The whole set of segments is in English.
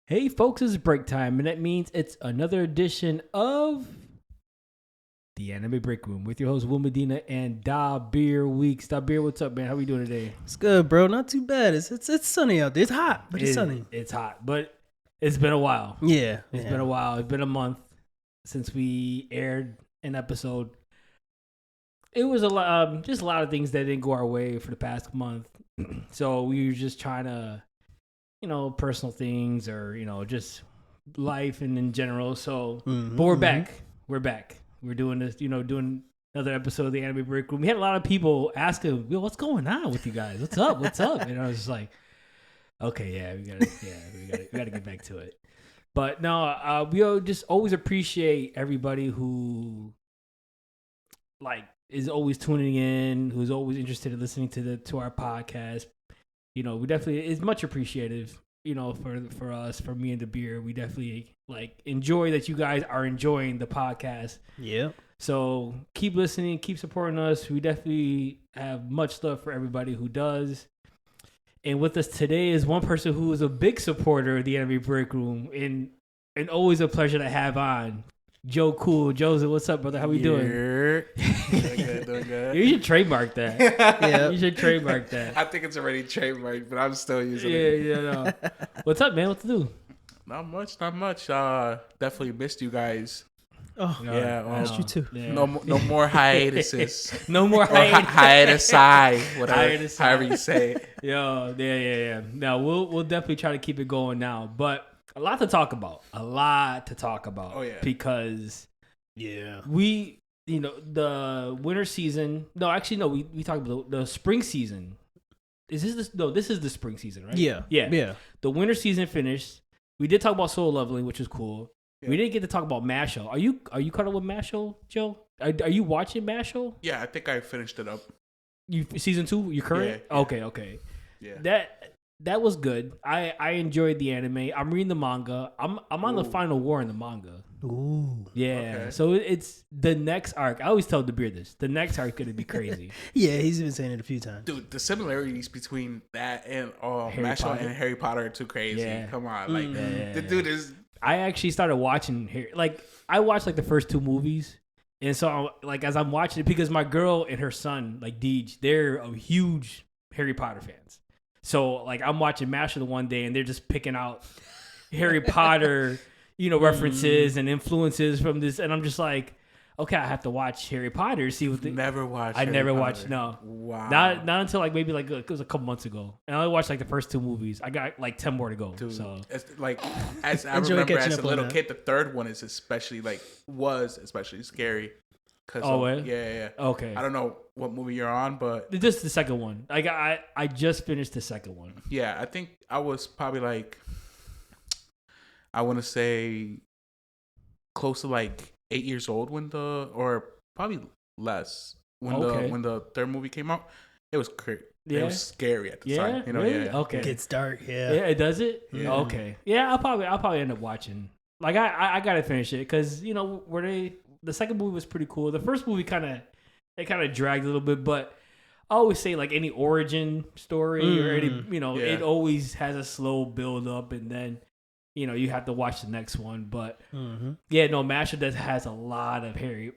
Hey folks, it's break time, and that means it's another edition of the Anime Break Room with your hosts Will Medina and Dabir Weeks. Dabir, what's up, man? How we doing today? It's good, bro. Not too bad. It's sunny out there. It's hot, but it's sunny. It's hot, but it's been a while. Yeah, It's been a while. It's been a month since we aired an episode. It was just a lot of things that didn't go our way for the past month. So we were just trying to, personal things or, just life and in general. So, but we're back. We're back. We're doing this, doing another episode of the Anime Break Room. We had a lot of people asking, "Yo, what's going on with you guys? What's up? What's up?" And I was just like, "Okay, yeah, we gotta get back to it." But no, we just always appreciate everybody who is always tuning in, who's always interested in listening to our podcast. We definitely it's much appreciated. For us, for me and Dabir, we definitely enjoy that you guys are enjoying the podcast. Yeah. So keep listening, keep supporting us. We definitely have much love for everybody who does. And with us today is one person who is a big supporter of the Anime Break Room, and always a pleasure to have on. Joe Cool. Joesen, what's up, brother? How we doing? Doing good. You should trademark that. Yeah. You should trademark that. I think it's already trademarked, but I'm still using Yeah, it. yeah, no. What's up, man? What to do? Not much. Definitely missed you guys. Oh, Yeah, missed you too. Yeah. No more hiatuses. No more Or hiatus. whatever, Hiatus. however you say it. Yo, yeah. No, we'll definitely try to keep it going now. But a lot to talk about. Oh, yeah. Because Yeah. we, the winter season. No, actually, no. We talked about the spring season. This is the spring season, right? Yeah. Yeah. The winter season finished. We did talk about Soul Leveling, which is cool. Yeah. We didn't get to talk about Mashle. Are you caught up with Mashle, Joe? Are you watching Mashle? Yeah, I think I finished it up. You season 2? You current? Yeah. Okay. Yeah. That was good. I enjoyed the anime. I'm reading the manga. I'm on the final war in the manga. Ooh. Yeah. Okay. So it's the next arc. I always tell Dabir this. The next arc gonna be crazy. Yeah, he's been saying it a few times. Dude, the similarities between that and Harry Mashle Potter. and Harry Potter are too crazy. Yeah. Come on. Yeah. The dude is... I actually started watching here. I watched the first 2 movies. And so as I'm watching it, because my girl and her son, Deej, they're a huge Harry Potter fans. So I'm watching Mashle the one day and they're just picking out Harry Potter, references and influences from this. And I'm just like, okay, I have to watch Harry Potter, see what Never watched I Harry never Potter. watched, no. Wow. Not until maybe it was a couple months ago. And I only watched the first 2 movies. I got 10 more to go. Dude, So it's as I Enjoy remember catching as a up on little that. kid, the third one is especially scary. Yeah. okay. I don't know what movie you're on, but Just the second one. I just finished the second one. yeah, I think I was probably I want to say close to 8 years old or probably less when Okay. the third movie came out. It was crazy. Yeah? It was scary at the Yeah? time. Really? Yeah. Okay. Gets dark. Yeah, Yeah. it does it? Yeah. Okay. Yeah, I'll probably end up watching. I gotta finish it because the second movie was pretty cool. The first movie kind of dragged a little bit, but I always say any origin story or any it always has a slow build up and then you have to watch the next one. But yeah, no, Mashle has a lot of Harry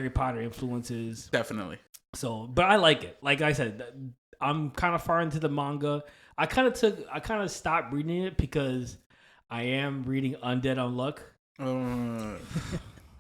Potter influences. Definitely. So, but I like it. Like I said, I'm kind of far into the manga. I kind of stopped reading it because I am reading Undead Unluck.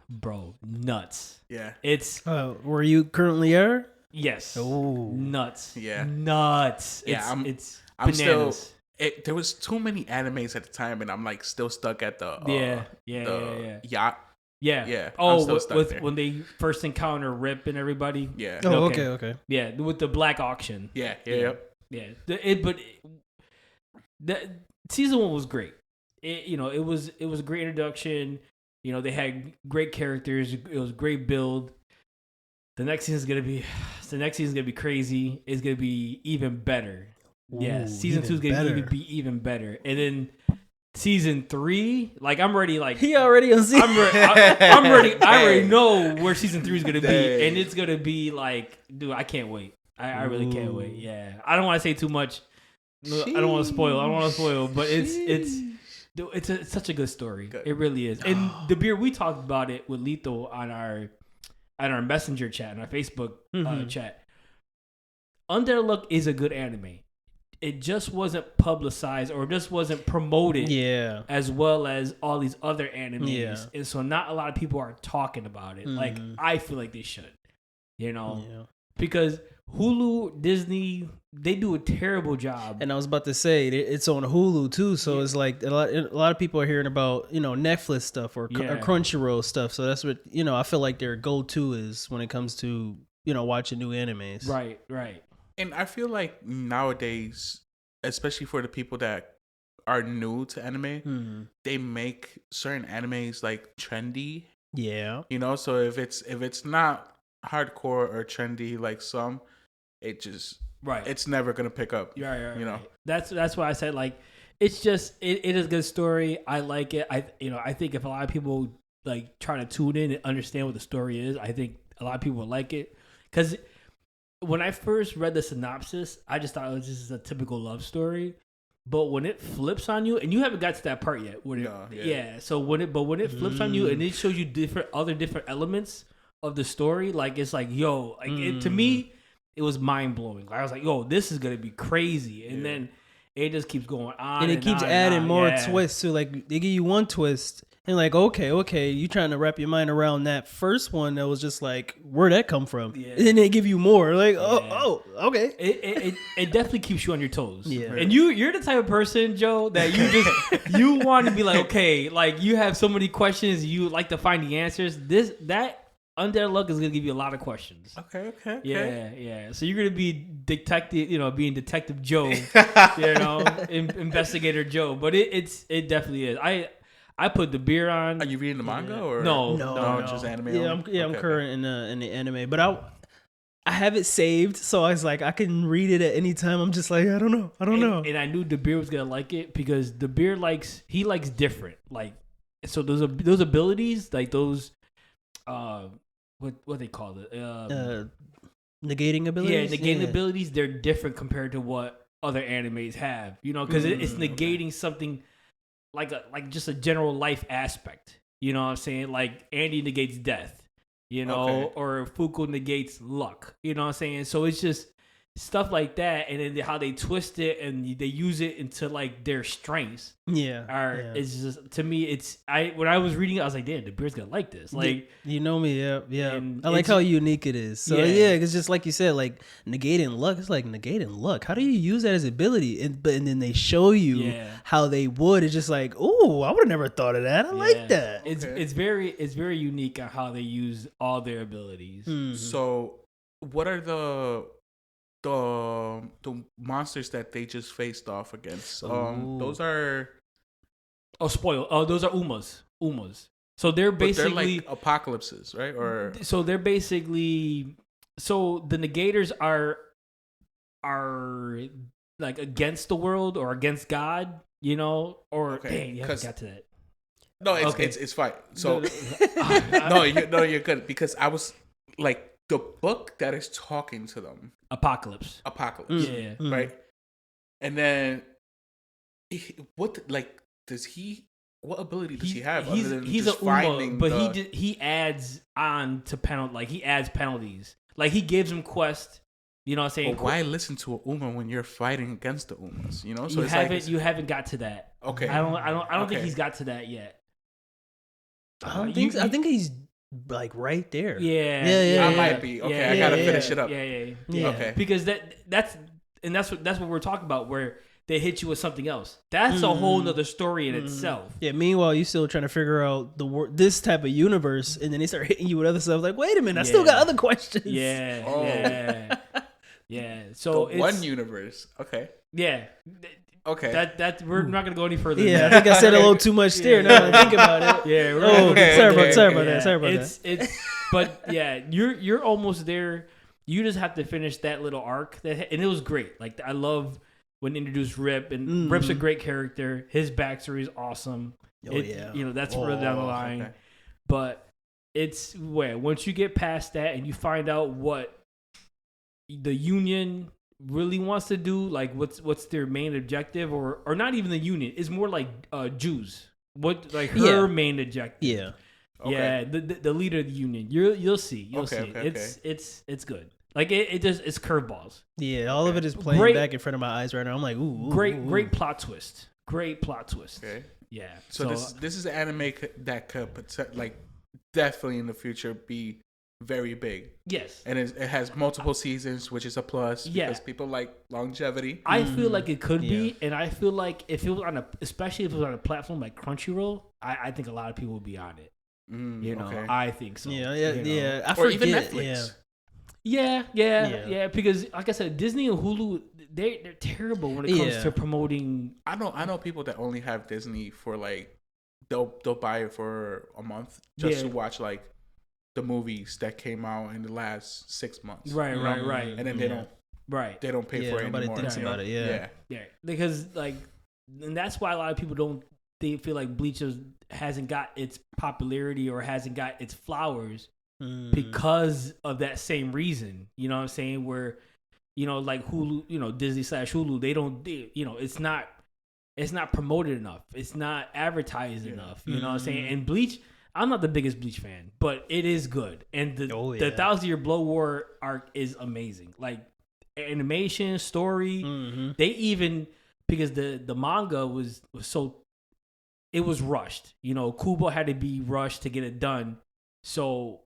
Bro, nuts. Yeah. It's Were you currently there? yes. Oh. Nuts. Yeah. Nuts. Yeah, It's I'm bananas. still. There was too many animes at the time, and I'm still stuck at the yeah. yacht. Yeah. I'm Oh, still stuck there. when they first encounter Rip and everybody. Yeah. Oh, Okay. okay. Yeah, with the black auction. Yeah. Yeah. The season 1 was great. It was a great introduction. They had great characters. It was a great build. The next season is gonna be crazy. It's gonna be even better. Yeah, Ooh, season 2 is gonna be even better. And then season 3, I'm ready. He already on season. I'm ready. I already know where season 3 is gonna be, and it's gonna be dude, I can't wait. I really can't wait. Yeah, I don't want to say too much. I don't want to spoil. But it's It's such a good story. Good. It really is. And Dabir, we talked about it with Lito on our messenger chat, on our Facebook chat. Under Look is a good anime. It just wasn't publicized or just wasn't promoted as well as all these other animes. Yeah. And so not a lot of people are talking about it. Like, I feel like they should, because Hulu, Disney, they do a terrible job. And I was about to say, it's on Hulu too, so it's like a lot of people are hearing about Netflix stuff or Crunchyroll stuff. So that's what I feel like their go-to is when it comes to watching new animes. Right. And I feel like nowadays, especially for the people that are new to anime, they make certain animes like trendy. Yeah. So if it's not hardcore or trendy like some, it just it's never gonna pick up. Right. That's why I said, like, it's just it is a good story. I like it. I think if a lot of people like try to tune in and understand what the story is, I think a lot of people will like it. Because when I first read the synopsis, I just thought it was just a typical love story. But when it flips on you, and you haven't got to that part yet, So when it flips on you and it shows you different elements of the story, like, it's like, to me, it was mind blowing. I was like, this is gonna be crazy, and then it just keeps going on, and it keeps adding more twists too. Like, they give you one twist, and like, okay, you trying to wrap your mind around that first one that was just like, where'd that come from? Yeah. And then they give you more, like, okay. It definitely keeps you on your toes. Yeah. And you're the type of person, Joe, that you want to be like, okay, like, you have so many questions, you like to find the answers. That Under Luck is gonna give you a lot of questions. Okay. Yeah. So you're gonna be detective, being Detective Joe, Investigator Joe. But it definitely is. I put the beer on. Are you reading the manga or no, just anime? I'm current in the anime, but I have it saved, so I was like, I can read it at any time. I'm just like, I don't know. And I knew Dabir was gonna like it because Dabir likes different, like, so those abilities, like those what they call it, negating abilities. Yeah, negating abilities. They're different compared to what other animes have. Because it's negating something like just a general life aspect. You know what I'm saying? Like, Andy negates death. Or Fuku negates luck. You know what I'm saying? So it's just stuff like that, and then how they twist it and they use it into like their strengths. It's just, to me, when I was reading it, I was like, damn, the beer's gonna like this. Like, you know me, yeah. I like how unique it is. So it's just like you said, like, negating luck. It's like negating luck. How do you use that as ability? And then they show you how they would. It's just like, oh, I would have never thought of that. I like that. It's very unique on how they use all their abilities. Mm-hmm. So, what are the monsters that they just faced off against? Those are those are Umas. So they're basically, they're like apocalypses, right? Or so they're basically, so the negators are like against the world or against God, or dang, you haven't got to that. No, it's fine. So you're good, because I was like, the book that is talking to them, Apocalypse, right? And then, what ability does he have? He's a Uma, but he adds on to penalty. Like, he adds penalties. Like, he gives him quest. You know what I'm saying? But why listen to a Uma when you're fighting against the Umas? So you haven't got to that. Okay. I don't think he's got to that yet. I think he's like right there. Yeah. I might be. Okay, I gotta finish it up. Yeah. Okay. Because that's what we're talking about, where they hit you with something else. That's a whole nother story in itself. Yeah. Meanwhile, you still trying to figure out this type of universe, and then they start hitting you with other stuff. Like, wait a minute, I still got other questions. Yeah. So it's one universe. Okay. Yeah. Okay. That we're not gonna go any further. Yeah, I think I said a little too much there. Now that I think about it. Yeah. Sorry about that. It's but yeah, you're almost there. You just have to finish that little arc, and it was great. Like, I love when they introduced Rip, and Rip's a great character. His backstory is awesome. That's further down the line. Okay. But it's once you get past that and you find out what the Union really wants to do, like what's their main objective, or not even the union. It's more like Jews. What like her main objective? Yeah. Okay. Yeah, the leader of the union. You'll see. It's good. Like it just it's curveballs. Yeah, all of it is playing back in front of my eyes right now. I'm like, ooh, great plot twist. Great plot twist. Okay. Yeah. So this is an anime that could like definitely in the future be very big. Yes. And it has multiple seasons, which is a plus because people like longevity. I feel like it could be, and I feel like if it was especially if it was on a platform like Crunchyroll, I think a lot of people would be on it. I think so. Yeah. I or forget, even Netflix. Yeah. Because like I said, Disney and Hulu, they're terrible when it comes to promoting. I know people that only have Disney for like they'll buy it for a month just to watch like the movies that came out in the last 6 months. Right. And then they don't. Right. They don't pay for it anymore. Nobody thinks about it. Yeah. Because like, and that's why a lot of people they feel like Bleach hasn't got its popularity or hasn't got its flowers because of that same reason. You know what I'm saying? Where, like Hulu, Disney / Hulu, it's not promoted enough. It's not advertised enough. You know what I'm saying? And Bleach, I'm not the biggest Bleach fan, but it is good. And the 1,000-Year Blood War arc is amazing. Like animation, story, they even, because the manga was so, it was rushed. Kubo had to be rushed to get it done. So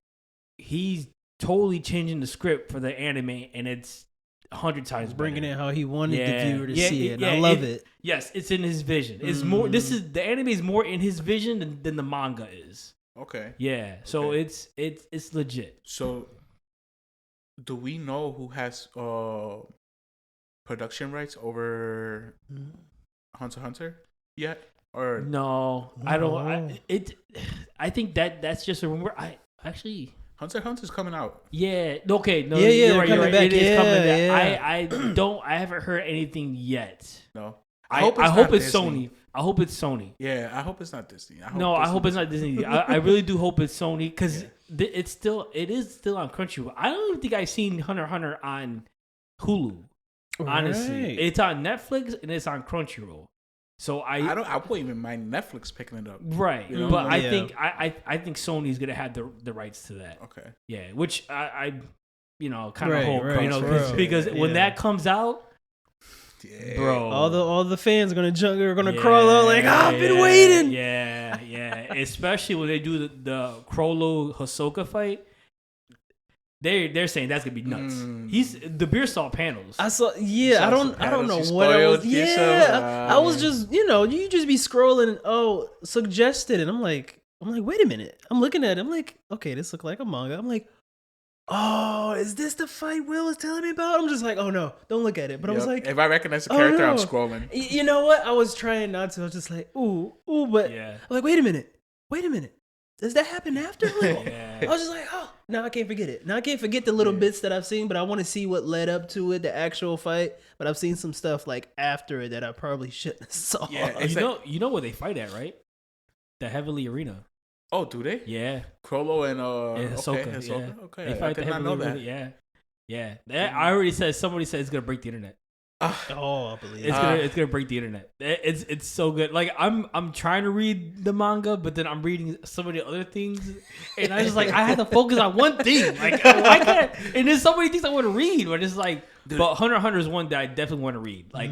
he's totally changing the script for the anime, and it's 100 times bringing better. it how he wanted the viewer to see it. I love it. Yes, it's in his vision. It's more. The anime is more in his vision than the manga is. Okay. Yeah. So it's legit. So, do we know who has production rights over Hunter x Hunter yet? Or no, I don't. I think that's just a rumor. Hunter x Hunter's coming out. Yeah. Okay. No. Yeah. You're right. Back. It is coming back. I haven't heard anything yet. No. I hope it's Sony. I hope it's Sony. Yeah. I hope it's not Disney. I hope it's not Disney. I really do hope it's Sony because it is still on Crunchyroll. I don't even think I've seen Hunter x Hunter on Hulu. Honestly, it's on Netflix and it's on Crunchyroll. So I wouldn't even mind Netflix picking it up. Right. But I think I think Sony's gonna have the rights to that. Okay. Yeah, which I kind of hope, because when that comes out, bro, all the fans are gonna crawl out like, I've been waiting. Yeah. Especially when they do the Crollo Hisoka fight. They're saying that's gonna be nuts. Dabir saw panels. I saw. Yeah, I don't know what I was. Yeah, I was just you just be scrolling. Suggested, and I'm like, wait a minute. I'm looking at it. I'm like, okay, this look like a manga. I'm like, oh, is this the fight Will was telling me about? I'm just like, oh no, don't look at it. But I was like, if I recognize the character, I'm scrolling. You know what? I was trying not to. I was just like, ooh, but I'm like, wait a minute. Does that happen after? I was just like, oh, no, I can't forget it. Now I can't forget the little bits that I've seen, but I want to see what led up to it, the actual fight. But I've seen some stuff like after it that I probably shouldn't have saw. Yeah, you know where they fight at, right? The Heavenly Arena. Oh, do they? Yeah. Crollo and Hisoka. Okay. They fight I did not know that. Yeah. I already said, somebody said it's gonna break the internet. I believe it's gonna break the internet. It's so good. Like I'm trying to read the manga, but then I'm reading some of the other things, and I just like I have to focus on one thing. Like why can't? And there's so many things I want to read, but it's like, but Hunter x Hunter is one that I definitely want to read. Like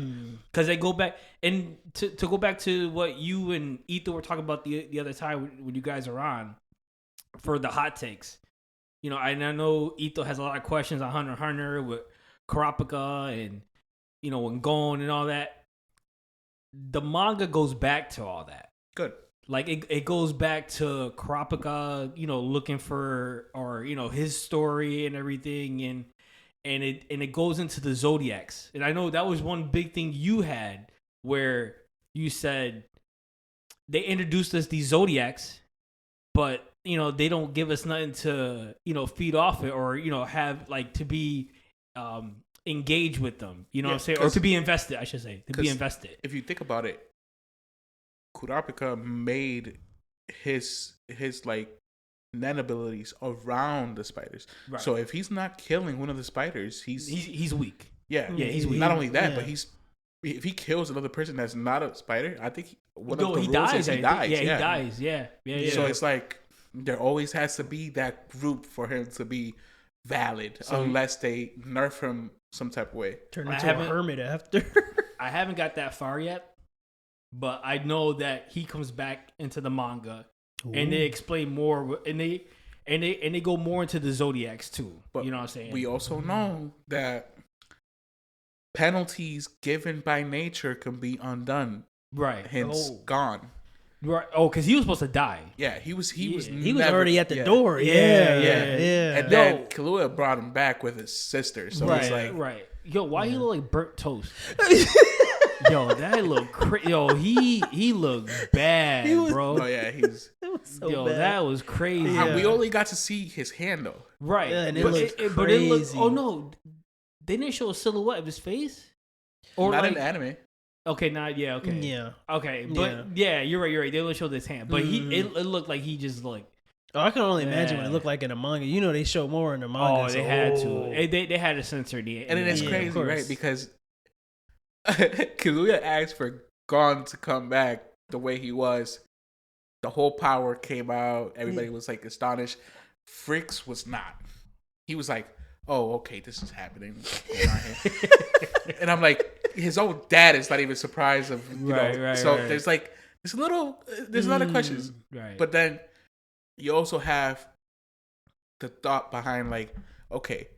because they go back and to go back to what you and Ethan were talking about the other time when you guys are on for the hot takes. And I know Ito has a lot of questions on Hunter x Hunter with Kurapika and when Gon and all that. The manga goes back to all that. Good. Like it goes back to Kurapika, looking for, or his story and everything, and it goes into the Zodiacs. And I know that was one big thing you had where you said they introduced us these Zodiacs, but they don't give us nothing to feed off it, or have like to be engage with them, what I'm saying, or to be invested, I should say, to be invested. If you think about it, Kurapika made his like nen abilities around the spiders. Right. So if he's not killing one of the spiders, he's weak. Yeah, he's weak. Not only that, but if he kills another person that's not a spider, I think one of the rules dies. is he dies. Yeah, he dies. Yeah. So it's like there always has to be that group for him to be valid, unless they nerf him some type of way. Turn into a hermit after. I haven't got that far yet, but I know that he comes back into the manga, and they explain more, and they go more into the zodiacs too. But you know what I'm saying? We also know that penalties given by nature can be undone. Right. Hence, gone. Right. Oh, because he was supposed to die. Yeah, he was already at the door. Yeah. And then Kaluuya brought him back with his sister. So it's like, right. Yo, why he look like burnt toast? Yo, that look crazy. Yo, he looked bad, bro. Oh yeah, he's. So bad. That was crazy. We only got to see his hand though. Right. Yeah, and it looks crazy. It looked. Oh no, they didn't show a silhouette of his face. Or not like, in the anime. Okay, okay. Yeah. Okay, but you're right. They only showed his hand, but it looked like he just like. Oh, I can only imagine what it looked like in a manga. You know, they show more in the manga. Oh, they had to. They had to censor the. And it's crazy, right? Because Kaluuya asked for Gon to come back the way he was. The whole power came out. Everybody was like astonished. Fricks was not. He was like, "Oh, okay, this is happening." And I'm like, his own dad is not even surprised of you know. Right, so right. there's a lot of questions. Right. But then you also have the thought behind like, okay,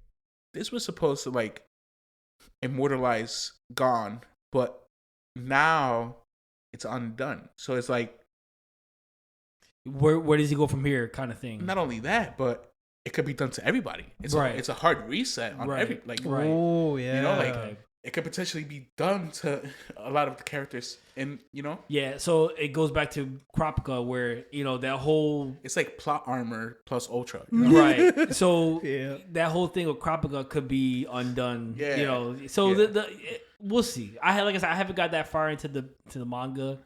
this was supposed to like immortalize Gon, but now it's undone. So it's like, where does he go from here, kind of thing? not only that, but it could be done to everybody. It's it's a hard reset on every like. Right. Oh yeah. You know, like it could potentially be done to a lot of the characters, and you know. Yeah. So it goes back to Kurapika, where you know that whole. It's like plot armor plus Ultra. You know? Right. So that whole thing with Kurapika could be undone. Yeah. You know. So we'll see. I haven't got that far into the manga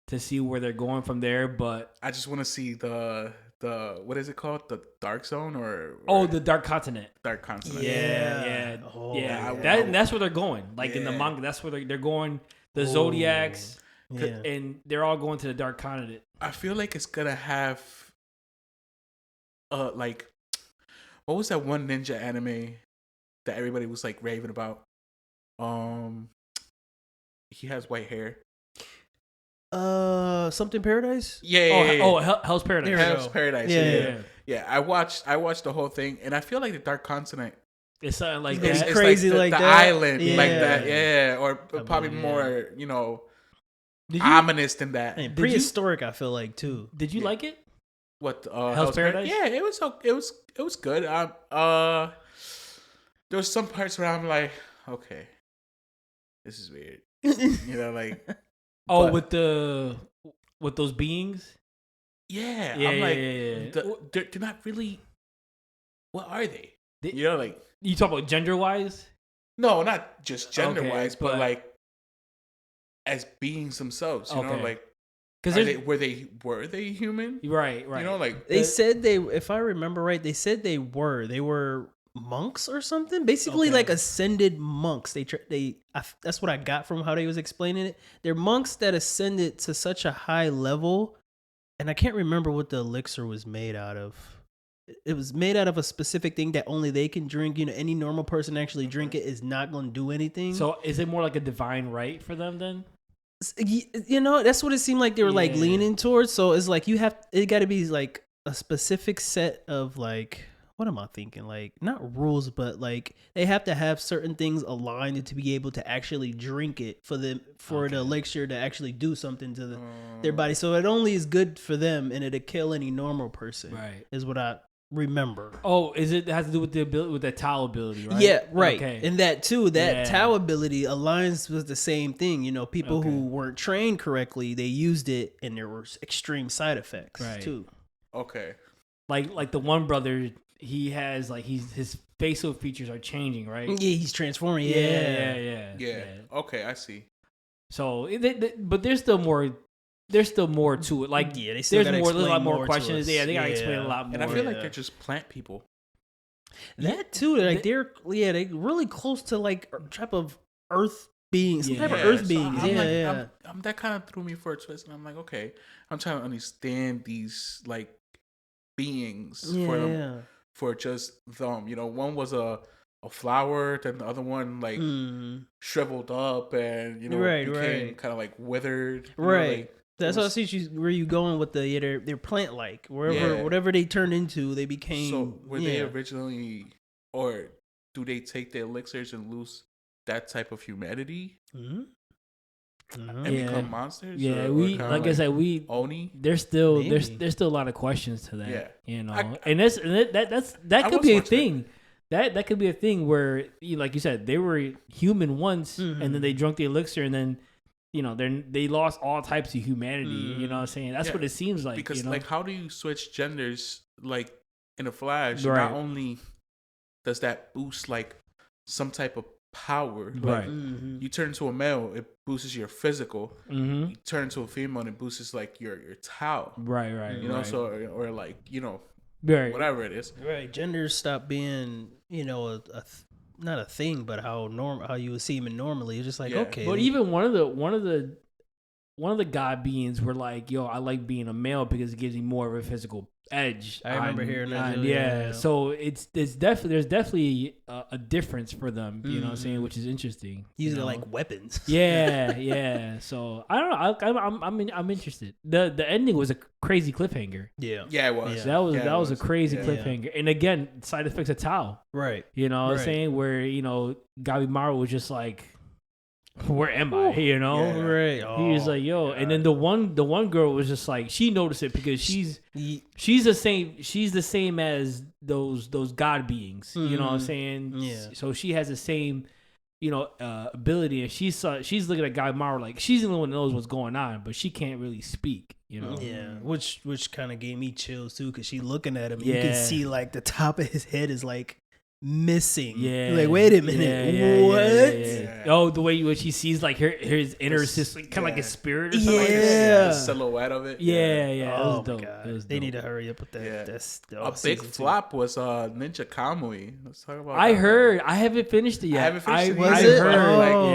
to see where they're going from there, but I just want to see the what is it called? The Dark Zone or the Dark Continent. Dark Continent. Yeah. That's where they're going. Like in the manga, that's where they're going. The Zodiacs, and they're all going to the Dark Continent. I feel like it's gonna have, like, what was that one ninja anime that everybody was like raving about? He has white hair. Something Paradise? Yeah. Hell's Paradise. Hell's Paradise. Yeah. I watched the whole thing, and I feel like the Dark Continent. It's something like it's that. Crazy like the that. island, like that. Yeah, or probably more, you know, ominous than that. And prehistoric, I feel like too. Did you like it? What Hell's Paradise? Yeah, it was good. There was some parts where I'm like, okay, this is weird. You know, like. With those beings? Yeah, I'm like, they're not really. What are they? You know, like you talk about gender wise. No, not just gender wise, but like as beings themselves. You know, like because were they human? Right. You know, like they said they. If I remember right, they said they were monks or something, basically like ascended monks. That's what I got from how they was explaining it. They're monks that ascended to such a high level, and I can't remember what the elixir was made out of. It was made out of a specific thing that only they can drink. You know, any normal person actually drink it is not going to do anything. So is it more like a divine right for them then? You know, that's what it seemed like they were like leaning towards. So it's like it got to be like a specific set of like. What am I thinking? Like, not rules, but like they have to have certain things aligned to be able to actually drink it for the elixir to actually do something to their body. So it only is good for them, and it'll kill any normal person. Right, is what I remember. Oh, it has to do with the ability, with that Tau ability, right? Yeah, right. Okay. And that too, that Tau ability aligns with the same thing. You know, people who weren't trained correctly, they used it, and there were extreme side effects too. Okay, like the one brother. He has like his facial features are changing, right? Yeah, he's transforming. Yeah. Okay, I see. So, but there's still more. There's still more to it. Like, they still there's a lot more questions. Yeah, they gotta explain a lot more. And I feel like they're just plant people. That too, like they're really close to like type of Earth beings, some type of Earth beings. That kind of threw me for a twist, and I'm like, okay, I'm trying to understand these like beings for just them. You know, one was a flower, then the other one like shriveled up and became kind of like withered. Right. That's what I see. Where you going with they're plant like whatever they turned into, they became. So were they originally, or do they take the elixirs and lose that type of humanity and become monsters? Yeah, like I said, Oni. There's still a lot of questions to that. Yeah, you know, that could be a thing. That could be a thing where, like you said, they were human once, and then they drank the elixir, and then they lost all types of humanity. You know what I'm saying? That's what it seems like. Because like, how do you switch genders like in a flash? Right. Not only does that boost like some type of power, like you turn into a male, it boosts your physical. You turn into a female, and it boosts like your Tao. Right. You know, so or like whatever it is. Right. Genders stop being not a thing, but how you would see them normally. It's just like okay. But even one of the god beings were like, yo, I like being a male because it gives me more of a physical edge. I remember hearing that. Yeah. So there's definitely a difference for them. You know what I'm saying? Which is interesting. Using it like weapons. Yeah. So I don't know. I'm interested. The ending was a crazy cliffhanger. Yeah, it was. That was a crazy cliffhanger. And again, side effects of Tao. Right. You know what I'm saying? Where Gabimaru was just like, where am I? You know, right? He was like, "Yo," and then the one girl was just like, she noticed it because she's the same. She's the same as those god beings. You know what I'm saying? Yeah. So she has the same, ability, and she's looking at Gabimaru like she's the only one that knows what's going on, but she can't really speak. Yeah, which kind of gave me chills too, because she looking at him, and you can see like the top of his head is like missing. Like, wait a minute, what? Oh, the way when she sees like his inner sister, kind of like a spirit or something. The silhouette of it. Yeah. Oh, it was dope. God. It was they dope. need to hurry up with that. Yeah. That's a big flop was Ninja Kamui. Let's talk about. I heard. I haven't finished it yet. I haven't finished it. Was it?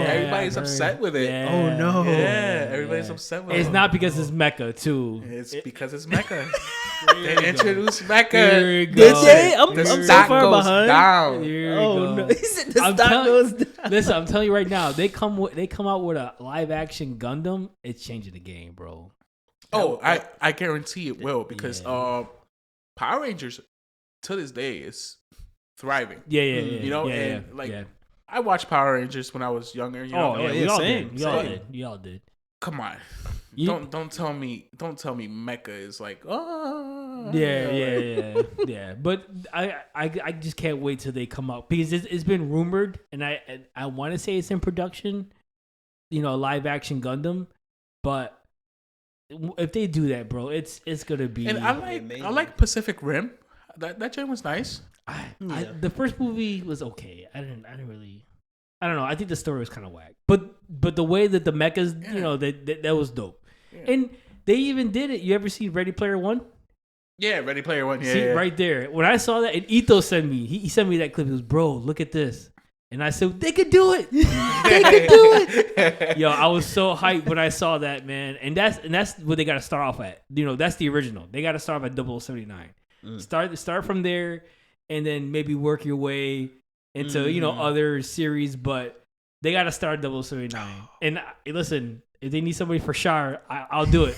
Everybody's upset with it. Yeah. Oh no. Yeah, everybody's upset with it. It's not because it's mecha too. It's because it's mecha. They introduced mecha. Did they? I'm the so stock far goes behind. down. Oh no! He said the stock goes down. Listen, I'm telling you right now, they come out with a live action Gundam. It's changing the game, bro. Oh, I guarantee it will, because Power Rangers to this day is thriving. Yeah. I watched Power Rangers when I was younger. We all did. Come on. Don't tell me Mecha is like Yeah. But I just can't wait till they come out, because it's been rumored, and I want to say it's in production, live action Gundam, but if they do that, bro, it's gonna be. And I like Pacific Rim. That joint was nice. The first movie was okay. I didn't really. I don't know. I think the story was kind of whack, but the way that the mechas, that was dope. Yeah. And they even did it. You ever see Ready Player One? Yeah, Ready Player One. Yeah, see, right there. When I saw that, and Ito sent me. He sent me that clip. He goes, "Bro, look at this." And I said, "They could do it. They could do it." Yo, I was so hyped when I saw that, man. And that's what they got to start off at. That's the original. They got to start off at 0079. Start from there, and then maybe work your way into other series, but they got to start 0079. And listen, if they need somebody for Shire, I'll do it.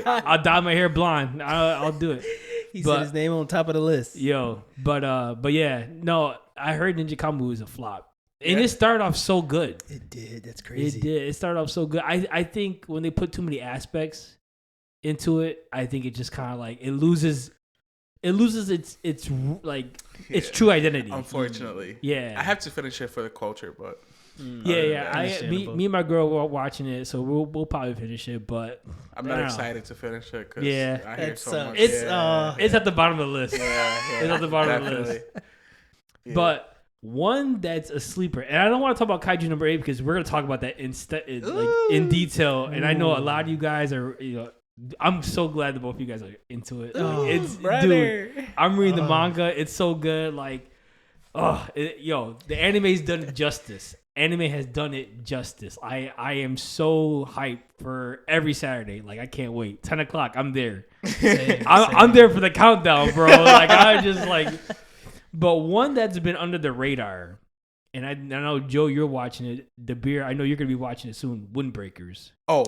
I'll dye my hair blonde. I'll do it. He said his name on top of the list. Yo, but yeah, no, I heard Ninja Kamui was a flop, and it started off so good. It did. That's crazy. It did. It started off so good. I think when they put too many aspects into it, I think it just kind of like it loses its true identity. Unfortunately, yeah. I have to finish it for the culture, but me and my girl were watching it, so we'll probably finish it. But I'm not excited to finish it because I hear so much. It's at the bottom of the list. Yeah, it's at the bottom of the list. Yeah. But one that's a sleeper, and I don't want to talk about Kaiju number 8 because we're gonna talk about that in detail. And I know a lot of you guys are. I'm so glad that both of you guys are into it. Dude, I'm reading the manga. It's so good. Like, The anime's done it justice. Anime has done it justice. I am so hyped for every Saturday. Like, I can't wait. 10 o'clock, I'm there. I'm there for the countdown, bro. Like, I just like. But one that's been under the radar, and I know, Joe, you're watching it. Dabir, I know you're gonna be watching it soon. Windbreakers. Oh,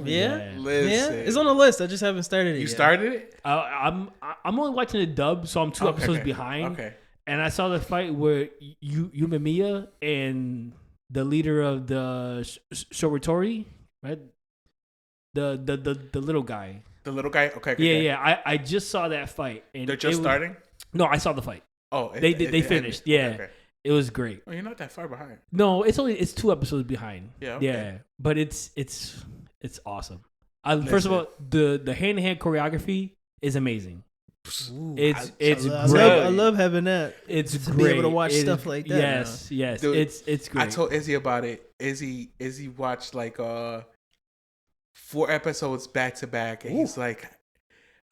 yeah. Listen. Yeah, it's on the list. I just haven't started it. You started it? I'm only watching the dub, so I'm 2 episodes behind. Okay. And I saw the fight where Yumemiya and the leader of the Shoratori, right? The little guy. The little guy? Okay. Yeah. I just saw that fight. And they're just starting? No, I saw the fight. Oh, they finished. Yeah. Okay. It was great. Oh, you're not that far behind. No, it's 2 episodes behind. Yeah. Okay. Yeah. But it's awesome. First of all, the hand-to-hand choreography is amazing. Ooh, it's great. great. I love having that. It's to great. be able to watch stuff like that. Yes. Dude, it's great. I told Izzy about it. Izzy watched like 4 episodes back to back, and he's like,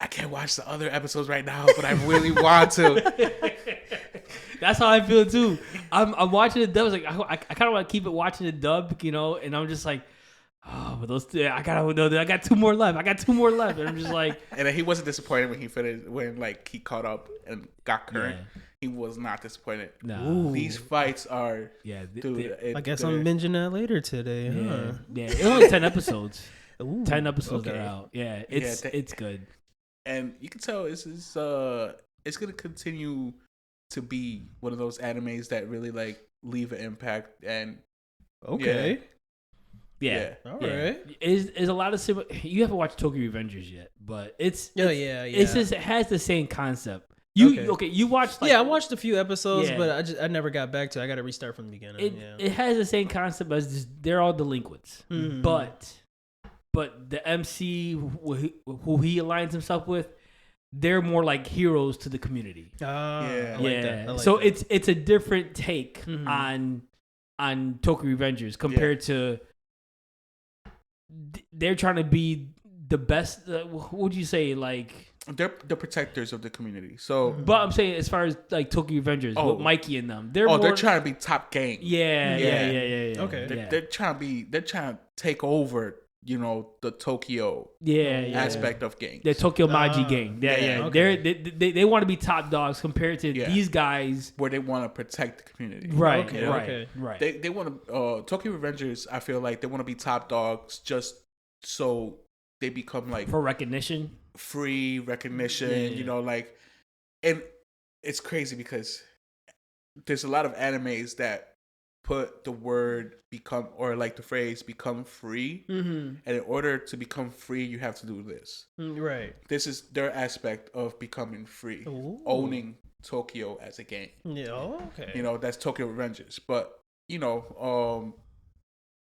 I can't watch the other episodes right now, but I really want to. That's how I feel too. I'm watching the dub. Like, I kind of want to keep it watching the dub, and I'm just like, oh, but those I got 2 more left. And I'm just like, and then he wasn't disappointed when he finished, when like he caught up and got current. Yeah. He was not disappointed. No, these fights are dude. I guess I'm binging that later today. Huh? Yeah. It's only 10 episodes. Ooh, 10 episodes are out. Yeah, it's good. And you can tell it's gonna continue to be one of those animes that really like leave an impact. And okay. Yeah. All right. Is a lot of similar. You haven't watched Tokyo Revengers yet, but it's just, it has the same concept. You watched I watched a few episodes, but I never got back to it. I got to restart from the beginning. It has the same concept as they're all delinquents, but the MC who he aligns himself with, they're more like heroes to the community. I like that. So it's a different take on Tokyo Revengers compared to. They're trying to be the best. What would you say? Like, they're the protectors of the community. So, but I'm saying as far as like Tokyo Revengers with Mikey and them, they're trying to be top gang. Yeah. Okay, they're trying to take over. The Tokyo aspect of gangs. The Tokyo Maji gang. Okay. They want to be top dogs compared to these guys, where they want to protect the community. Right. Okay. Right. They want to Tokyo Revengers. I feel like they want to be top dogs just so they become like for recognition, free recognition. Like, and it's crazy because there's a lot of animes that put the word become, or like the phrase become free. And in order to become free, you have to do this. Right. This is their aspect of becoming free. Ooh. Owning Tokyo as a game. Yeah. Okay. That's Tokyo Revengers. But,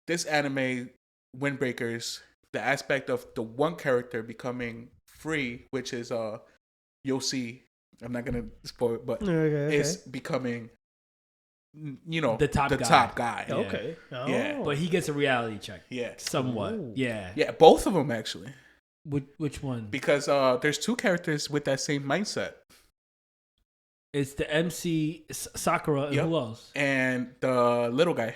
this anime, Windbreakers, the aspect of the one character becoming free, which is you'll see, I'm not going to spoil it, but it's becoming the top guy. Okay. Yeah. But he gets a reality check. Yeah. Somewhat. Ooh. Yeah. Yeah, both of them actually. Which one? Because there's 2 characters with that same mindset. It's the MC Sakura and who else? And the little guy.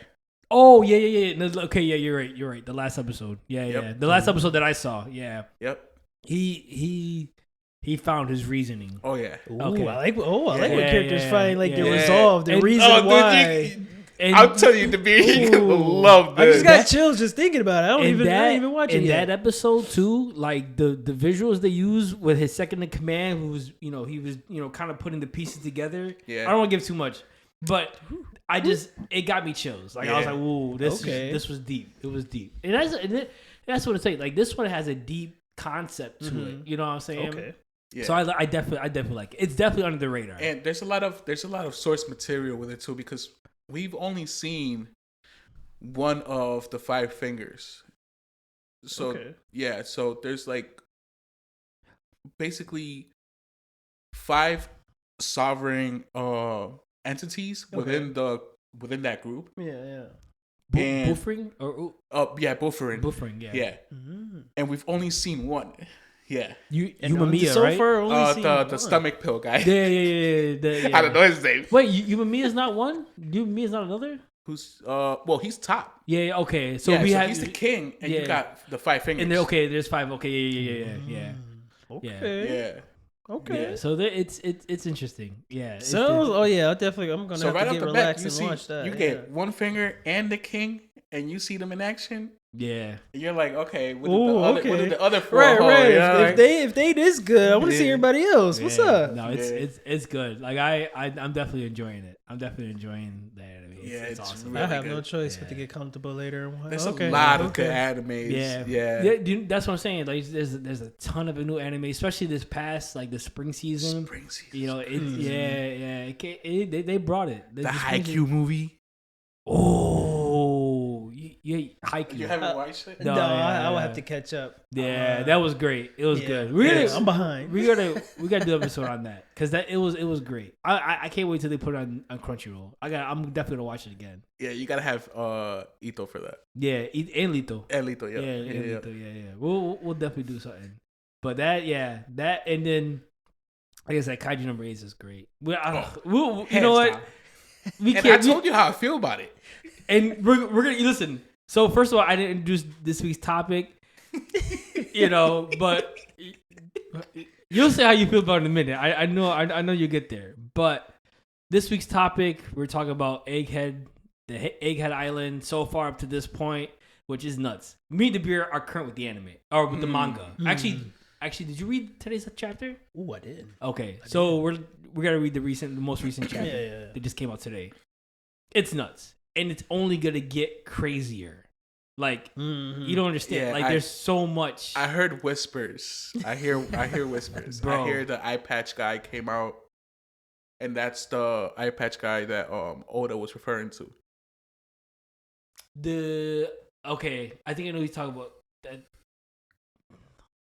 Oh, yeah. No, okay, yeah, you're right. The last episode. Yeah. The last episode that I saw. Yeah. Yep. He found his reasoning. Oh yeah. Ooh, Okay. I like when characters find like their resolve, the reason why. I'm telling you, Dabir, you love this. I just got chills just thinking about it. I didn't even watch it yet. In that episode too, like the visuals they use with his second in command, who was he was kind of putting the pieces together. Yeah. I don't want to give too much, but it got me chills. Like I was like, "Ooh, this was deep. It was deep." And that's what it's saying. Like this one has a deep concept to it. You know what I'm saying? Okay. Yeah. So I definitely like it. It's definitely under the radar. And there's a lot of source material with it too, because we've only seen one of the 5 fingers. So so there's like basically 5 sovereign entities within that group. Yeah. Buffering or buffering. Buffering, yeah. Mm-hmm. And we've only seen one. Yeah. Umamiya, so right? far, only seen The stomach pill guy. Yeah. I don't know his name. Wait, Umamiya's not one? Umamiya's not another? Who's well, he's top. Yeah, okay. So he's the king, and you got the 5 fingers. And there's 5. Okay, yeah. Okay. Yeah. Okay. Yeah, so it's interesting. Yeah. So I'm gonna So have right to off get the relaxed bat, and watch that. you get one finger and the king, and you see them in action. Yeah. You're like, okay, what okay. did the other four right. hold? You know, If they this good, I want to see everybody else. What's up? No, it's good. Like I'm definitely enjoying it. I'm definitely enjoying the anime. It's awesome. really I have good. no choice but to get comfortable later and watch. There's a lot of good animes. Yeah. That's what I'm saying. Like there's a ton of new anime, especially this past like the spring season. You know, they brought it. The Haikyuu movie. Oh, yeah, Haikyuu. You haven't watched it? No, I will have to catch up. Yeah, that was great. It was good. I'm behind. We gotta do an episode on that because it was great. I can't wait till they put it on Crunchyroll. I'm definitely gonna watch it again. Yeah, you gotta have Ito for that. Yeah, and Lito. Lito, yeah. Yeah. We'll definitely do something. But that and then like I said, Kaiju number 8 is great. You know what? I told you how I feel about it. And we're gonna listen. So first of all, I didn't introduce this week's topic, but you'll say how you feel about it in a minute. I know you'll get there. But this week's topic, we're talking about Egghead, the Egghead Island so far up to this point, which is nuts. Me and Dabir are current with the anime or with the manga. Actually, did you read today's chapter? Ooh, I did. Okay, so we're gonna read the most recent chapter that just came out today. It's nuts. And it's only gonna get crazier. Like you don't understand. Yeah, there's so much. I heard whispers. I hear whispers. Bro. I hear the eye patch guy came out, and that's the eye patch guy that Oda was referring to. I think I know who you're talking about. That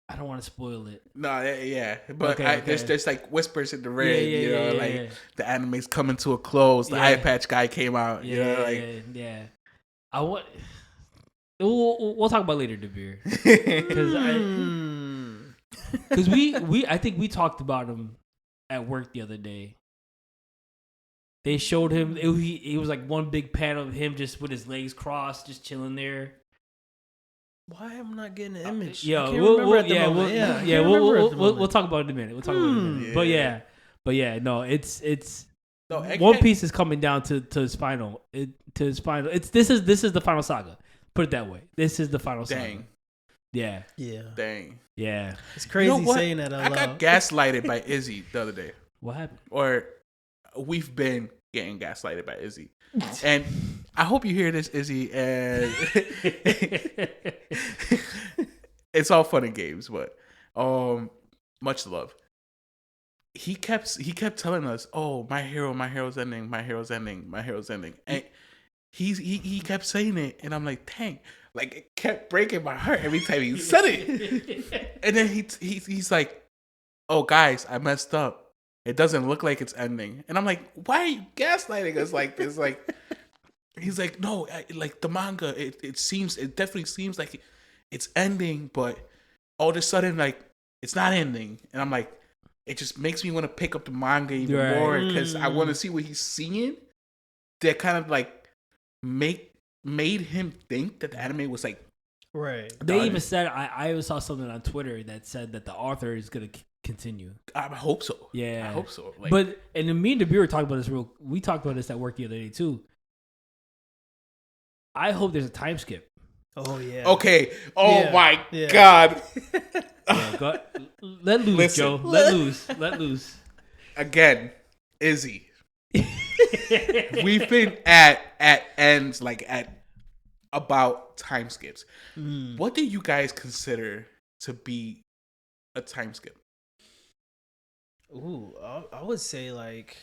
I don't want to spoil it. No, yeah, but there's like whispers in the rain. The anime's coming to a close. The eye patch guy came out. I want. We'll talk about it later, Dabir. Because I think we talked about him at work the other day. They showed him. It was like one big panel of him just with his legs crossed, just chilling there. Why am I not getting an image? We'll talk about it in a minute. But no, it's One Piece is coming down to his final. This is the final saga. Put it that way. This is the final saga. Yeah. Dang. Yeah. It's crazy saying that out loud. I got gaslighted by Izzy the other day. What happened? Or we've been getting gaslighted by Izzy. And I hope you hear this, Izzy. And it's all fun and games, but much love. He kept telling us, "Oh, my hero's ending, my hero's ending, my hero's ending," and he kept saying it, and I'm like, "Dang!" Like it kept breaking my heart every time he said it. And then he's like, "Oh, guys, I messed up. It doesn't look like it's ending." And I'm like, "Why are you gaslighting us like this?" Like, he's like, "No, like the manga, it definitely seems like it's ending, but all of a sudden, like, it's not ending." And I'm like, it just makes me want to pick up the manga even more because I want to see what he's seeing. That kind of like made him think that the anime was like right. They even said I even saw something on Twitter that said that the author is gonna continue. I hope so. Yeah, I hope so. Like, but and me and Dabir were talking about this we talked about this at work the other day too. I hope there's a time skip. Oh yeah. Okay. Oh my God. Let loose, Listen. Joe. Let loose. Again, Izzy. We've been at ends like at about time skips. What do you guys consider to be a time skip? Ooh, I would say like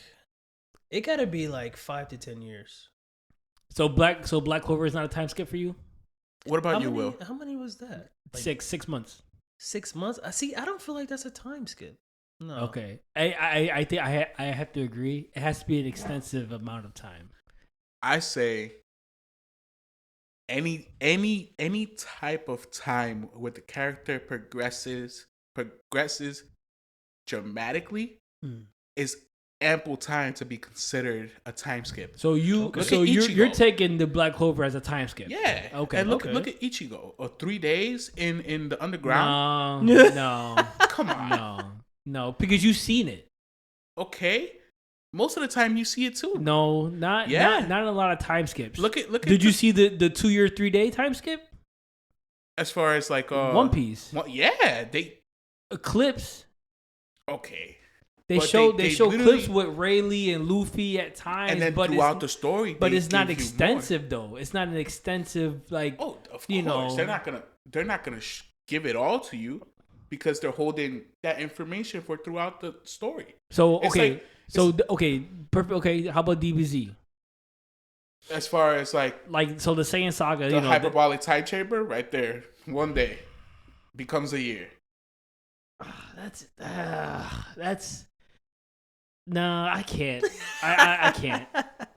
it gotta be like 5 to 10 years. So Black Clover is not a time skip for you? What about you, Will? How many was that? Like 6 months. 6 months? I don't feel like that's a time skip. No. Okay. I think I have to agree. It has to be an extensive amount of time. I say any type of time where the character progresses progresses dramatically, is ample time to be considered a time skip. So you're taking the Black Clover as a time skip. Yeah. Okay. And look at Ichigo. 3 days in the underground. No. Come on. No, because you've seen it. Okay. Most of the time you see it too. No, not a lot of time skips. Look at. Did you see the 2 year 3 day time skip? As far as like One Piece. They Eclipse. Okay. They show clips with Rayleigh and Luffy at times, and then but throughout the story, but it's not extensive though. It's not an extensive like. Oh, of course, they're not gonna give it all to you because they're holding that information for throughout the story. So perfect. Okay, how about DBZ? As far as like so the Saiyan Saga, the hyperbolic time chamber, right there, one day becomes a year. That's. No, I can't. I can't.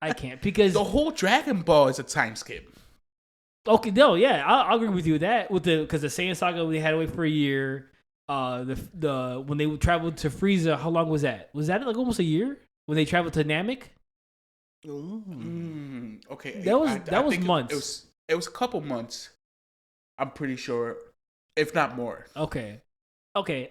I can't because the whole Dragon Ball is a time skip. Okay, no, yeah, I'll agree with you with that. Because the Saiyan Saga they had to wait for a year. The when they traveled to Frieza, how long was that? Was that like almost a year when they traveled to Namek? Okay, that was months. It was a couple months. I'm pretty sure, if not more. Okay,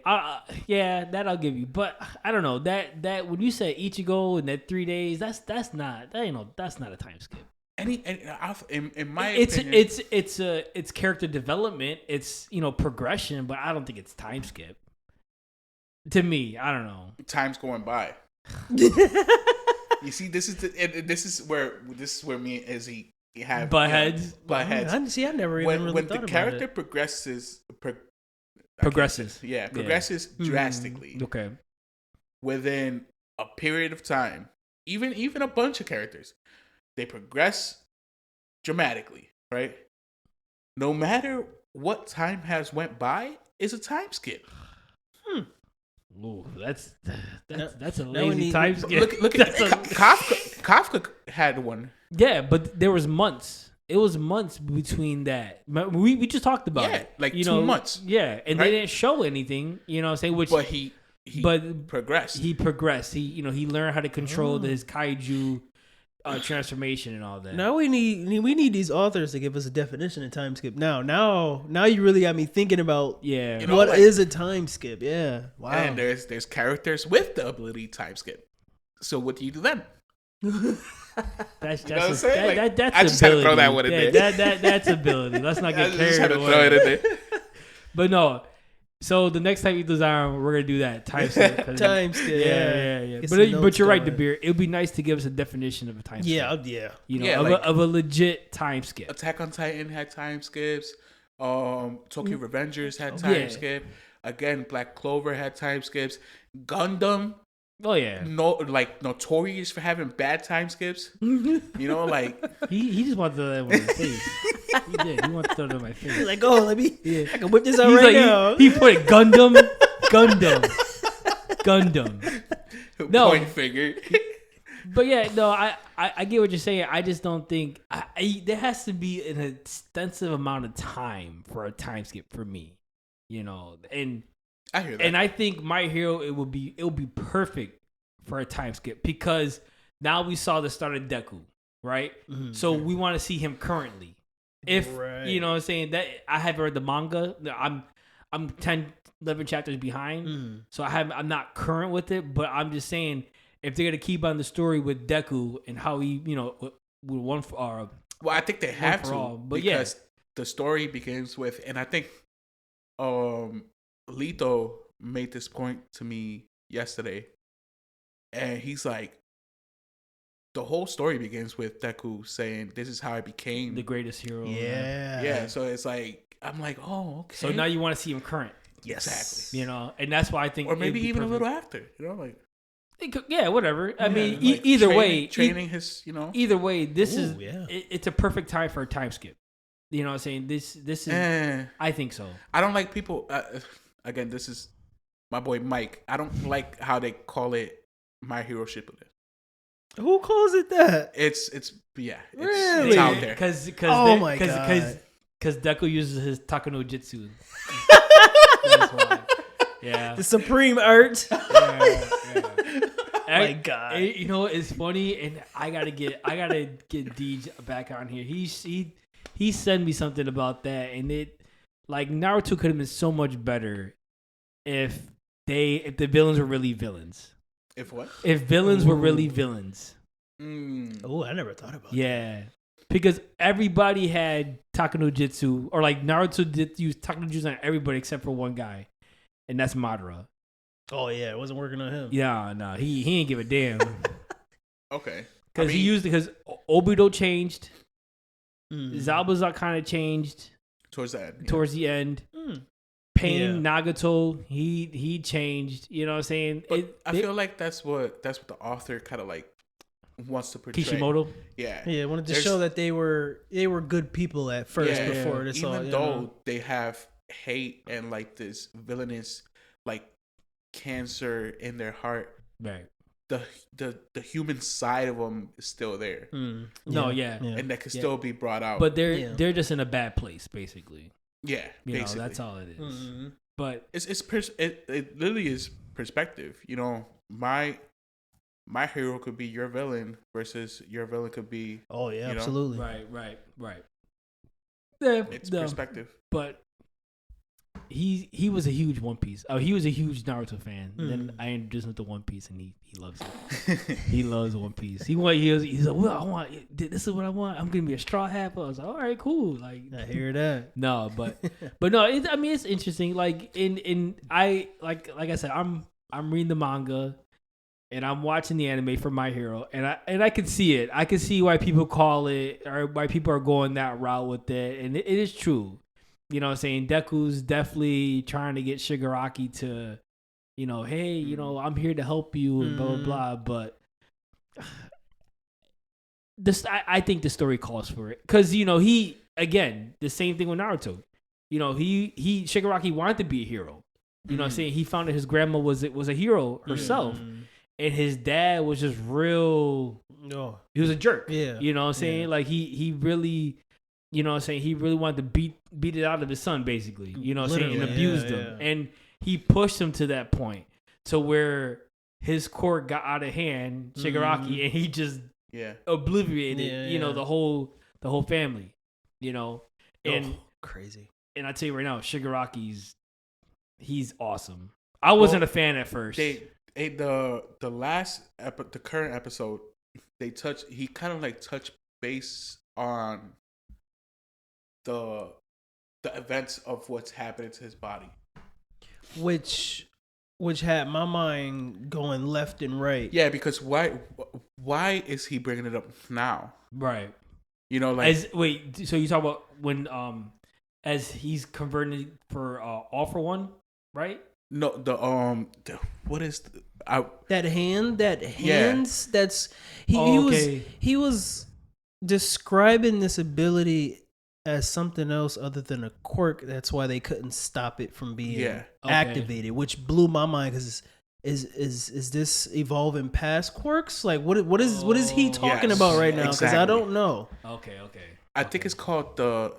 yeah, that I'll give you, but I don't know that when you say Ichigo and that 3 days, that's not a time skip. In my opinion, it's character development, it's progression, but I don't think it's time skip. To me, I don't know. Time's going by. You see, this is where me and Izzy have butt heads. I never even really when thought the about character it. progresses drastically. Okay. Within a period of time, even a bunch of characters, they progress dramatically, right? No matter what time has went by, is a time skip. Ooh, that's a lazy time skip. Look at Kafka had one. Yeah, but there was months. It was months between that. We just talked about it. Like 2 months. Yeah, and they didn't show anything, what I'm saying? But he progressed. He progressed. He learned how to control his kaiju transformation and all that. Now we need these authors to give us a definition of time skip. Now you really got me thinking about what is a time skip? Yeah. Wow. And there's characters with the ability time skip. So what do you do then? That's what I'm saying? That's I just ability. had to throw that one in there. That's ability. Let's not get carried away. Throw it in there. But no. So the next time you design, we're gonna do that time skip. Time skip. Yeah. But you're right, Dabir. It would be nice to give us a definition of a time skip. Yeah. Of a legit time skip. Attack on Titan had time skips. Tokyo Revengers had time skip. Again, Black Clover had time skips. Gundam. Oh yeah. Notorious for having bad time skips. He just wanted to throw that in my face. He did. He wanted to throw that in my face. He's like, let me. Yeah. I can whip this out now. He put it Gundam. No point finger. But yeah, no, I get what you're saying. I just don't think there has to be an extensive amount of time for a time skip for me. And I hear that. And I think My Hero it would be perfect for a time skip because now we saw the start of Deku, right? Mm-hmm. So we want to see him currently. If you know what I'm saying, that I haven't read the manga. I'm 10, 11 chapters behind. So I'm not current with it, but I'm just saying if they're gonna keep on the story with Deku and how he, with one for well, I think they have to because the story begins with, and I think Lito made this point to me yesterday, and he's like, the whole story begins with Deku saying, "This is how I became the greatest hero." Yeah. So it's like, I'm like, oh, okay. So now you want to see him current. Yes. Exactly. And that's why I think, or maybe even a little after. Whatever. I mean, either way, training his, Either way, this is it's a perfect time for a time skip. You know what I'm saying? This is. I think so. I don't like people. Again, this is my boy Mike. I don't like how they call it My Hero Shippuden. Who calls it that? It's really? It's out there. Because Deku uses his Takano Jutsu. That's why. The supreme art. My God. You know, it's funny, and I gotta get Deej back on here. He sent me something about that, and Naruto could have been so much better if the villains were really villains. If what? If villains were really villains. Oh, I never thought about that. Yeah. Because everybody had Takano Jutsu, or Naruto did use Takano Jutsu on everybody except for one guy, and that's Madara. Oh yeah, it wasn't working on him. Yeah, no, he ain't give a damn. Okay. Because Obito changed, Zabuza kind of changed towards the end. Yeah. Towards the end, Pain Nagato he changed. You know what I'm saying? I feel like that's what the author kind of wants to portray. Kishimoto. Yeah, wanted to show that they were good people at first before this all. Even though they have hate and this villainous cancer in their heart, right? The human side of them is still there. And that could still be brought out. But they're just in a bad place, basically. Yeah, basically. That's all it is. Mm-hmm. But it literally is perspective. You know, my hero could be your villain versus your villain could be. Oh yeah, absolutely. Right. Yeah, it's perspective. But he was a huge One Piece. Oh, he was a huge Naruto fan. Then I introduced him to One Piece, and he loves it. He loves One Piece. He's like, well, I want this is what I want. I'm gonna be a straw hat. I was like, all right, cool. I hear that. No, but no. It's interesting. Like I said, I'm reading the manga. And I'm watching the anime for My Hero, and I can see it. I can see why people call it, or why people are going that route with it, and it is true. You know what I'm saying? Deku's definitely trying to get Shigaraki to, hey, I'm here to help you, and blah, blah, blah. But I think the story calls for it. Because, again, the same thing with Naruto. Shigaraki wanted to be a hero. You know what I'm saying? He found that his grandma was a hero herself. And his dad was just real. No, he was a jerk. Yeah, you know what I'm saying. Like he really, you know what I'm saying. He really wanted to beat it out of his son, basically. You know what I'm saying, and abused him. And he pushed him to that point, to where his court got out of hand, Shigaraki, and he just obliterated, the whole family. And crazy. And I tell you right now, he's awesome. I wasn't a fan at first. The current episode, he kind of touched base on the events of what's happening to his body, which had my mind going left and right. Yeah, because why is he bringing it up now? Right. So you talk about when as he's converted for All for One, right? No, what is that hands? That's he was describing this ability as something else other than a quirk. That's why they couldn't stop it from being activated, which blew my mind because is this evolving past quirks? Like what is he talking about right now? Because I don't know. Okay. I think it's called the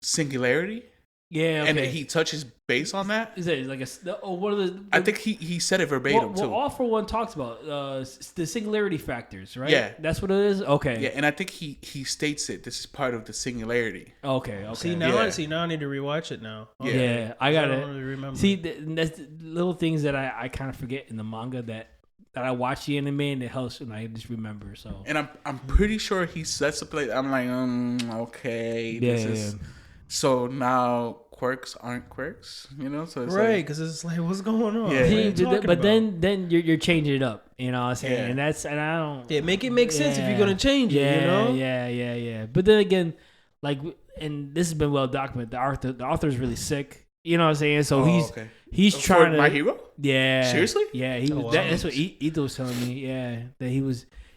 singularity. Yeah, okay. And he touches base on that. Is it like what are the? I think he said it verbatim too. All for One talks about the singularity factors, right? Yeah, that's what it is. Okay. Yeah, and I think he states it. This is part of the singularity. Okay. See now I need to rewatch it now. Okay. Yeah, I got it. Really remember. See, that's the little things that I kind of forget in the manga that I watch the anime and it helps and I just remember. So. And I'm pretty sure he said something. I'm like, okay, this is. So now quirks aren't quirks, so it's right? Because it's like, what's going on? Yeah, but then you're changing it up, you know what I'm saying? Yeah. And I don't. Yeah, make it make sense if you're gonna change it. Yeah. But then again, and this has been well documented. The author is really sick. You know what I'm saying? So he's trying to. My Hero? Yeah. Seriously? Yeah, he was. That's what Ito was telling me. Yeah, that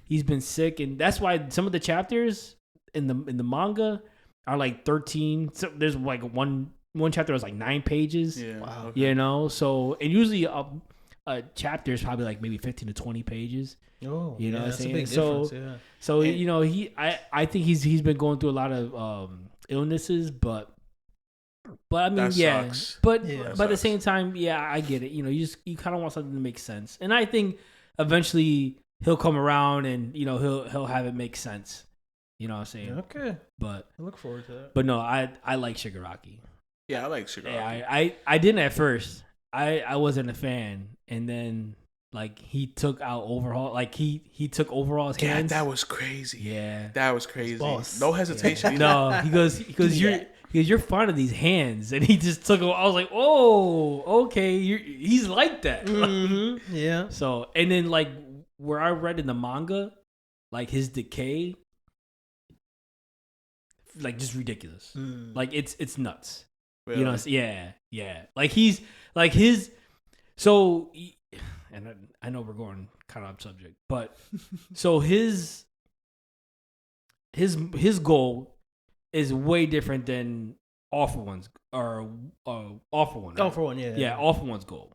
he's been sick, and that's why some of the chapters in the manga are 13. So there's one chapter was 9 pages. Yeah. Wow. Okay. So and usually a chapter is probably maybe 15 to 20 pages. Oh, you know what I'm saying? A big difference, yeah. So I think he's been going through a lot of illnesses, but But I mean, sucks. But at the same time, I get it. You kind of want something to make sense, and I think eventually he'll come around, and he'll have it make sense. You know what I'm saying? Okay. But I look forward to that. But no, I like Shigaraki. Yeah, I like Shigaraki. Yeah, I didn't at first. I wasn't a fan, and then like he took out Overhaul. Like he took Overhaul's hands. Yeah, that was crazy. Yeah, that was crazy. No hesitation. Yeah. No, he goes you're fond of these hands, and he just took them. I was like, oh, okay, he's like that. Mm-hmm. Yeah. So and then like where I read in the manga, like his decay, like just ridiculous. Like it's nuts. Really? Yeah. Like he's like his. So, and I know we're going kind of off subject, but so his goal is way different than All For One's or All For One. Right? All For One, yeah. Yeah, All For One's goal.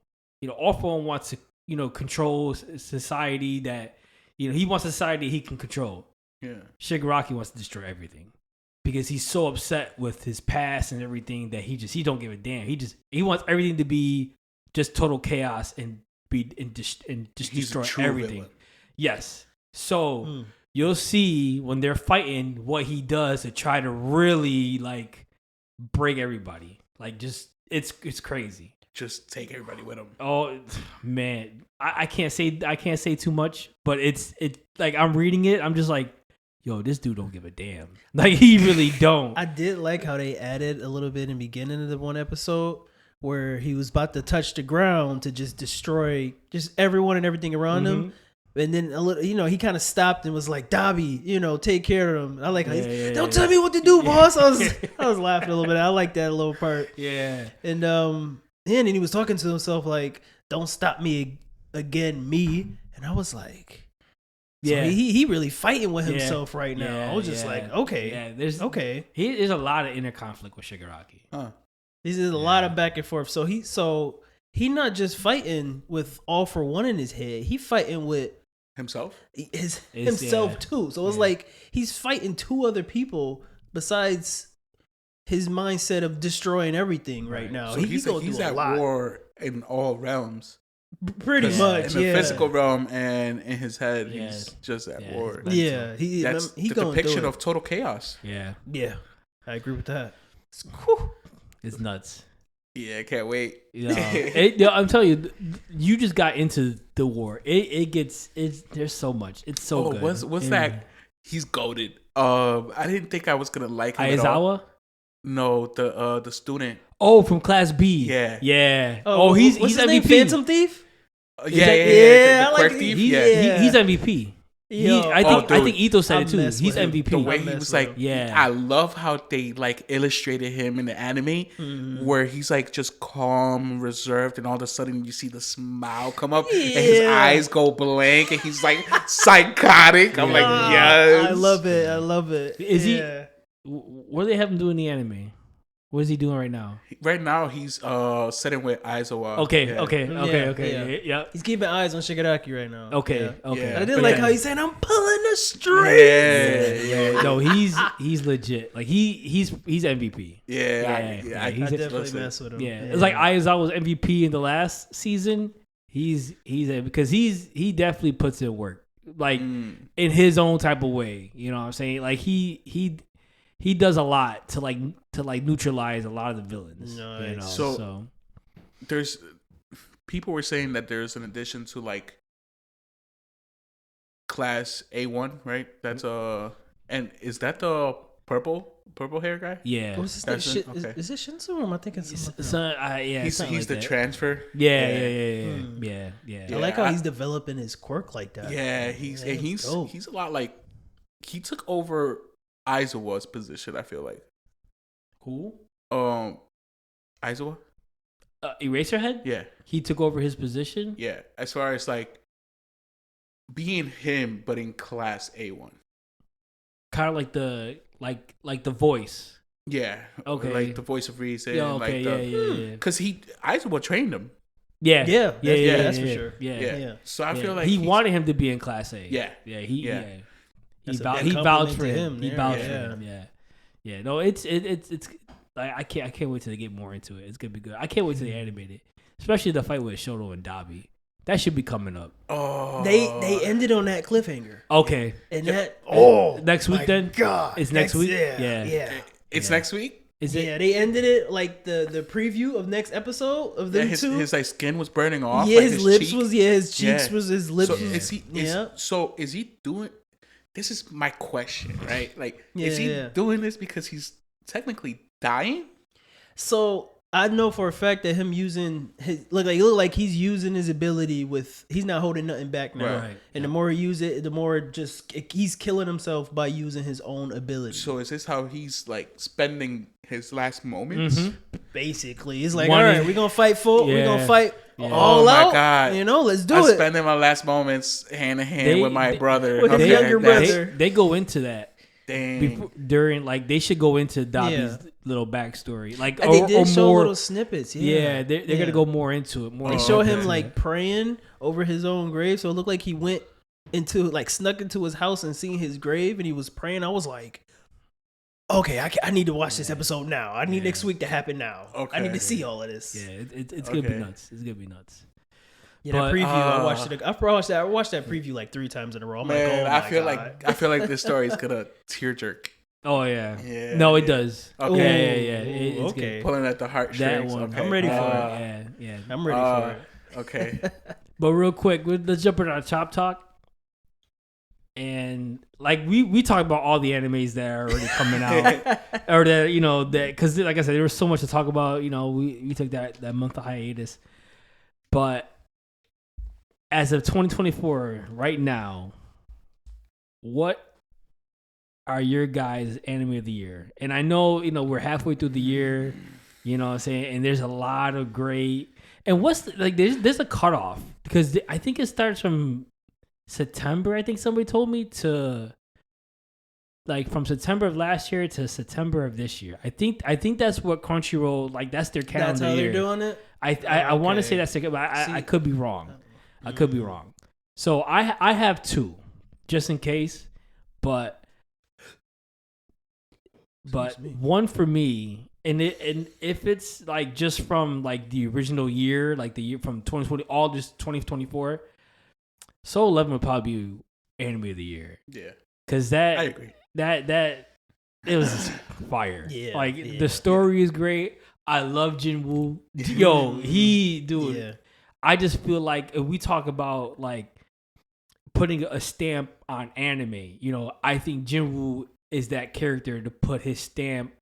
All For One wants to control society that he wants a society he can control. Yeah. Shigaraki wants to destroy everything. Because he's so upset with his past and everything that he don't give a damn. He wants everything to be just total chaos and just destroy everything. Villain. Yes. So you'll see when they're fighting what he does to try to really like break everybody. Like just it's crazy. Just take everybody with him. Oh man, I can't say too much, but it's like I'm reading it. I'm just like, yo, this dude don't give a damn. Like, he really don't. I did like how they added a little bit in the beginning of the one episode where he was about to touch the ground to just destroy just everyone and everything around him. And then a little, he kind of stopped and was like, Dabi, take care of him. I like how don't tell me what to do, boss. I was laughing a little bit. I like that little part. Yeah. And then he was talking to himself like, don't stop me again, me. And I was like, yeah, so he really fighting with himself right now. I was just like, okay, there's a lot of inner conflict with Shigaraki. There's a lot of back and forth. So he not just fighting with All For One in his head. He fighting with himself, himself too. So it's like he's fighting two other people besides his mindset of destroying everything right now. So he's at war in all realms. Pretty much, in the physical realm and in his head, he's just at war. Yeah, that's the depiction of total chaos. Yeah, I agree with that. It's nuts. Yeah, I can't wait. I'm telling you, you just got into the war. There's so much. It's so good. What's that? He's goated. I didn't think I was gonna like him at all. Aizawa? No, the student. Oh, from Class B. Yeah. Oh, he's what's his MVP. Name? Phantom Thief. Yeah. I like Thief. He's MVP. I think Ito said it too. He's MVP. The way he was like, I love how they like illustrated him in the anime, where he's like just calm, reserved, and all of a sudden you see the smile come up, and his eyes go blank, and he's like psychotic. I'm like, yes, I love it. Is he? What do they have him do in the anime? What is he doing right now? Right now, he's sitting with Aizawa. Okay. Yeah. He's keeping eyes on Shigaraki right now. Okay. I did like how he's saying, "I'm pulling the strings." Yeah. No, he's legit. Like he's MVP. I definitely mess with him. Yeah. It's like Aizawa was MVP in the last season. He's because he definitely puts in work, like in his own type of way. You know what I'm saying? Like he does a lot to neutralize a lot of the villains. Nice. So there's people were saying that there's an addition to like Class A1, right? That's and is that the purple hair guy? Yeah. What's his name? Okay. Is it Shinsu? Or am I thinking something? He's the transfer. Yeah. I like how he's developing his quirk like that. Yeah, he's a lot like he took over Aizawa's position, I feel like. Who? Aizawa? Eraserhead? Yeah. He took over his position? Yeah. As far as like being him but in Class A1. Kind of like the voice. Yeah. Okay. Like the voice of reason. Yeah, okay, Because Aizawa trained him. Yeah. That's for sure. Yeah. So I feel like he wanted him to be in Class A. Yeah. He He vouched for him. He vouched for him. Yeah. No, it's Like I can't wait till they get more into it. It's gonna be good. I can't wait till they animate it, especially the fight with Shoto and Dabi. That should be coming up. Oh, they ended on that cliffhanger. Okay, and that next week then. God, it's next week. Yeah. It's next week. Is it? Yeah, they ended it like the preview of next episode of them two. His like skin was burning off. Yeah, like, his lips cheek. His cheeks was his lips. So is he doing? This is my question, right? Like, is he doing this because he's technically dying? So I know for a fact that him using his look like he's using his ability with he's not holding nothing back now. Right. And the more he use it, the more he's killing himself by using his own ability. So is this how he's like spending his last moments? Mm-hmm. Basically, it's like, all right, we're gonna fight we're gonna fight all out. Oh my God. Let's do it. I'm spending my last moments hand in hand with my brother. With his younger brother. They go into that. Dang. During they should go into Dabi's little backstory, they did show more, little snippets. They're gonna go more into it. They show him praying over his own grave, so it looked like he went into snuck into his house and seen his grave, and he was praying. I was like, okay, I need to watch this episode now. I need next week to happen now. Okay. I need to see all of this. Yeah, it's gonna be nuts. It's gonna be nuts. Yeah, that preview. I watched it. I watched that preview like 3 times in a row. I'm man, like, I feel like this story is gonna tear jerk. Oh yeah. No, it does. Okay. Yeah. It's okay. good. Pulling at the heartstrings. That one. Okay. I'm ready for it. Yeah. I'm ready for it. Okay. But real quick, let's jump into our Chop Talk. And we talked about all the animes that are already coming out, or that because like I said, there was so much to talk about. We took that month of hiatus, but as of 2024, right now, what are your guys' anime of the year? And I know we're halfway through the year, what I'm saying, and there's a lot of great. And what's there's a cutoff because I think it starts from September. I think somebody told me to from September of last year to September of this year. I think that's what Crunchyroll that's their calendar. That's how year. They're doing it. I want to say that's but I could be wrong. I could be wrong. So I have 2, just in case, but one for me, and if it's just from the original year, the year from 2020, all just 2024, Soul 11 would probably be anime of the year. Yeah, because I agree. That it was fire. Yeah, the story is great. I love Jinwoo. Yo, Yeah. I just feel like if we talk about putting a stamp on anime, I think Jinwoo is that character to put his stamp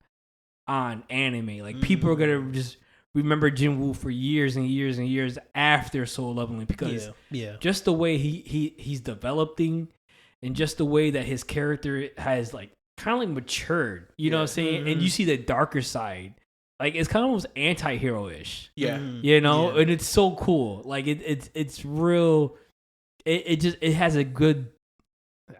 on anime. People are gonna just remember Jinwoo for years and years and years after Soul Leveling because just the way he's developing and just the way that his character has kind of matured. You know what I'm saying? And you see the darker side. It's kind of almost anti-hero-ish. Yeah. And it's so cool. It's real. It has a good,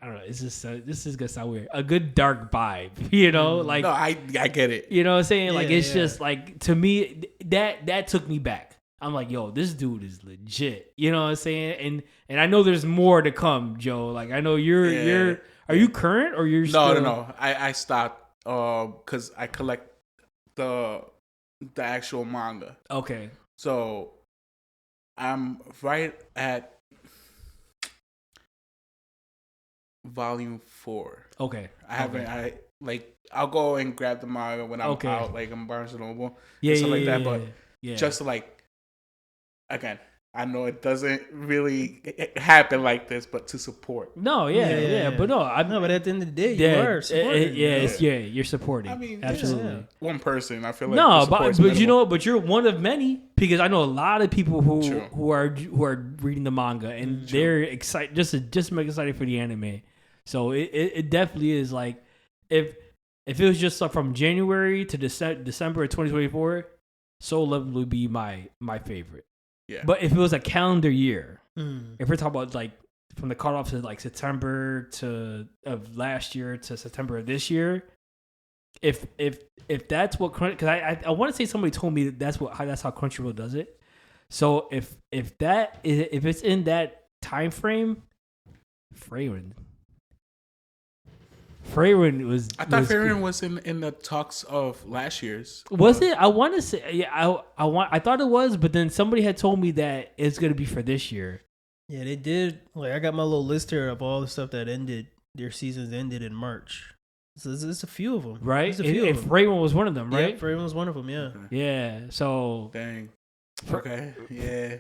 I don't know, this is going to sound weird. A good dark vibe, No, I get it. You know what I'm saying? It's just to me, that took me back. I'm like, yo, this dude is legit. You know what I'm saying? And I know there's more to come, Joe. I know you're are you current or you're still? No. I stopped because I collect the actual manga. Okay. So I'm right at volume 4. Okay. I haven't I'll go and grab the manga when I'm out in Barnes and Noble. Yeah, stuff like that. But yeah. just again, I know it doesn't really happen like this, but to support. No, but no, but at the end of the day, you are supporting. You're supporting. I mean, absolutely. One person, I feel like no, but you're one of many because I know a lot of people who are reading the manga and they're excited just make excited for the anime. So it definitely is if it was just from January to December of 2024, Soul Level would be my favorite. Yeah. But if it was a calendar year, if we're talking about from the cutoff to September of last year to September of this year, if that's what, because I want to say somebody told me that's how Crunchyroll does it. So if it's in that time frame, Freyrin was. I thought Freyrin was in the talks of last year's. Was it? I want to say. Yeah, I thought it was, but then somebody had told me that it's gonna be for this year. Yeah, they did. Like I got my little list here of all the stuff that ended. Their seasons ended in March. So it's a few of them, right? And Freyrin was one of them, right? Yeah, Freyrin was one of them. Yeah. Yeah. So. Dang. Okay. Yeah.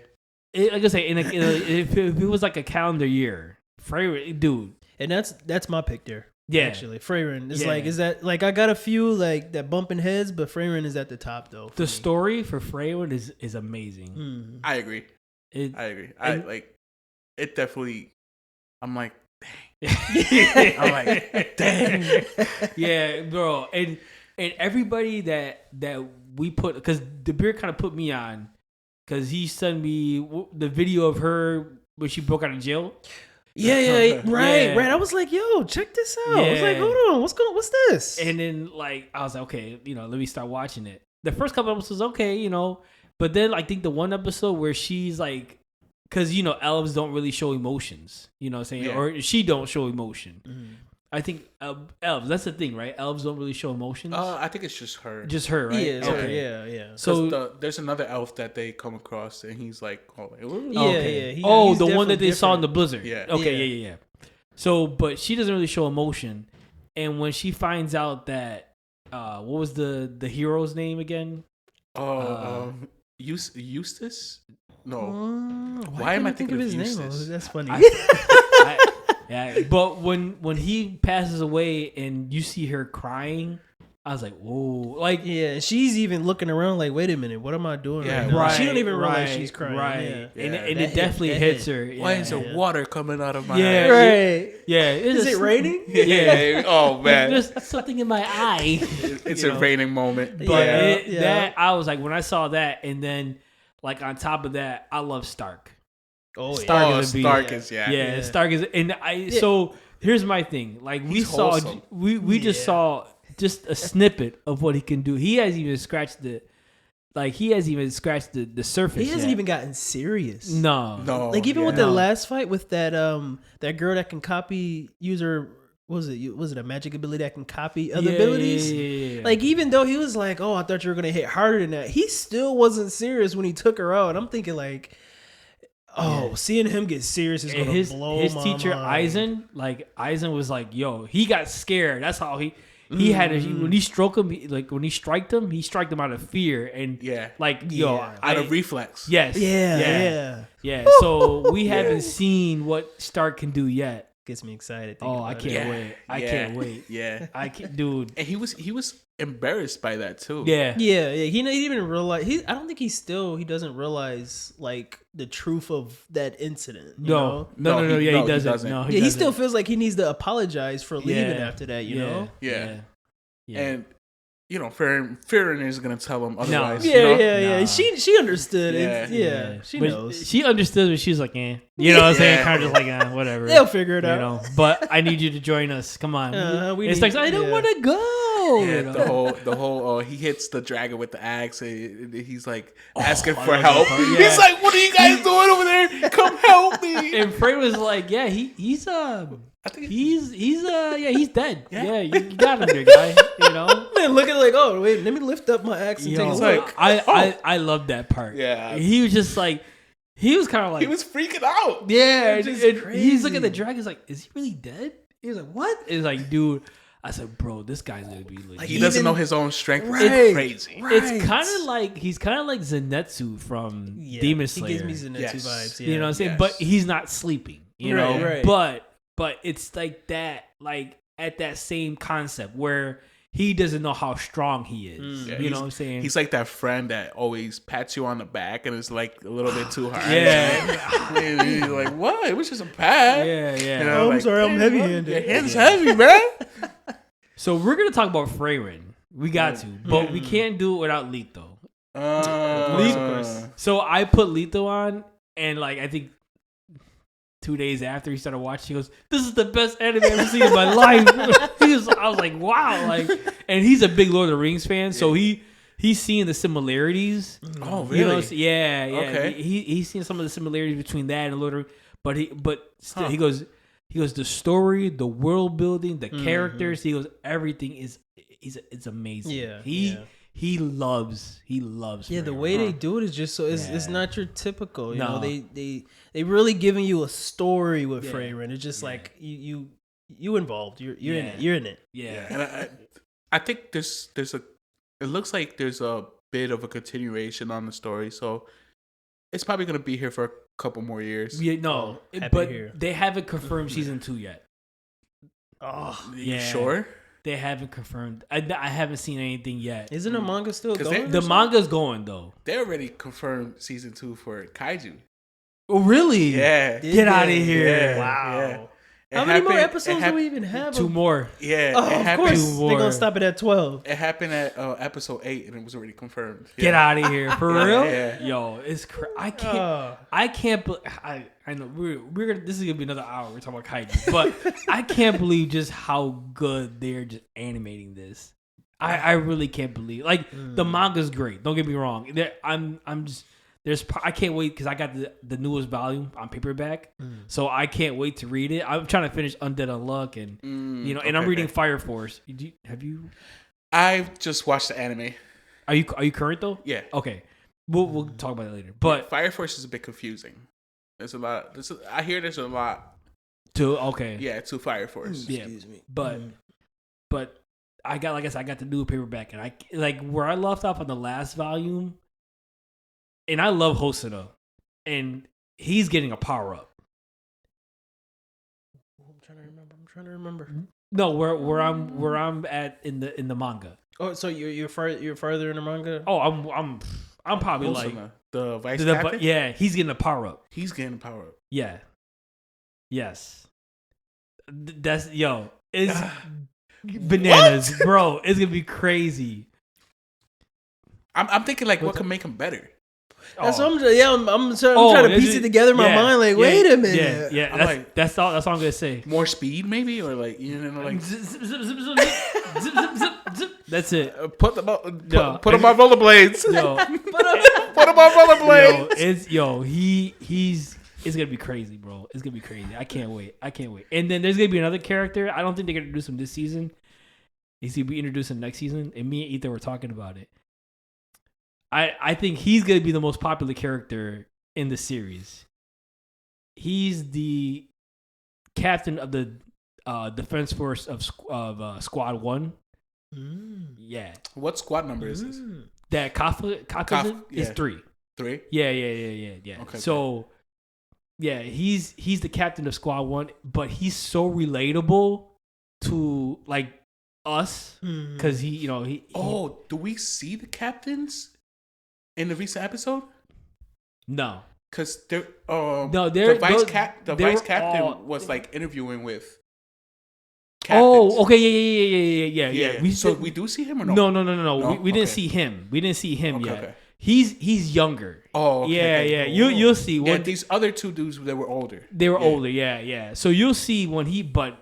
Like I say, if it was like a calendar year, Freyrin, dude. And that's my pick there. Yeah, actually, Freyrin is that like I got a few like that bumping heads, but Freyrin is at the top though. The story for Freyrin is amazing. Mm. I agree. I agree. I like it. Definitely. I'm like, dang. I'm like, dang. Yeah, bro, and everybody that we put, because Dabir kind of put me on, because he sent me the video of her when she broke out of jail. Yeah, right. I was like, yo, check this out. I was like, hold on, what's this? And then like I was like, okay, let me start watching it. The first couple episodes, okay, but then I think the one episode where she's like, because elves don't really show emotions, what I'm saying, or she don't show emotion. Mm-hmm. I think elves, that's the thing, right? Elves don't really show emotions. I think it's just her. Just her, right? Yeah, okay. Yeah. So there's another elf that they come across, and he's like, the one that they saw in the blizzard. Yeah. Okay, yeah. So, but she doesn't really show emotion, and when she finds out that, what was the hero's name again? Eustace? No. Why am I thinking of his Eustace? name? That's funny. Yeah, but when he passes away and you see her crying, I was like, whoa. Like, yeah, she's even looking around like, wait a minute, what am I doing right now? Right, she don't even realize she's crying. Right. Yeah. And it definitely hits her. Yeah. Why is there water coming out of my eye? Right. Yeah. Is it raining? Yeah. Oh, man. There's something in my eye. It's a raining moment. But that, I was like, when I saw that, and then, like, on top of that, I love Stark. Oh, Stark is yeah. Stark is, and so here's my thing. Like we just saw just a snippet of what he can do. He hasn't even scratched the surface. He hasn't even gotten serious. No. Like even with the last fight with that that girl that can use her. Was it a magic ability that can copy other abilities? Yeah. Like even though he was like, oh, I thought you were gonna hit harder than that. He still wasn't serious when he took her out. I'm thinking like. Seeing him get serious is gonna blow my mind. His teacher Eisen was like, "Yo, he got scared. That's how he had when he struck him. When he striked him, he struck him out of fear and out of reflex. Yes, yeah. So we haven't seen what Stark can do yet. Gets me excited. I can't wait. I can't wait. Yeah, I can't, dude. And he was embarrassed by that too. Yeah. He didn't even realize. I don't think he doesn't realize like the truth of that incident. No. He doesn't. No, he still feels like he needs to apologize for leaving after that. You know. Yeah. And. Farron is gonna tell him otherwise. Yeah. She understood. She knows. She understood, but she's like, eh. You know what I'm saying? Kind of just like, whatever. They'll figure it out. But I need you to join us. Come on. It's like I don't want to go. Yeah, the whole. He hits the dragon with the axe. And he's like asking for help. He's like, "What are you guys doing over there? Come help me!" And Frey was like, "Yeah, he's I think he's dead. Yeah, you got him there, guy. Man, look at it like, oh wait, let me lift up my axe and take a look. I love that part. Yeah, he was just like, he was kind of like, he was freaking out. Yeah, he's looking at the dragon. He's like, is he really dead? He was like, what? It's like, dude. I said, bro, this guy's gonna be legit. Like he doesn't know his own strength. It's crazy. Right. It's kind of like he's kind of like Zenitsu from Demon Slayer. He gives me Zenitsu vibes. Yeah. You know what I'm saying? Yes. But he's not sleeping. You know. Right. But it's like that, like at that same concept where he doesn't know how strong he is. Yeah, you know what I'm saying? He's like that friend that always pats you on the back and is like a little bit too hard. Yeah. And he's like, what? It was just a pat. Yeah. I'm sorry, I'm heavy-handed. Your hand's heavy, man. So we're going to talk about Freyrin. We got to. But we can't do it without Lito. So I put Lito on, and like I think 2 days after he started watching, he goes, "This is the best anime I've ever seen in my life." I was like, "Wow!" Like, and he's a big Lord of the Rings fan, so he's seeing the similarities. Oh, really? You know, yeah. Okay. He's seen some of the similarities between that and Lord of the Rings, but still, he goes, He goes, the story, the world building, the characters. He goes, everything is amazing. Yeah, he loves. Yeah, the way they do it is just so it's not your typical. You know, they really giving you a story with Freyrin. It's just like you involved. You're in it. You're in it. Yeah. And I think there's a. It looks like there's a bit of a continuation on the story, so it's probably gonna be here for a couple more years. Yeah, no, but they haven't confirmed season 2 yet. Oh, you sure? They haven't confirmed. I haven't seen anything yet. Isn't the manga still going? The manga's going though. They already confirmed season 2 for Kaiju. Oh, really? Yeah. Get out of here! Yeah. Wow. Yeah. How many more episodes do we even have? 2 more. Yeah. Of course. They're going to stop it at 12. It happened at episode 8 and it was already confirmed. Yeah. Get out of here. For real? Yeah. Yo, it's I can't I know we're gonna, this is going to be another hour. We're talking about kaiju. But I can't believe just how good they're just animating this. I really can't believe. Like, the manga's great. Don't get me wrong. I'm just... I can't wait because I got the newest volume on paperback, so I can't wait to read it. I'm trying to finish Undead Unluck, and and I'm reading Fire Force. Have you? I've just watched the anime. Are you current though? Yeah. Okay, we'll talk about it later. But Fire Force is a bit confusing. There's a lot. I hear there's a lot. To Fire Force. Excuse me. But I got, like I said, I got the new paperback, and I like where I left off on the last volume. And I love Hosoda, and he's getting a power up. I'm trying to remember. No, where I'm at in the manga. Oh, so you're farther in the manga? Oh, I'm probably Hosoda, like the vice captain. Yeah, he's getting a power up. He's getting a power up. Yeah. Yes. That's it's bananas, bro. It's gonna be crazy. I'm thinking like what can make him better. That's what I'm trying to piece it together in my mind. Like, wait a minute. Yeah. That's all I'm gonna say. More speed, maybe, or like like. That's it. Put them on rollerblades. Put them on rollerblades. It's gonna be crazy, bro. It's gonna be crazy. I can't wait. And then there's gonna be another character. I don't think they're gonna introduce him this season. He's gonna be introduced in next season. And me and Ethan were talking about it. I think he's going to be the most popular character in the series. He's the captain of the defense force of Squad 1. Yeah. What squad number is this? That Kafka is 3. 3? Yeah. Okay. So, he's the captain of Squad 1, but he's so relatable to, like, us because he do we see the captains in the recent episode? No, because the vice captain was like interviewing with captains. Oh, okay, yeah. We do see him or no? No. We didn't see him. We didn't see him yet. Okay. He's younger. Oh, okay. Yeah. You'll see. When these other 2 dudes, they were older. They were older. Yeah. So you'll see when he like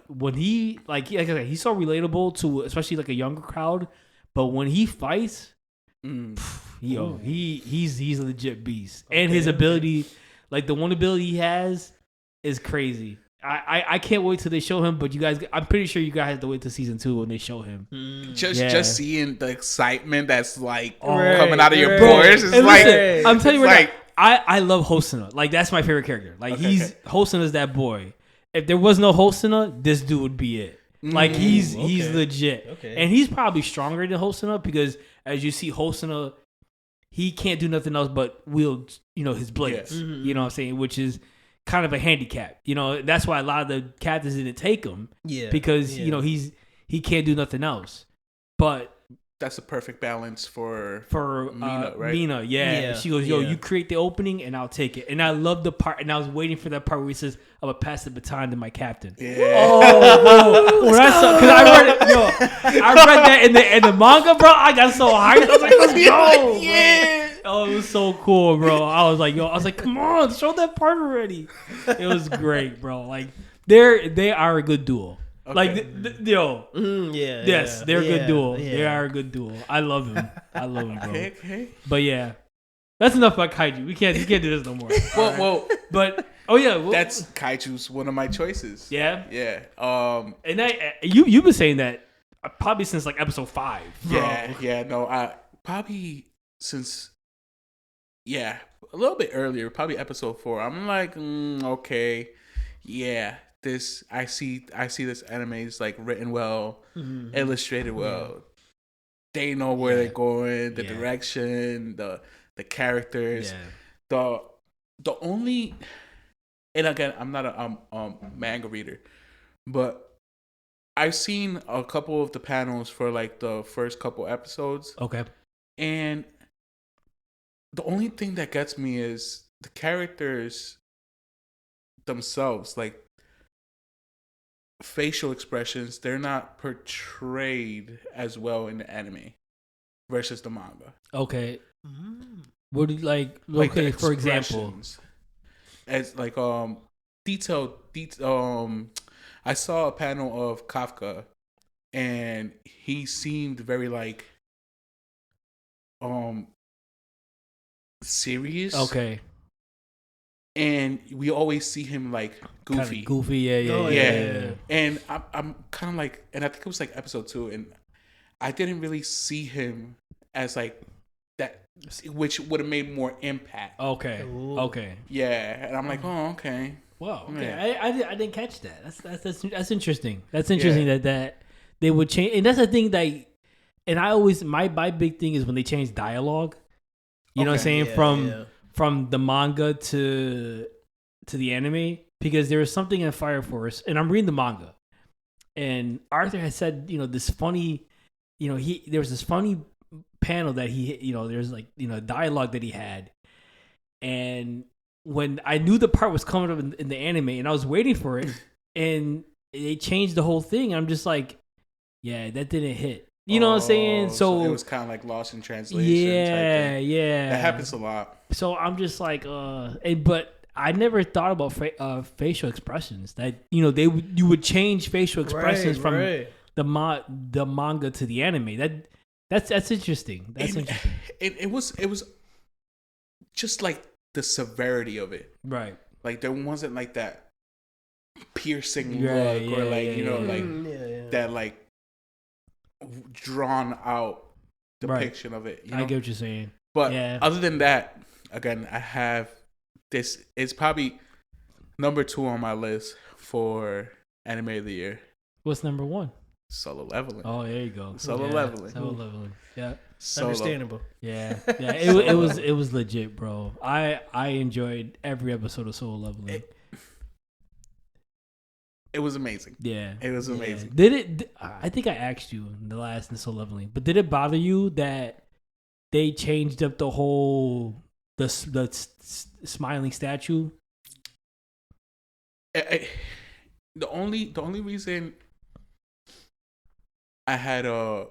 I said, he's so relatable to especially like a younger crowd. But when he fights. He's a legit beast, and his ability, like the one ability he has, is crazy. I can't wait till they show him. But you guys, I'm pretty sure you guys have to wait till season 2 when they show him. Just seeing the excitement that's like coming out of your pores. It's like listen, I'm telling you right now, I love Hosoda. Like that's my favorite character. Like Hosoda's that boy. If there was no Hosoda, this dude would be it. Like he's legit, and he's probably stronger than Hosoda because as you see Hosoda, he can't do nothing else but wield his blades. You know what I'm saying, which is kind of a handicap. That's why a lot of the captains didn't take him. Yeah, because he can't do nothing else. But that's a perfect balance for Mina, right? Mina, yeah. She goes, you create the opening and I'll take it. And I love the part, and I was waiting for that part where he says, I'm going to pass the baton to my captain. Yeah. Oh, when I read that in the manga, bro, I got so hyped. I was like, let's go. Yeah. Oh, it was so cool, bro. I was like, come on, show that part already. It was great, bro. Like, they are a good duo. Okay. Like, yes, they're a good duo. Yeah. They are a good duo. I love them, bro. Okay. But yeah, That's enough about kaiju. We can't do this no more. Well, but that's kaiju's one of my choices. Yeah. And you've been saying that probably since like episode 5. Bro. Yeah. No, probably since a little bit earlier, probably episode 4. I'm like, okay, yeah. This I see this anime is like written well, illustrated well. They know where they're going, the direction, the characters. The only, and again, I'm not a manga reader, but I've seen a couple of the panels for like the first couple episodes. Okay. And the only thing that gets me is the characters themselves, like facial expressions, they're not portrayed as well in the anime versus the manga. Okay. What do you like? Okay, for example, as like detailed. I saw a panel of Kafka, and he seemed very like serious. Okay. And we always see him like goofy. Kinda goofy, yeah. And I'm kind of like, and I think it was like episode 2, and I didn't really see him as like that, which would have made more impact. Okay. Ooh. Okay. Yeah, and I'm like, oh, okay. Wow. Okay. Yeah. I didn't catch that. That's interesting. That's interesting that they would change, and that's the thing that. And I always my big thing is when they change dialogue. You know what I'm saying? From the manga to the anime, because there was something in Fire Force, and I'm reading the manga, and Arthur had said, this funny, there was this funny panel that there's like, dialogue that he had, and when I knew the part was coming up in the anime, and I was waiting for it, and they changed the whole thing, I'm just like, yeah, that didn't hit. You know what I'm saying? So it was kind of like lost in translation. Yeah. That happens a lot. So I'm just like, but I never thought about facial expressions. That you would change facial expressions from the manga to the anime. That's interesting. That's interesting. It was just like the severity of it. Right. Like there wasn't like that piercing look or like that like drawn out depiction of it. I get what you're saying. But other than that, again, I have this. It's probably number 2 on my list for anime of the year. What's number 1? Solo Leveling. Oh, there you go. Solo Leveling. Solo Leveling. Yeah. Understandable. Yeah. It was legit, bro. I enjoyed every episode of Solo Leveling. It was amazing. Yeah. It was amazing. I think I asked you in the last Solo Leveling, but did it bother you that they changed up the whole the smiling statue? The only reason I had a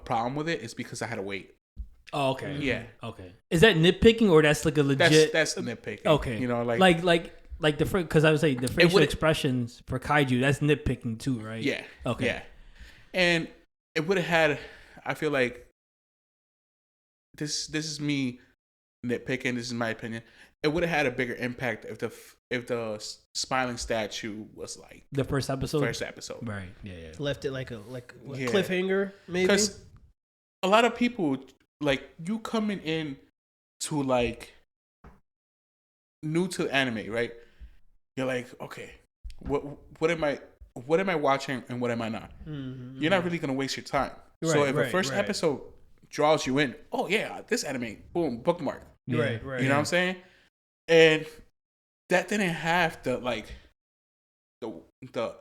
problem with it is because I had to wait. Oh, okay. Yeah. Okay. Is that nitpicking or that's like a legit? That's nitpicking. Okay. Like the because I would say the facial expressions for kaiju, that's nitpicking too, right? Yeah. Okay. Yeah. And it would have had. I feel like this is me nitpicking. This is my opinion. It would have had a bigger impact if the smiling statue was like the first episode. Right. Yeah. Left it like a cliffhanger, maybe. Because a lot of people like you coming in to like new to anime, right? You're like, okay, what am I watching and what am I not? Mm-hmm. You're not really gonna waste your time. Right, so if the first episode draws you in, oh yeah, this anime, boom, bookmark. Yeah. Right. You know what I'm saying? And that didn't have the like the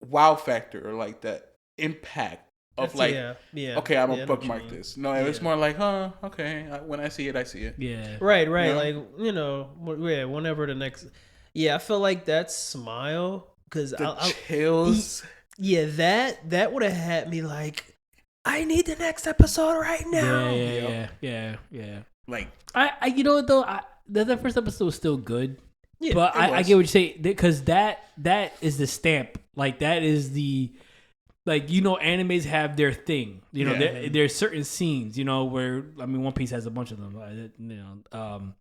wow factor or like the impact of like, okay, I'm gonna bookmark this. No, it was more like, okay, when I see it, I see it. Yeah. Right. You know? Like, whenever the next. Yeah, I feel like that smile because chills. That would have had me like, I need the next episode right now. Yeah. Like I you know what though, that first episode was still good. Yeah, but I get what you say because that is the stamp. Like that is the like, you know, animes have their thing. You know, there's certain scenes, you know, where, I mean, One Piece has a bunch of them. You know,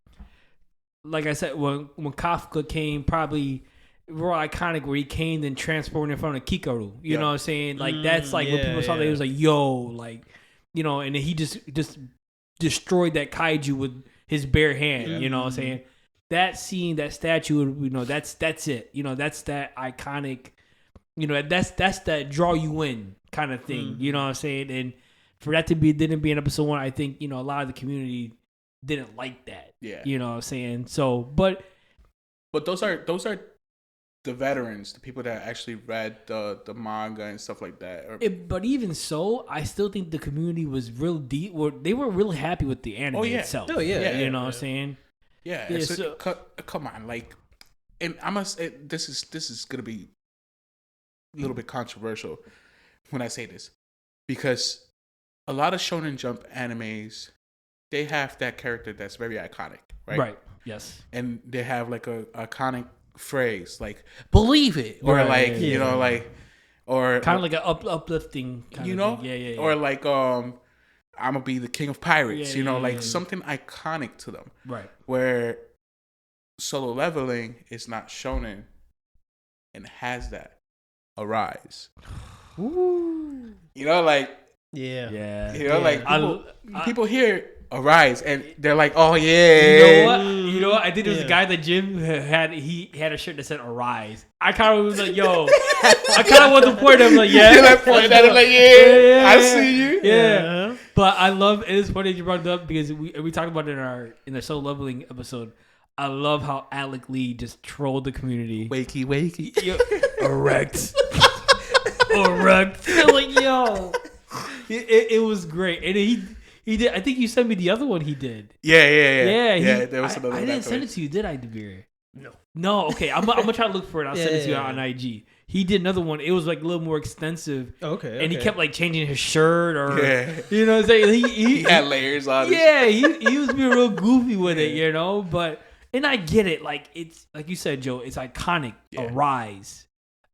like I said, when Kafka came, probably real iconic, where he came and transported in front of Kikaru. You know what I'm saying? Like, that's like when people saw that, it was like, yo, like, you know, and then he just destroyed that kaiju with his bare hand. You know what I'm saying? That scene, that statue, you know, that's it. You know, that's that iconic. You know, that's that draw you in kind of thing. You know what I'm saying? And for that to didn't be in episode 1, I think, you know, a lot of the community didn't like that. Yeah. You know what I'm saying? So, but those are the veterans, the people that actually read the manga and stuff like that. But even so, I still think the community was real deep. They were really happy with the anime itself. Oh yeah. You know what I'm saying? Yeah. So, come on, like, and I must. This is gonna be a little bit controversial when I say this, because a lot of Shonen Jump animes, they have that character that's very iconic, right? Right. Yes. And they have like a iconic phrase like "believe it," or like you know, like, or kind of like an uplifting kind you of know, thing. Yeah. Or like I'm gonna be the king of pirates, you know, like something iconic to them, right? Where Solo Leveling is not shonen and has that. Arise. Ooh. You know, like, yeah. You know, like people hear Arise and they're like, oh yeah. You know what? I think there was a guy at the gym who had a shirt that said Arise. I kind of was like, yo, I kind of want to point him like, yeah. I pointed at him like, yeah, I see you. Yeah. But I love it. It's funny that you brought it up because we talked about it in the Solo Leveling episode. I love how Alec Lee just trolled the community. Wakey. Yo, erect. I'm like, yo. It was gret. And he did. I think you sent me the other one he did. Yeah. There was another one. I didn't send it to you, did I, Dabir? No. Okay. I'm gonna try to look for it. I'll send it to you on IG. He did another one. It was like a little more extensive. Okay. And he kept like changing his shirt or you know what I'm saying? He had layers on. Yeah, he was being real goofy with it, you know. But and I get it. Like, it's like you said, Joe. It's iconic. Arise.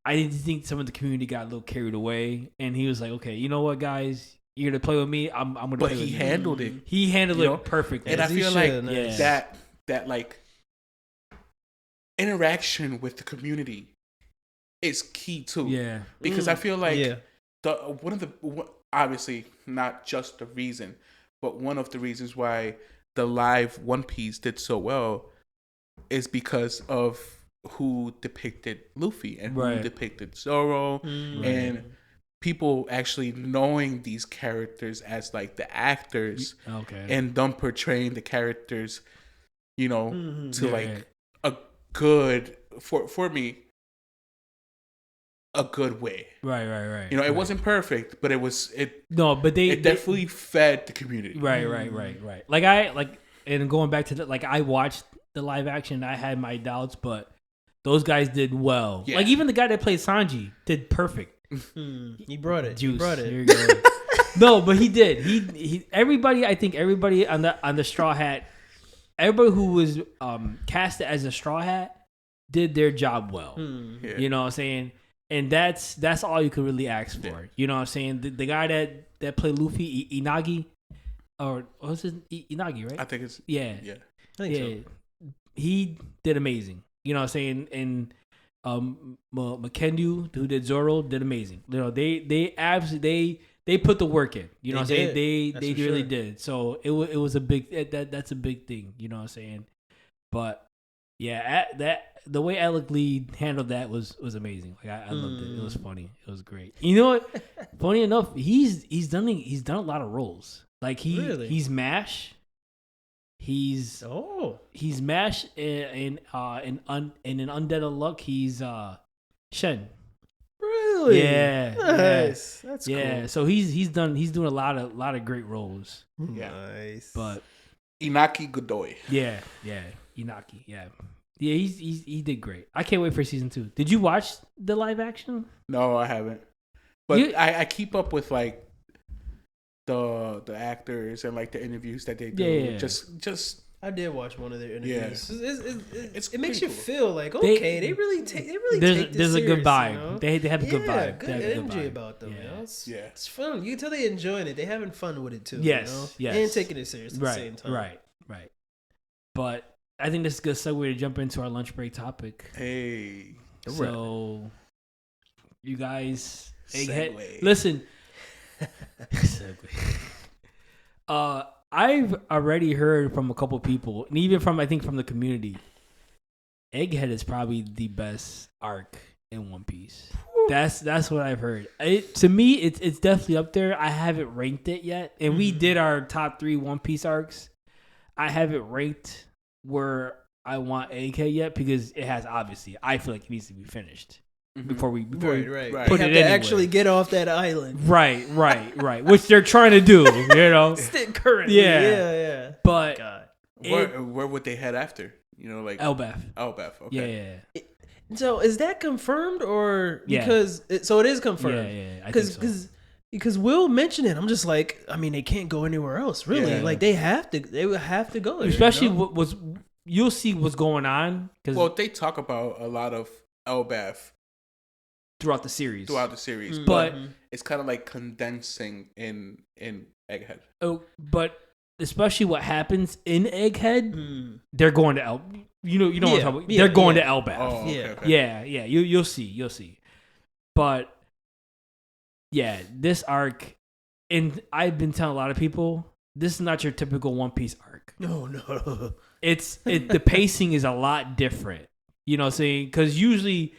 I didn't think some of the community got a little carried away, and he was like, "Okay, you know what, guys, you're gonna play with me. I'm gonna." But play with he you. handled it. He handled it perfectly, and I feel like that like interaction with the community is key too. Yeah, because I feel like obviously not just the reason, but one of the reasons why the live One Piece did so well is because of who depicted Luffy and who depicted Zoro, and people actually knowing these characters as like the actors, and them portraying the characters, you know, to like a good for me a good way. Right. You know, it wasn't perfect, but it definitely fed the community. Right. And going back to that, I watched the live action. I had my doubts, but those guys did well. Yeah. Like, even the guy that played Sanji did perfect. He brought it. Juice. Here you go. No, but he did. He everybody on the Straw Hat, everybody who was casted as a Straw Hat did their job well. You know what I'm saying? And that's all you could really ask for. Yeah. You know what I'm saying? The guy that played Luffy, Inagi, or what's his Inagi, right? I think it's I think so. He did amazing. You know what I'm saying? And McKendu, who did Zoro, did amazing. You know, they absolutely they put the work in. You know what I'm saying? They really did. So it was a big that's a big thing. You know what I'm saying? But yeah, the way Alec Lee handled that was amazing. Like, I loved it. It was funny. It was great. You know what? Funny enough, he's done a lot of roles. Like, he's MASH. He's MASH in an Undead Unluck. He's Shen. Really? Yeah. Nice. That's cool. So he's doing a lot of great roles. Yeah. Nice. But Inaki Godoy. Yeah. Inaki. Yeah. Yeah, he did great. I can't wait for season 2. Did you watch the live action? No, I haven't. But I keep up with the actors and like the interviews that they do. Yeah. Just I did watch one of their interviews. Yeah. It makes you feel like they really take this there's a good vibe. You know? They have a good vibe. Good energy about them. Yeah. You know? It's fun. You can tell they enjoying it. They having fun with it too. Yes, you know? yes. And taking it serious at the same time. Right. But I think this is a good segue to jump into our lunch break topic. Hey. So, you guys, Egghead, Segue. listen. I've already heard from a couple people, and even from the community, Egghead is probably the best arc in One Piece. That's what I've heard. To me, it's definitely up there. I haven't ranked it yet, and we did our top 3 One Piece arcs. I haven't ranked where I want Egghead yet because it has obviously. I feel like it needs to be finished before we put You it have to anywhere. actually get off that island. Right. Which they're trying to do, you know. Currently, yeah. But God. Where would they head after? You know, like Elbaf. Okay. Yeah. So is that confirmed or because it is confirmed? Yeah. Because Will mentioned it. I'm just like, I mean, they can't go anywhere else, really. Yeah. Like they would have to go there. Especially you know? you'll see what's going on. Well, they talk about a lot of Elbaf throughout the series. But it's kind of like condensing in Egghead. Oh, but especially what happens in Egghead, they're going to Elbaf. You know what I'm talking about. They're going to Elbaf. Oh, okay. Yeah. You'll see. But yeah, this arc, and I've been telling a lot of people, this is not your typical One Piece arc. No. The pacing is a lot different. You know what I'm saying? Because usually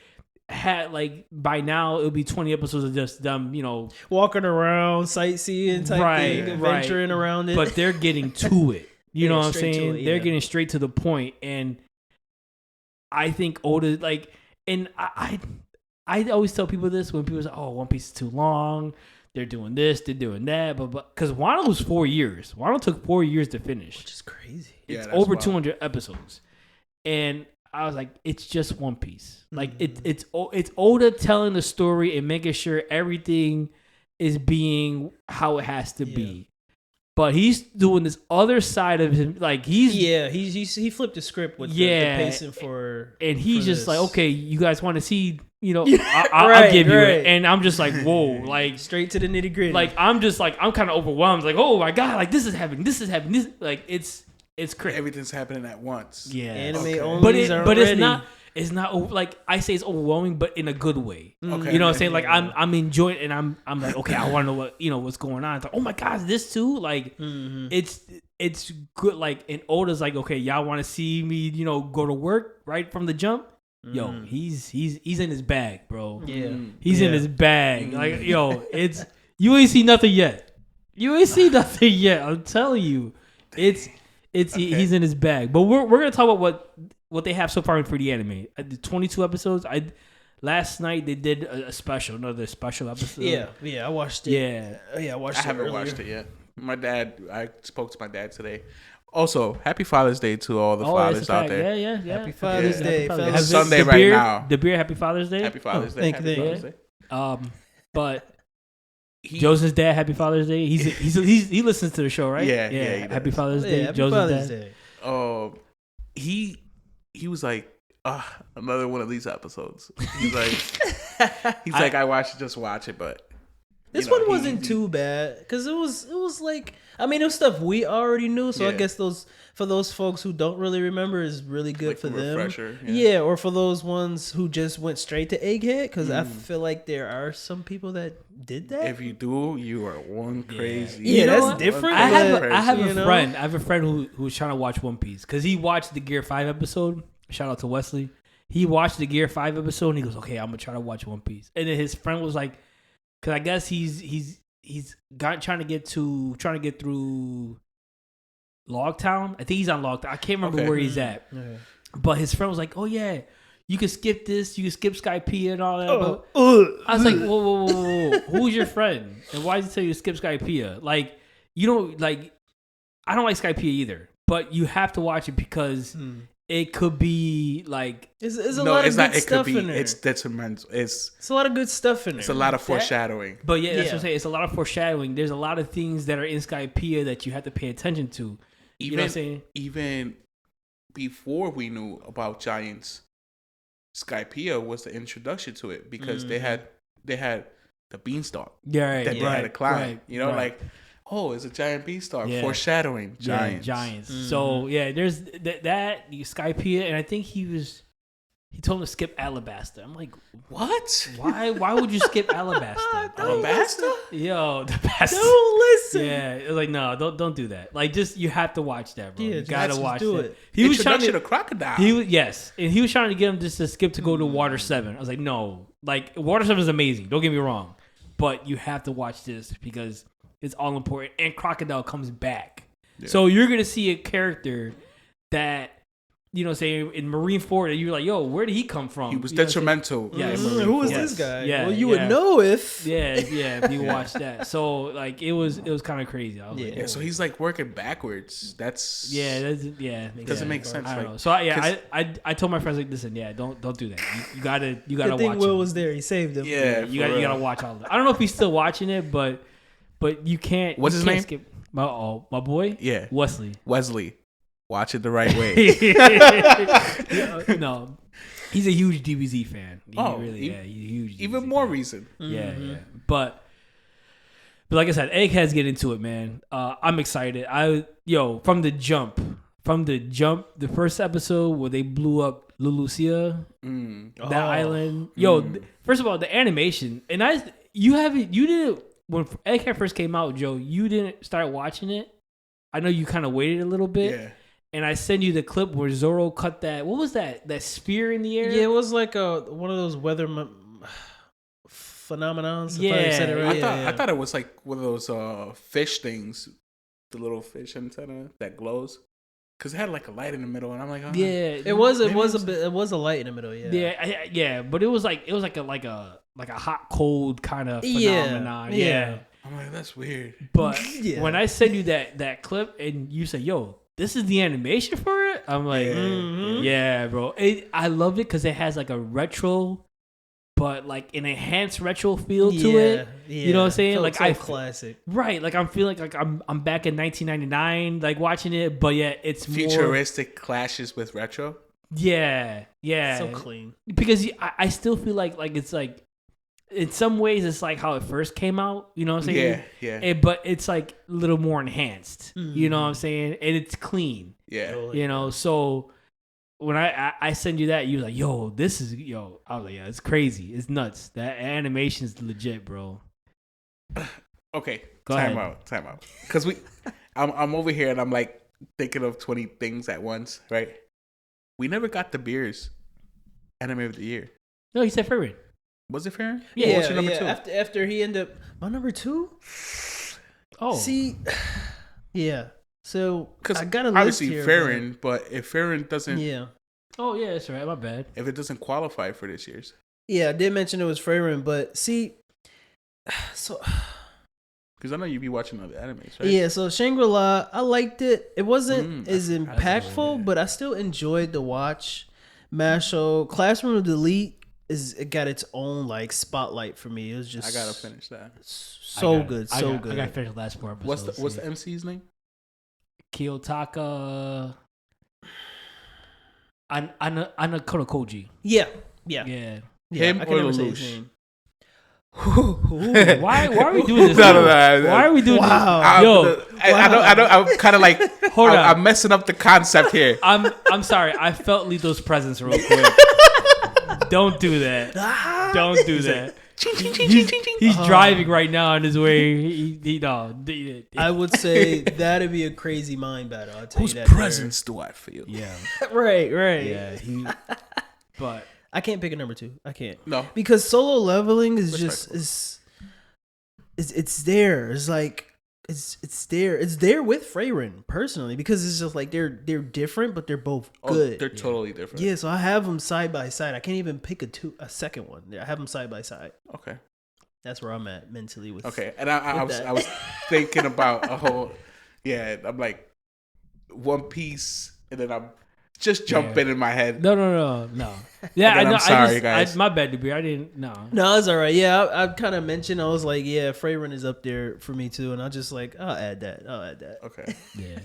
by now it'll be 20 episodes of just them, you know, walking around, sightseeing type thing, adventuring around it. But they're getting to it. You know what I'm saying? They're getting straight to the point, and I think Oda and I always tell people this when people say, "Oh, One Piece is too long. They're doing this, they're doing that," but because Wano was 4 years. Wano took 4 years to finish, which is crazy. It's over 200 episodes, and I was like, it's just One Piece. Like it's Oda telling the story and making sure everything is being how it has to be. But he's doing this other side of him, like he flipped the script with the pacing and he's just this. like, okay, you guys want to see, you know, I'll give you it, and I'm just like, whoa, like straight to the nitty gritty. Like I'm kind of overwhelmed, like, oh my god, like this is happening, this like it's crazy. Everything's happening at once. Yeah, anime only, but it's not like I say it's overwhelming, but in a good way. Okay, you know what I'm saying? Like I'm enjoying it, and I'm like, okay, I want to know what's going on. It's like, oh my god, this too. Like it's good. Like, and Oda's like, okay, y'all want to see me, you know, go to work right from the jump. Yo, he's in his bag, bro. Yeah, he's in his bag. Like, yo, it's you ain't see nothing yet. I'm telling you, he's in his bag. But we're gonna talk about what they have so far for the anime. The 22 episodes. Last night they did another special episode. Yeah, I watched it. I watched it. I haven't watched it yet. I spoke to my dad today. Also, happy Father's Day to all the fathers out there. Yeah. Happy Father's Day. It's Sunday right now. Dabir, happy Father's Day. Happy Father's Day. Thank you. But Josen's dad, happy Father's Day. He listens to the show, right? Yeah. Happy Father's Day. Happy Josen's Father's Day. He was like, another one of these episodes. He's like, I just watch it, but this one wasn't too bad because it was like, I mean, it was stuff we already knew, so I guess for those folks who don't really remember is really good like for them. Refresher, or for those ones who just went straight to Egghead, because I feel like there are some people that did that. If you do, you are one crazy. Yeah, that's different. I have a friend who's trying to watch One Piece because he watched the Gear 5 episode. Shout out to Wesley. He watched the Gear 5 episode and he goes, okay, I'm gonna try to watch One Piece. And then his friend was like, because I guess he's trying to get through Logtown. I think he's on Logtown. I can't remember where he's at. Okay. But his friend was like, oh yeah, you can skip this, you can skip Skypiea and all that. I was like, whoa. Who's your friend? And why did he tell you to skip Skypiea? Like, you don't like, I don't like Skypiea either, but you have to watch it because it could be like it's a lot of good stuff in there. It's detrimental. It's a lot of good stuff in there. It's a lot of foreshadowing. But that's what I'm saying. It's a lot of foreshadowing. There's a lot of things that are in Skypiea that you have to pay attention to. You know what I'm saying? Even before we knew about giants, Skypiea was the introduction to it because they had the beanstalk that they had to climb. Like, oh, it's a giant beanstalk, foreshadowing giants. Giants. So there's that Skypiea, and I think he told him to skip Alabasta. I'm like, what? Why would you skip Alabasta? Alabasta? Yo, the best. Don't listen. Yeah, it was like, no, don't do that. Like, just you have to watch that, bro. Yeah, you gotta watch it. He was trying to crocodile. And he was trying to get him just to skip to go to Water 7. I was like, no, like Water 7 is amazing. Don't get me wrong, but you have to watch this because it's all important. And Crocodile comes back, so you're gonna see a character that. Say in Marineford, you're like, yo, where did he come from? He was detrimental. Yeah, who was this guy? Yeah, well, you would know if. if you watch that. So like, it was kind of crazy. I was like, yeah. So he's like working backwards. That's doesn't make sense. I don't know. So I told my friends like, listen, don't do that. You gotta Good thing watch. Will him. was there. He saved him. Yeah, you gotta watch all of it. I don't know if he's still watching it, but you can't. What's his name? Skip. My boy. Yeah, Wesley. Watch it the right way. No, he's a huge DBZ fan. He's a huge. Even DBZ more fan. reason. Yeah. But like I said, Egghead's get into it, man. I'm excited. From the jump, the first episode where they blew up Lulucia, that island. First of all, the animation, and you didn't when Egghead first came out, Joe. You didn't start watching it. I know you kind of waited a little bit. Yeah. And I sent you the clip where Zoro cut that. What was that? That spear in the air? Yeah, it was like one of those weather phenomenons. Yeah. If I said it right. I thought it was like one of those fish things, the little fish antenna that glows. Because it had like a light in the middle, and I'm like, it was a light in the middle. Yeah. But it was like a hot cold kind of phenomenon. Yeah. I'm like, that's weird. But when I sent you that clip and you said, yo, this is the animation for it, I'm like, yeah, bro. I loved it because it has like a retro, but like an enhanced retro feel to it. Yeah. You know what I'm saying? Like classic. Right. Like I'm feeling like I'm back in 1999, like watching it, but it's futuristic clashes with retro. Yeah. So clean. Because I still feel like it's like, in some ways, it's like how it first came out. You know what I'm saying? Yeah. But it's like a little more enhanced. You know what I'm saying? And it's clean. Yeah. So when I send you that, you was like, yo, this is, I was like, yeah, it's crazy. It's nuts. That animation is legit, bro. Okay. Go Time ahead. out. Because I'm over here and I'm like thinking of 20 things at once, right? We never got the Beers anime of the year. No, you said favorite. Was it fair? Yeah. What's your number two? After he ended up my number two. Oh, see, yeah. So I got a list obviously here, Farron, but if Farron doesn't, Oh yeah, that's right. My bad. If it doesn't qualify for this year's, I did mention it was Farron, but see, so because I know you be watching other animes, right? Yeah. So Shangri-La, I liked it. It wasn't as impactful, but I still enjoyed the watch. Masho, Classroom of the Elite. It got its own like spotlight for me. It was just I gotta finish that. So good. I gotta finish the last 4 episodes. What's the MC's name? Kiyotaka Anakonokoji. Yeah. Him or Lelouch? Why are we doing this? No. Why are we doing this? I don't. I'm kind of like. Hold on. I'm messing up the concept here. I'm sorry. I felt Lito's presence real quick. Don't do that. Don't do that. He's driving right now on his way. I would say that'd be a crazy mind battle. I'll tell Whose you that. presence do I feel? Yeah. Right. Yeah. But I can't pick a number two. I can't. No. Because Solo Leveling is it's there. It's like it's there. It's there with Freyrin personally because it's just like they're different, but they're both good. They're totally different. Yeah, so I have them side by side. I can't even pick a second one. I have them side by side. Okay. That's where I'm at mentally with. Okay, and I was thinking about a whole. Yeah, I'm like One Piece, and then I'm just jumping in my head. No. Yeah, I know. I'm sorry, guys. My bad, Dabir. I didn't. No, it's all right. Yeah, I kind of mentioned. I was like, yeah, Freyrin is up there for me too, and I just like, I'll add that. Okay. Yeah.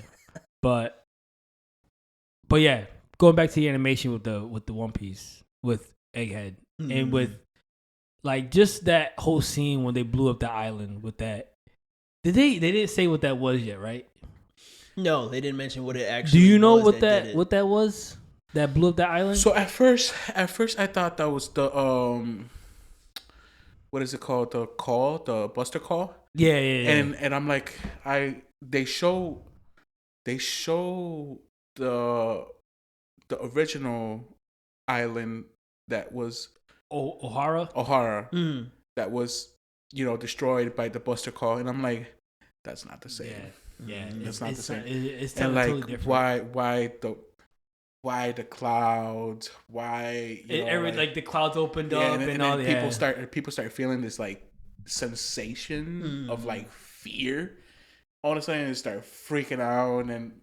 But yeah, going back to the animation with the One Piece with Egghead and with like just that whole scene when they blew up the island with that. They didn't say what that was yet, right? No, they didn't mention what it actually. Do you know was what that was? That blew up the island? So at first I thought that was the what is it called? The Buster call? Yeah. And I'm like, they show the original island that was O'Hara that was, destroyed by the Buster call, and I'm like, that's not the same. Yeah, that's not the same. It's and totally different. Why the clouds? Why like the clouds opened up and all that. People start feeling this like sensation of like fear. All of a sudden, they start freaking out, and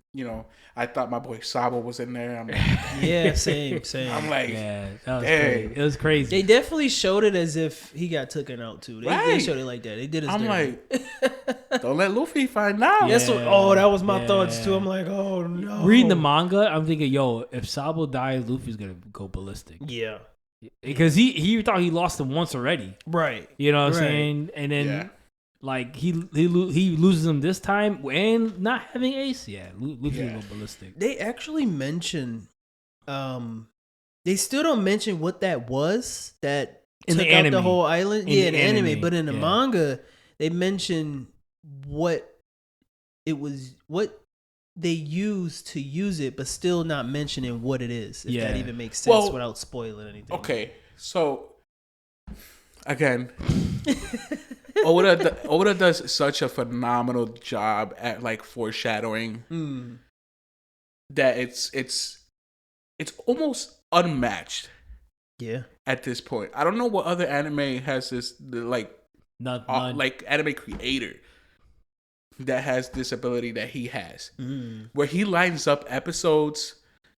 I thought my boy Sabo was in there. I'm like, yeah, same. I'm like, yeah, that was crazy. It was crazy. They definitely showed it as if he got taken out too. They showed it like that. They did it. I'm like, don't let Luffy find out. Yeah. That was my thoughts too. I'm like, oh no. Reading the manga, I'm thinking, if Sabo dies, Luffy's gonna go ballistic. Yeah, because he thought he lost him once already. Right. You know what I'm saying? And then. Yeah. Like he loses him this time and not having Ace. Yeah, Luffy's a little ballistic. They actually mention, they still don't mention what that was that in took out the whole island. In the anime, but in the manga, they mention what it was, what they used to use it, but still not mentioning what it is. If that even makes sense without spoiling anything. Okay, so again. Oda does such a phenomenal job at like foreshadowing that it's almost unmatched. Yeah. At this point, I don't know what other anime has this like anime creator that has this ability that he has, where he lines up episodes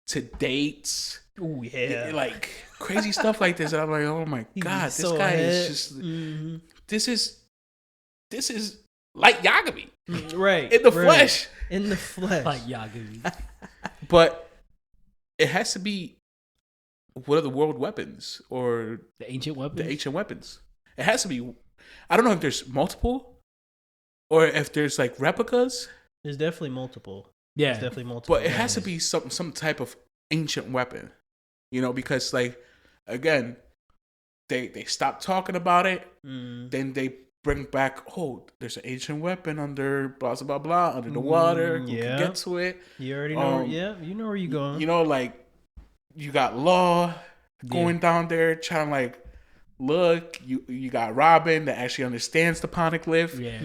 to dates. Oh yeah, like crazy stuff like this. And I'm like, oh my god, this guy is just. This is like Yagami. Right. In the flesh. In the flesh. Like Yagami. But it has to be what are the world weapons or the ancient weapons. It has to be. I don't know if there's multiple or if there's like replicas. There's definitely multiple. Yeah. There's definitely multiple. But it has to be some type of ancient weapon. Because like again, they stop talking about it, then they bring back, there's an ancient weapon under blah blah blah under the water. Who can get to it? You already know. You know where you're going. Like you got Law going down there trying to like look. You got Robin that actually understands the poneglyph. Yeah.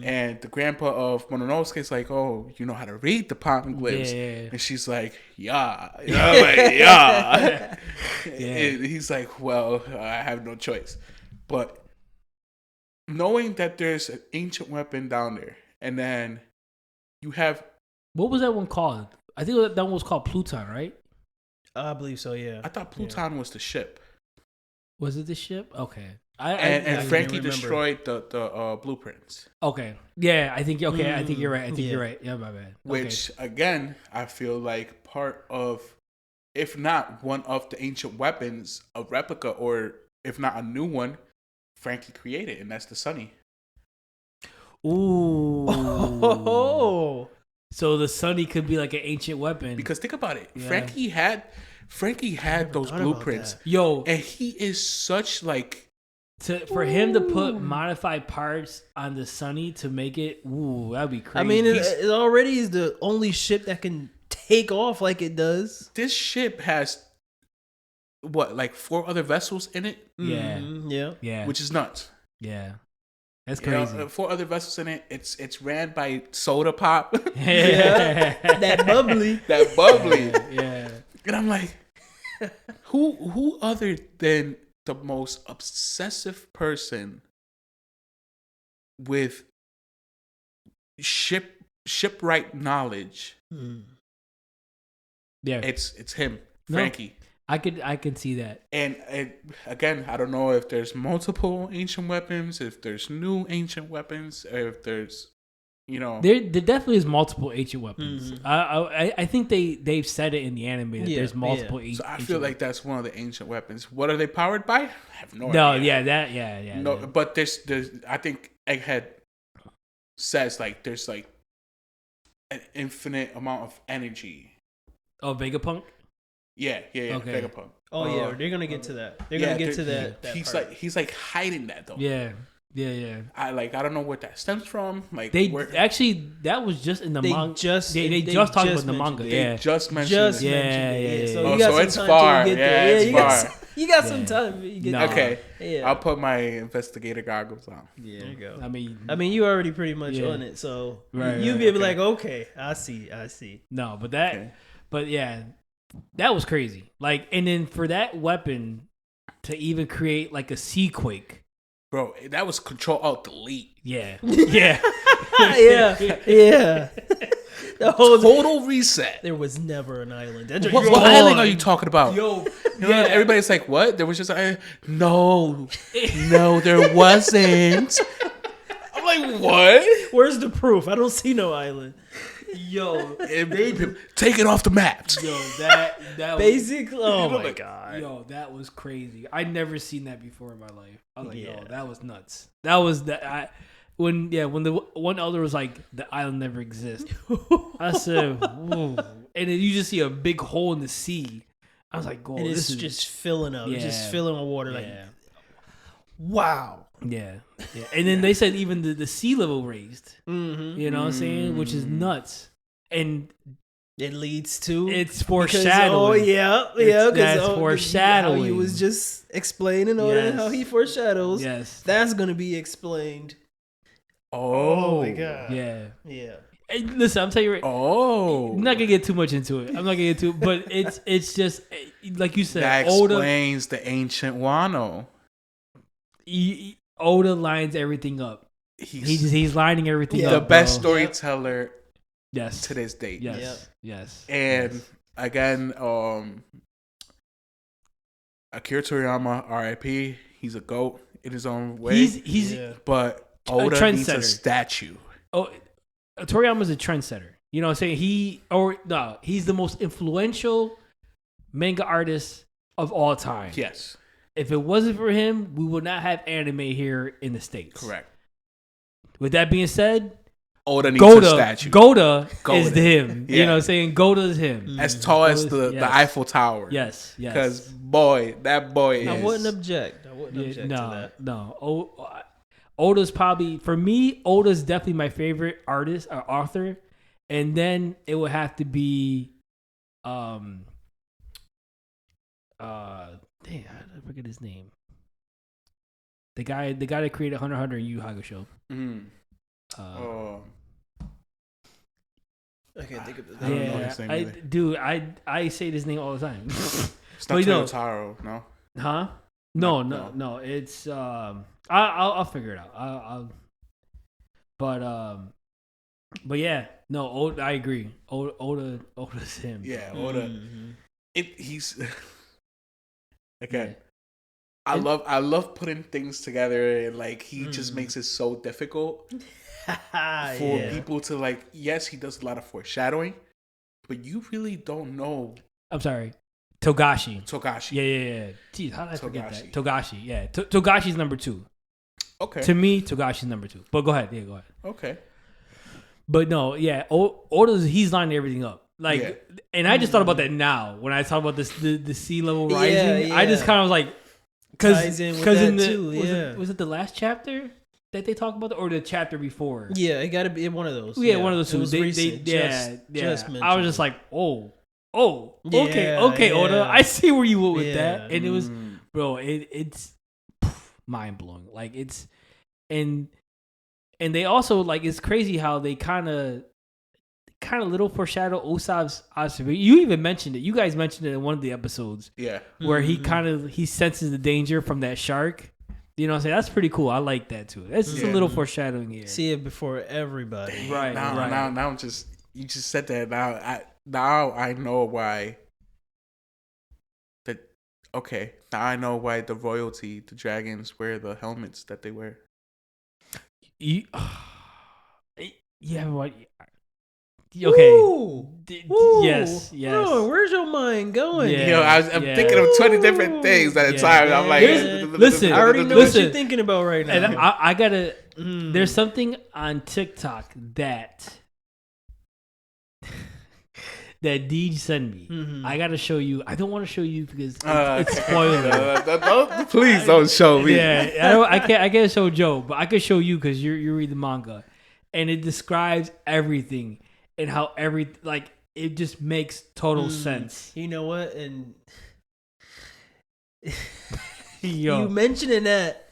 And the grandpa of Mononosuke is like, oh, you know how to read the poneglyphs. Yeah. And she's like, yeah. Yeah. And he's like, well, I have no choice. But knowing that there's an ancient weapon down there, and then you have... What was that one called? I think that one was called Pluton, right? I believe so, yeah. I thought Pluton was the ship. Was it the ship? Okay. And Frankie destroyed the blueprints. Okay. Yeah, I think you're right. I think you're right. Yeah, my bad. Which, again, I feel like part of, if not one of the ancient weapons, a replica, or if not a new one, Frankie created, and that's the Sunny. Ooh. Oh. So the Sunny could be like an ancient weapon. Because think about it. Yeah. Frankie had those blueprints. Yo. And he is such like... For him to put modified parts on the Sunny to make it, that'd be crazy. I mean, it already is the only ship that can take off like it does. This ship has... like 4 other vessels in it? Yeah. Which is nuts. Yeah. That's crazy. 4 other vessels in it. It's ran by Soda Pop. Yeah. That bubbly. Yeah. And I'm like, who other than the most obsessive person with shipwright knowledge? Yeah. It's him, Frankie. I can see that. And again, I don't know if there's multiple ancient weapons, if there's new ancient weapons, or if there's, there definitely is multiple ancient weapons. I think they've said it in the anime that there's multiple ancient. So I feel like that's one of the ancient weapons. What are they powered by? I have no idea. No, but there's I think Egghead says like there's like an infinite amount of energy. Oh, Vegapunk? Yeah, okay. Vegapunk. Oh yeah, they're gonna get to that. They're gonna get to that. He's like hiding that though. Yeah. I don't know what that stems from. Like actually that was just in the manga. They just talked about the manga. They just mentioned it. Yeah. So, so it's far. It's far. You got some time. Okay. Yeah. I'll put my investigator goggles on. Yeah. There you go. I mean, you already pretty much on it, so you'll be like, okay, I see. No, but yeah, that was crazy. Like, and then for that weapon to even create like a sea quake. Bro, that was Control Alt Delete. Yeah. yeah. The whole total reset. There was never an island. What island are you talking about? Everybody's like, what? There was just no, there wasn't. I'm like, what? Where's the proof? I don't see no island. Take it off the maps. That basically. Oh my god. That was crazy. I'd never seen that before in my life. I was like, that was nuts. That was that. When the one elder was like, the island never exists. I said, whoa. And then you just see a big hole in the sea. I was like, and it's just filling up. It's just filling with water. Like, wow. Yeah. And then they said even the sea level raised. Mm-hmm. You know what I'm saying? Which is nuts. And it leads to it's foreshadowing. That's foreshadowing. How he was just explaining how he foreshadows. Yes, that's gonna be explained. Oh my god. Yeah. Hey, listen, I'm telling you right. Oh, I'm not gonna get too much into it. But it's just like you said. That explains the ancient Wano. Oda lines everything up. He's lining everything up. The best storyteller. Yes. To this date. Yes. And again, Akira Toriyama, R.I.P. He's a GOAT in his own way. But Oda needs a statue. Oh, Toriyama's a trendsetter. You know what I'm saying? He's the most influential manga artist of all time. Yes. If it wasn't for him, we would not have anime here in the States. Correct. With that being said, Oda needs a statue. Goda is him. Yeah. You know what I'm saying? Goda is him. As tall as the Eiffel Tower. Yes. Because, that boy is... I wouldn't object to that. No. Oda's probably... For me, Oda's definitely my favorite artist or author. And then it would have to be... Dang, how did I forget his name? The guy that created Hunter x Hunter and Yu Yu Hakusho. I can't think of his name. I say this name all the time. It's not Toyotaro, no? Huh? No. It's I'll figure it out. But yeah, no. I agree. Oda's him. Yeah, Oda. Mm-hmm. He's again. I love putting things together, and like he just makes it so difficult for people to like. Yes, he does a lot of foreshadowing, but you really don't know. I'm sorry, Togashi. Yeah. Jeez, how did I forget that? Togashi. Yeah, Togashi's number 2. Okay. To me, Togashi's number 2. But go ahead. Yeah, go ahead. Okay. But no, yeah, Oda's he's lining everything up. Like, and I just thought about that now when I talk about this the sea level rising. Yeah. I just kind of was like. Because in was it the last chapter that they talk about, or the chapter before? Yeah, it got to be one of those. Yeah, one of those two. Just I was just like, okay, Oda, I see where you went with that, and it was, bro, it's mind blowing. Like it's, and they also like it's crazy how they kind of little foreshadow Usopp's observation. You even mentioned it. You guys mentioned it in one of the episodes. Yeah. Where he senses the danger from that shark. You know what I'm saying? That's pretty cool. I like that too. That's just a little foreshadowing here. See it before everybody. Right. Now you just said that. Now I know why. Now I know why the royalty, the dragons, wear the helmets that they wear. Yeah, what? Okay. Ooh. Yes. Bro, where's your mind going? Yeah. I'm thinking of 20 different things at a time. I'm like, listen, I already know what you're thinking about right now. And I gotta. There's something on TikTok that Deej sent me. Mm-hmm. I gotta show you. I don't want to show you because it's spoiler. Please don't show me. Yeah, I can't show Joe, but I can show you because you read the manga, and it describes everything and how it just makes total sense. You know what? And Yo. you mentioning that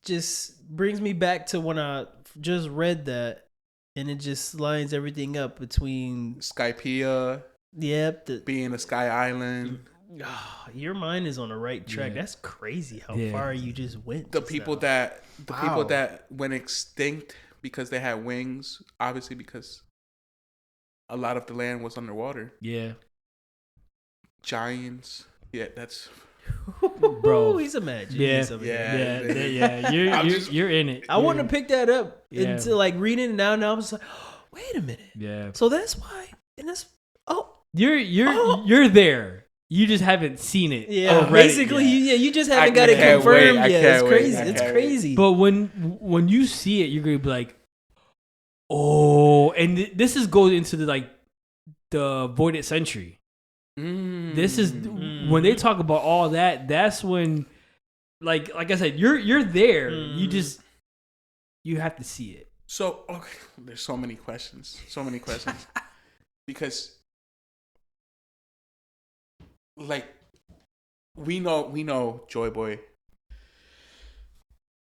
just brings me back to when I just read that, and it just lines everything up between Skypiea. Yep. Being a Sky Island. Oh, your mind is on the right track. That's crazy how far you just went. The people that went extinct because they had wings, obviously because a lot of the land was underwater. Yeah. Giants. Yeah, that's bro. He's a magic. Yeah. You're in it. I want to pick that up into like reading it now. Now I was like, oh, wait a minute. Yeah. So that's why. And that's you're there. You just haven't seen it. Yeah. Basically, you just haven't got it confirmed yet. It's crazy. It's crazy. But when you see it, you're gonna be like, oh, and this goes into the voided century. This is when they talk about all that. That's when, like I said, you're there. You have to see it. So there's so many questions, because like we know Joy Boy.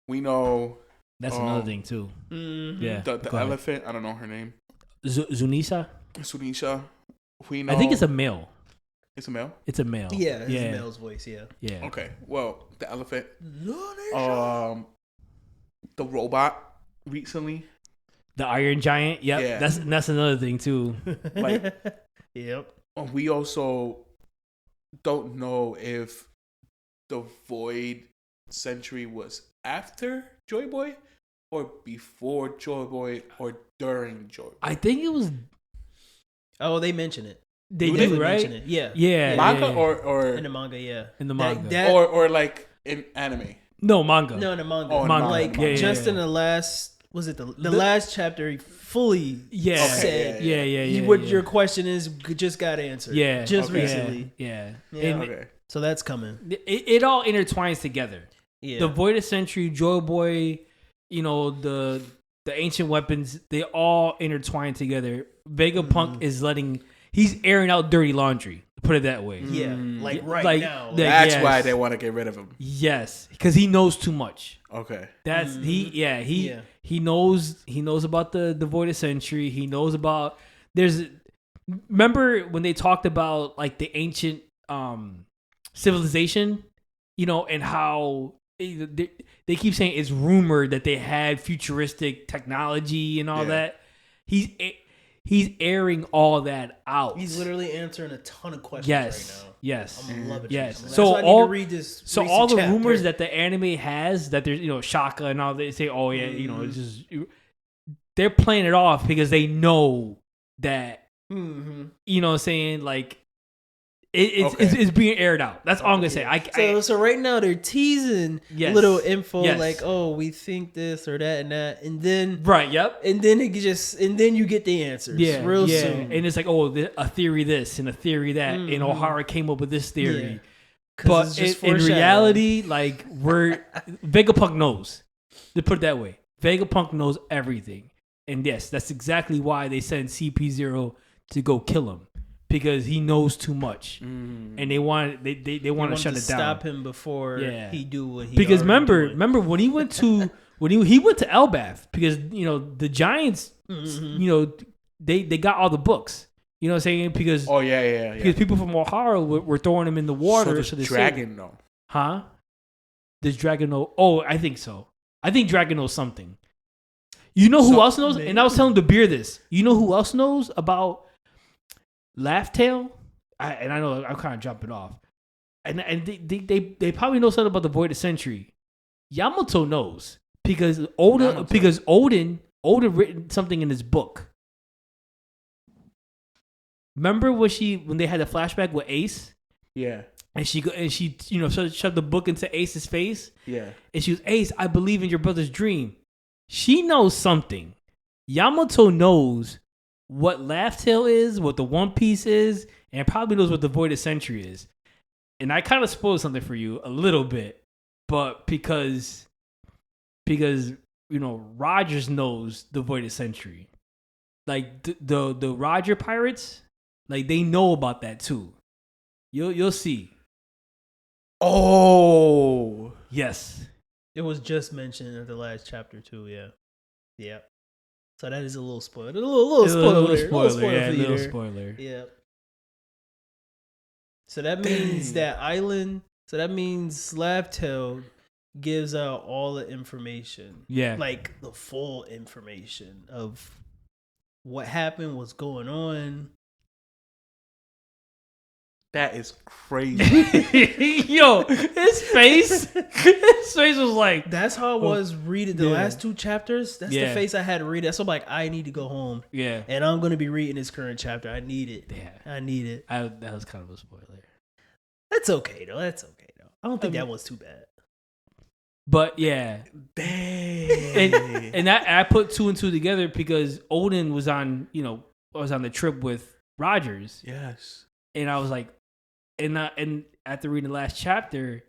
We know that's another thing too. Yeah, the elephant. I don't know her name. Zunisha. We know. I think it's a male. It's a male? It's a male. Yeah, it's a male's voice, yeah. Okay. Well, the elephant. The robot recently. The Iron Giant. Yep. Yeah. That's another thing too. Like yep. We also don't know if the Void Century was after Joy Boy or before Joy Boy or during Joy Boy. I think it was. Oh, they mention it. They do, right? Mention it. Yeah. Yeah. Manga or in the manga, yeah. In the manga. Or like in anime. No, manga. No, in the manga. Oh, manga. Like in the last the last chapter fully said. Yeah. What your question is just got answered. Yeah. Just recently. Yeah. Okay. So that's coming. It all intertwines together. Yeah. The Voided Century, Joy Boy, the ancient weapons, they all intertwine together. Vegapunk is he's airing out dirty laundry. Put it that way. Yeah, like now. That's why they want to get rid of him. Yes, because he knows too much. Okay. That's he knows about the Voided Century. He knows about remember when they talked about like the ancient civilization, and how they keep saying it's rumored that they had futuristic technology and all that. He's airing all that out. He's literally answering a ton of questions right now. Yes. I'm loving it. Yes. So I need to read this. So all the rumors that the anime has that there's Shaka and all, they say, oh yeah, it's just they're playing it off because they know that saying like it's being aired out. That's all I'm gonna say. So right now they're teasing little info like, oh, we think this or that and that, and then and then and then you get the answers real soon, and it's like, oh, a theory this and a theory that, and Ohara came up with this theory, but in reality, like Vegapunk knows. To put it that way, Vegapunk knows everything, and yes, that's exactly why they send CP0 to go kill him. Because he knows too much, and they want to shut it down. Stop him before he do what he. Because remember when he went to he went to Elbath because the Giants, they got all the books. You know what I'm saying? Because because people from Ohara were throwing him in the water. So the dragon know, huh? Does dragon know? Oh, I think so. I think dragon knows something. You know who else knows? And I was telling Dabir this. You know who else knows about Laugh Tale? I know I'm kind of jumping off, and they probably know something about the Voided Century. Yamato knows because Odin Oda written something in his book. Remember when they had the flashback with Ace? Yeah. And she shoved the book into Ace's face. Yeah. And she was, Ace, I believe in your brother's dream. She knows something. Yamato knows what Laugh Tale is, what the One Piece is, and probably knows what the Voided Century is. And I kind of spoiled something for you a little bit, but because Rogers knows the Voided Century. Like the Roger pirates, like they know about that too. You'll see. Oh yes, it was just mentioned in the last chapter too. Yeah. So that is a little spoiler. A little spoiler. Yeah. So that means that island. So that means Laugh Tale gives out all the information. Yeah. Like the full information of what happened, what's going on. That is crazy. Yo, his face was like... That's how I was reading the last 2 chapters. That's the face I had to read. That's so I'm like, I need to go home. Yeah. And I'm going to be reading this current chapter. I need it. Yeah. I need it. That was kind of a spoiler. That's okay, though. I don't think that was too bad. But, yeah. Dang. And I put 2 and 2 together because Odin was on the trip with Rogers. Yes. And I was like... And after reading the last chapter,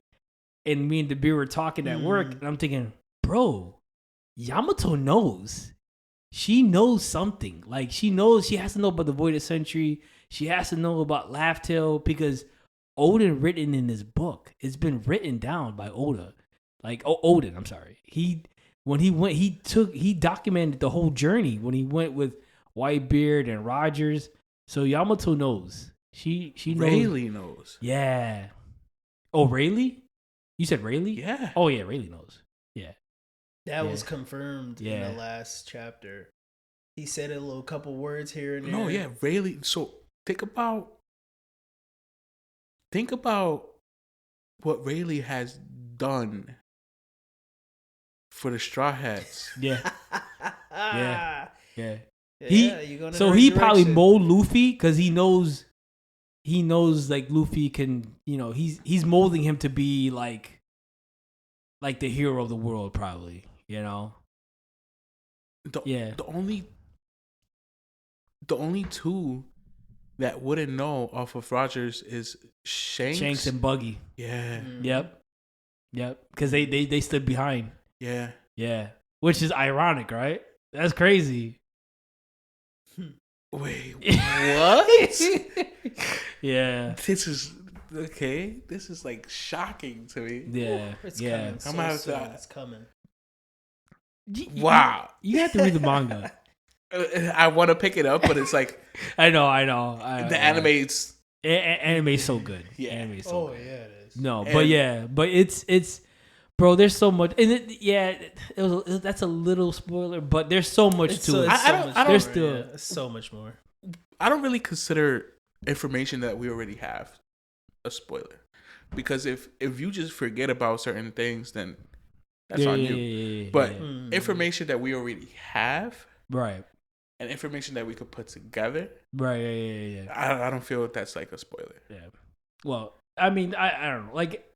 and me and Dabir were talking at work, and I'm thinking, bro, Yamato knows. She knows something. Like, she knows, she has to know about the Voided Century. She has to know about Laugh Tale because Odin written in his book. It's been written down by Oda. Like, Odin, I'm sorry. He documented the whole journey when he went with Whitebeard and Rogers. So Yamato knows. She knows. Rayleigh knows. Yeah. Oh, Rayleigh? You said Rayleigh? Yeah. Oh, yeah, Rayleigh knows. Yeah. That was confirmed in the last chapter. He said a little couple words here and there. No, yeah, Rayleigh. So think about what Rayleigh has done for the Straw Hats. Yeah. yeah. He probably mold Luffy because he knows like Luffy can, he's molding him to be like the hero of the world, probably, The only 2 that wouldn't know off of Rogers is Shanks and Buggy. Yeah. Yep. Because they stood behind. Yeah. Yeah. Which is ironic, right? That's crazy. Wait, what? Yeah. This is okay. This is like shocking to me. Yeah. It's coming. It's coming. Wow. You have to read the manga. I want to pick it up, but it's like I know. The anime's anime's so good. Yeah. Anime's so good. Yeah, it is. No, but it's bro, there's so much, and that's a little spoiler, but there's so much to it. There's still so much more. I don't really consider information that we already have a spoiler, because if you just forget about certain things, then that's on you. But information that we already have, right, and information that we could put together, right, yeah. I don't feel that's like a spoiler. Yeah. Well, I mean, I don't know, like.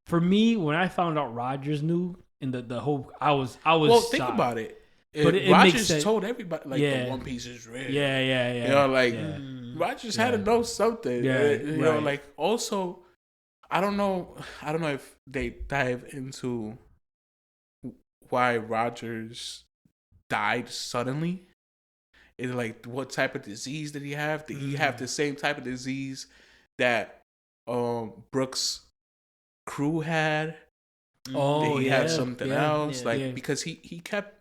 For me, when I found out Rogers knew, and the whole, I was well, shocked. think about it. But it Rogers told everybody, like, the One Piece is real. Yeah. Rogers had to know something. Yeah, like, also, I don't know if they dive into why Rogers died suddenly. It's like, what type of disease did he have? Did he have the same type of disease that Brooks' crew had? He had something else, because he kept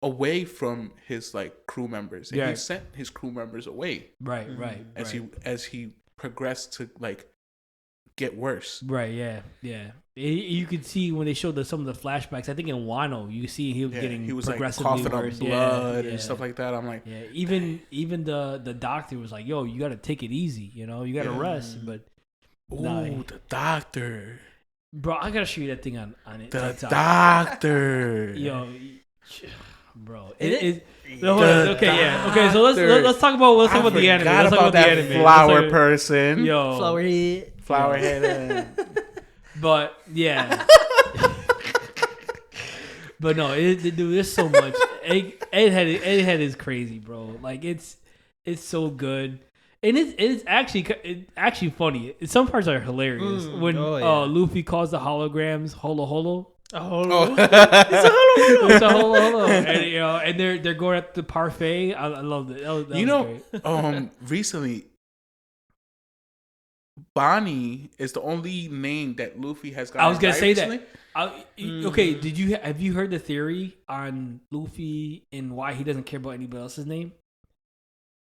away from his like crew members, and he sent his crew members away. Right. As he progressed to like get worse. Right. Yeah. You could see when they showed some of the flashbacks. I think in Wano, you see he was progressively like coughing worse. up blood and stuff like that. I'm like, even the doctor was like, "Yo, you got to take it easy. You got to rest." But the doctor. Bro, I gotta show you that thing on it. The doctor. Yo, bro. Okay, yeah. Okay, so let's talk about the anime. Let's talk about the anime. Flower person. Yo, flower head. But yeah. But no, dude, there's so much. Egghead is crazy, bro. Like it's so good, and it's actually funny. Some parts are hilarious when Luffy calls the holograms holo. It's a holo, and they're going at the parfait. I love it. That was great. Recently, Bonnie is the only name that Luffy has got. I was gonna say recently. that. Okay, have you heard the theory on Luffy and why he doesn't care about anybody else's name?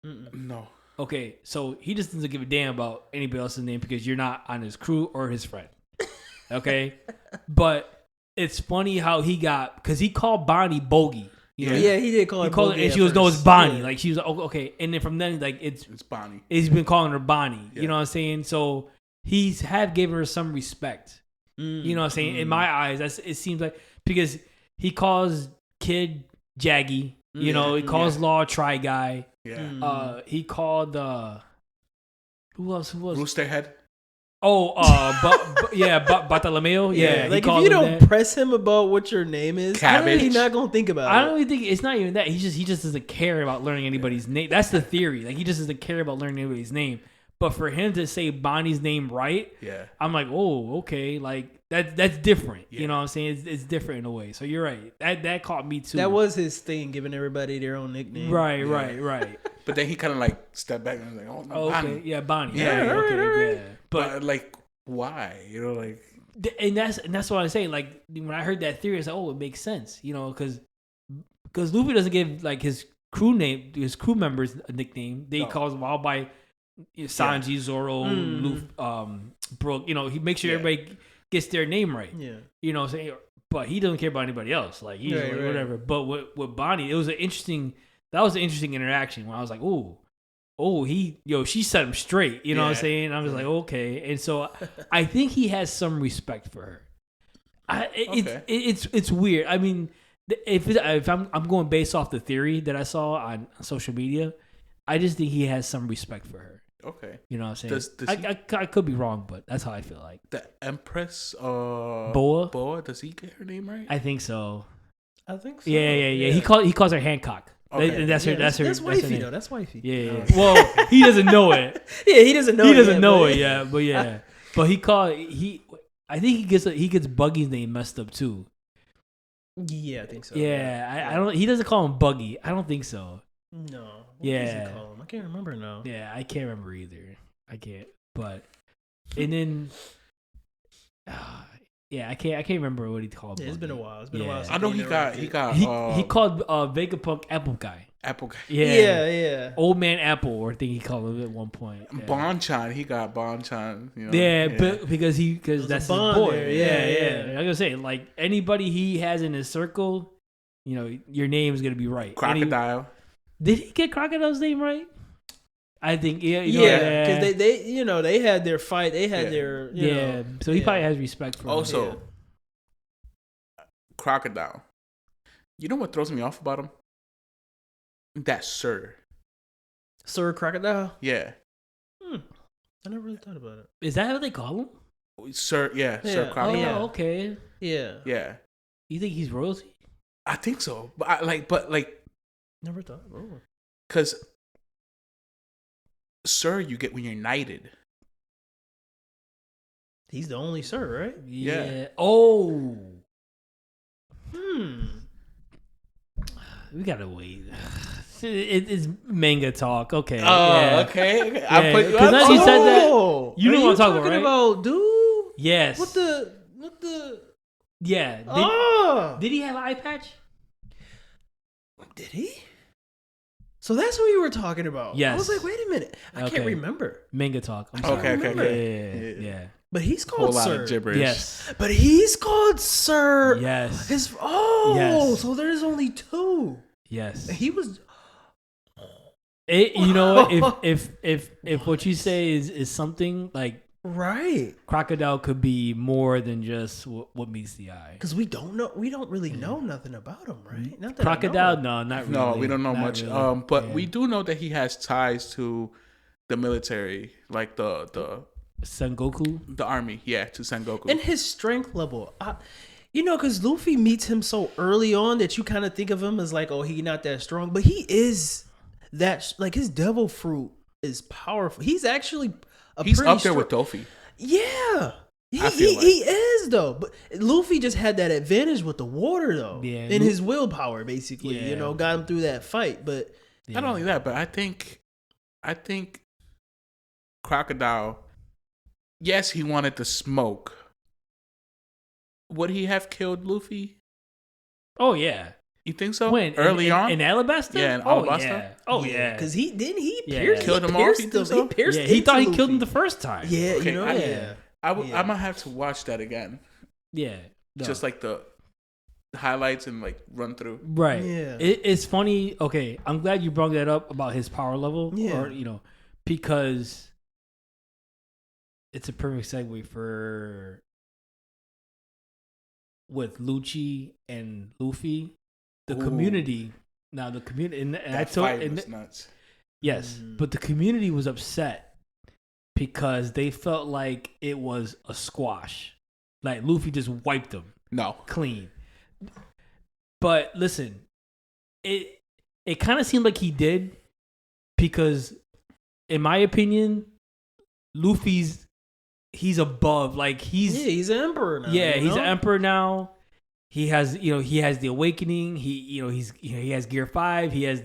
No. Okay, so he just doesn't give a damn about anybody else's name because you're not on his crew or his friend. Okay, but it's funny how because he called Bonnie Bogey. You know? Yeah, he did call her Bogey. And she goes, no, it's Bonnie. Yeah. Like she was like, oh, okay. And then from then, like it's Bonnie. He's been calling her Bonnie. Yeah. You know what I'm saying? So he's given her some respect. You know what I'm saying? In my eyes, it seems like because he calls Kid Jaggy. You know, he calls Law Try Guy. Yeah. He called who else? Roosterhead. Bartolomeo. Yeah, like if you don't press him about what your name is, he's not gonna think about it. I don't even think it's not even that. He just doesn't care about learning anybody's name. That's the theory. Like he just doesn't care about learning anybody's name. But for him to say Bonnie's name right, I'm like, oh, okay, like that's different. Yeah. You know what I'm saying? It's different in a way. So you're right. That caught me too. That was his thing, giving everybody their own nickname. Right. But then he kind of like stepped back and was like, oh, Bonnie. Okay, yeah, Bonnie. Yeah, okay, yeah. But like, why? You know, like, and that's what I say. Like when I heard that theory, I was like, oh, it makes sense. You know, because Luffy doesn't give like his crew members a nickname. They calls them all by Sanji, Zoro, Luffy, Brook. You know, he makes sure everybody gets their name right. Yeah, you know what I'm saying. But he doesn't care about anybody else. Like he's like, whatever. But with Bonnie, it was an interesting interaction when I was like, she set him straight. You know what I'm saying? I was like, okay. And so I think he has some respect for her. It's weird. I mean, if I'm going based off the theory that I saw on social media, I just think he has some respect for her. Okay. You know what I'm saying? I could be wrong, but that's how I feel like. The Empress Boa, does he get her name right? I think so. Yeah. He calls her Hancock. Okay. That's her. That's wifey though. That's wifey. Yeah. Well, he doesn't know it. Yeah, he doesn't know. He doesn't know it yet. But yeah. But I think he gets Buggy's name messed up too. Yeah, I think so. Yeah, I don't. He doesn't call him Buggy. I don't think so. No. What does he call him? I can't remember now. Yeah, I can't remember either. I can't. But and then. Yeah, I can't remember what he called. Yeah, it's been a while. I know he got. He called Vegapunk Apple Guy. Apple Guy. Yeah. Old Man Apple, I think he called him at one point. Yeah. Bonchan, he got Bonchan. You know? Yeah, but because that's his boy. There. Yeah. I'm gonna say like anybody he has in his circle, you know, your name's gonna be right. Crocodile. Did he get Crocodile's name right? I think because they had their fight. They had their so he probably has respect for him. Also, Crocodile. You know what throws me off about him? That Sir Crocodile. Yeah. I never really thought about it. Is that what they call him? Sir Crocodile. Oh, okay. Yeah. You think he's royalty? I think so, but never thought. Because Sir, you get when you're knighted. He's the only Sir, right? Yeah. Oh. We gotta wait. It's manga talk. Okay. Okay. Because as you said that, you know what I'm talking about, dude? Yes. What the? Yeah. Did he have an eye patch? Did he? So that's what you were talking about. Yes. I was like, wait a minute. I can't remember. Manga talk. I'm sorry. Okay. Yeah. But he's called Sir. Lot of gibberish. Yes. But he's called Sir. Yes. Yes. So there's only two. Yes. He was. You know what? If what you say is something like Right. Crocodile could be more than just what meets the eye. Because we don't really know nothing about him, right? Not that Crocodile, no, not really. No, we don't know much. Really. But we do know that he has ties to the military, like the Sengoku, the army, to Sengoku. And his strength level, because Luffy meets him so early on that you kind of think of him as like, oh, he not that strong, but he is that. Like his devil fruit is powerful. He's actually he's up there with Dofi. Yeah. He is though, but Luffy just had that advantage with the water though, and his willpower basically, got him through that fight. But not only that, but I think Crocodile, yes, he wanted the smoke. Would he have killed Luffy? Oh yeah, you think so? When early on in Alabasta? Yeah, in Alabasta. Oh yeah, because he killed him off. He thought he killed him the first time. Yeah, okay, I might have to watch that again. Yeah, just like the highlights and like run through. Right. Yeah, it's funny. Okay, I'm glad you brought that up about his power level. Yeah, or because it's a perfect segue for with Lucci and Luffy, the community. Now the community, and that fight was nuts. Yes, but the community was upset because they felt like it was a squash, like Luffy just wiped them. No, clean. But listen, it kind of seemed like he did because, in my opinion, he's above. Like he's an emperor now. Yeah, he's an emperor now. He has the awakening. He has Gear 5. He has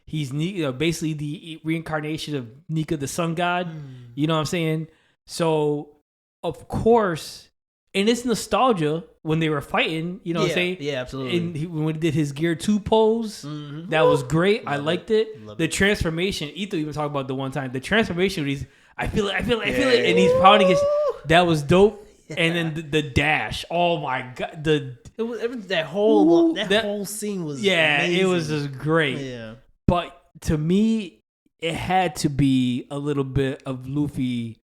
he's basically the reincarnation of Nika, the sun god. You know what I'm saying? So of course, and it's nostalgia when they were fighting. You know what I'm saying? Yeah, absolutely. And when he did his Gear 2 pose, that was great. I liked it. The transformation. Ito even talked about the one time. The transformation. I feel it, and he's pounding his. That was dope. Yeah. And then the dash. Oh my god! That whole scene was amazing. It was just great. Yeah, but to me, it had to be a little bit of Luffy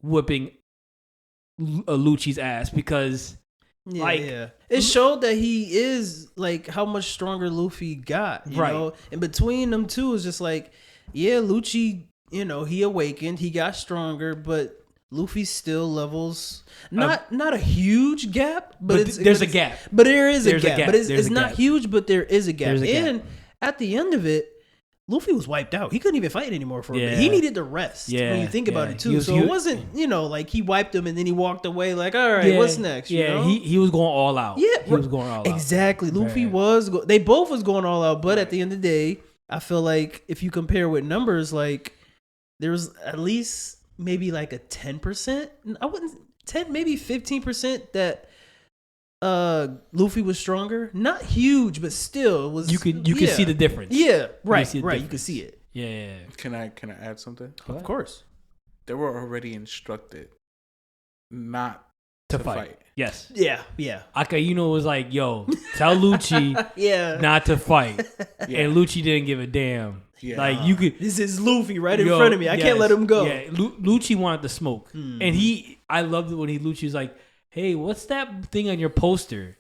whipping Lucci's ass because, it showed that he is like how much stronger Luffy got. You know, and between them two is just like, Lucci. He awakened, he got stronger, but Luffy still levels not a huge gap, but there's a gap. But there is a gap. But it's not huge, but there is a gap. And gap. At the end of it, Luffy was wiped out. He couldn't even fight anymore for a bit. He needed the rest. When you think about it too. It wasn't, like he wiped him and then he walked away like, all right, what's next? He was going all out. Yeah, he was going all out. Exactly. Luffy they both was going all out, but at the end of the day, I feel like if you compare with numbers, like there was at least maybe like a 10%. I wouldn't 10, maybe 15% that Luffy was stronger. Not huge, but still it was. You could see the difference. Yeah, right. You could see it. Yeah. Can I add something? Of course. They were already instructed not to fight. Yes. Yeah. Akainu was like, yo, tell Lucci not to fight. And Lucci didn't give a damn. Yeah. Like you could. This is Luffy right in front of me. I can't let him go. Yeah. Lucci wanted the smoke, and I loved it when Lucci was like, "Hey, what's that thing on your poster?"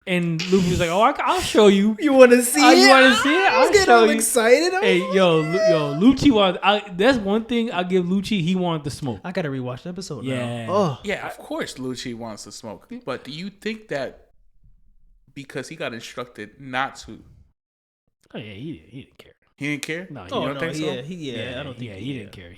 And Luffy was like, "Oh, I'll show you. You want to see it? You want to see it? I was getting all excited. Hey, yo, Lucci wanted. That's one thing I give Lucci. He wanted the smoke. I gotta rewatch the episode. Yeah. Now. Oh, yeah. Of course, Lucci wants the smoke. But do you think that because he got instructed not to? Oh yeah, he didn't care. He didn't care? No, you don't think so? Yeah, I don't think he didn't care.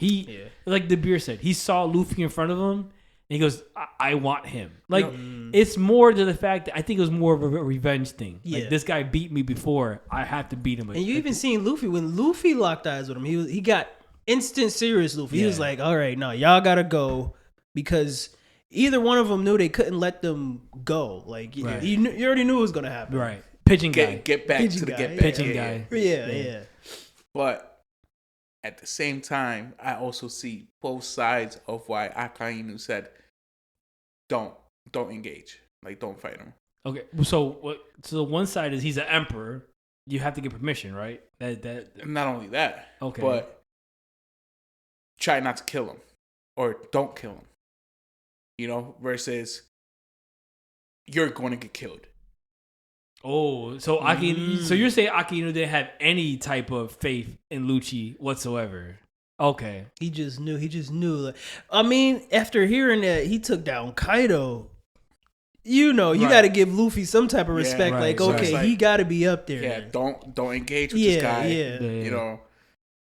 Like Dabir said, he saw Luffy in front of him, and he goes, I want him. Like, it's more to the fact that I think it was more of a revenge thing. Yeah. Like, this guy beat me before, I have to beat him. And you even seen Luffy, when Luffy locked eyes with him, he got instant serious Luffy. He was like, all right, no, y'all gotta go, because either one of them knew they couldn't let them go. Like, you already knew it was gonna happen. Right. Pitching guy. Get back to the get back. Pitching guy. Yeah. But at the same time, I also see both sides of why Akainu said, don't engage. Like, don't fight him. Okay. So one side is he's an emperor. You have to get permission, right? That Not only that. Okay. But try not to kill him or don't kill him. Versus you're going to get killed. Oh, so so you're saying Aki Inu didn't have any type of faith in Lucci whatsoever? Okay, he just knew. Like, I mean, after hearing that, he took down Kaido. You got to give Luffy some type of respect. Like, okay, so he got to be up there. Yeah, don't engage with this guy. Yeah.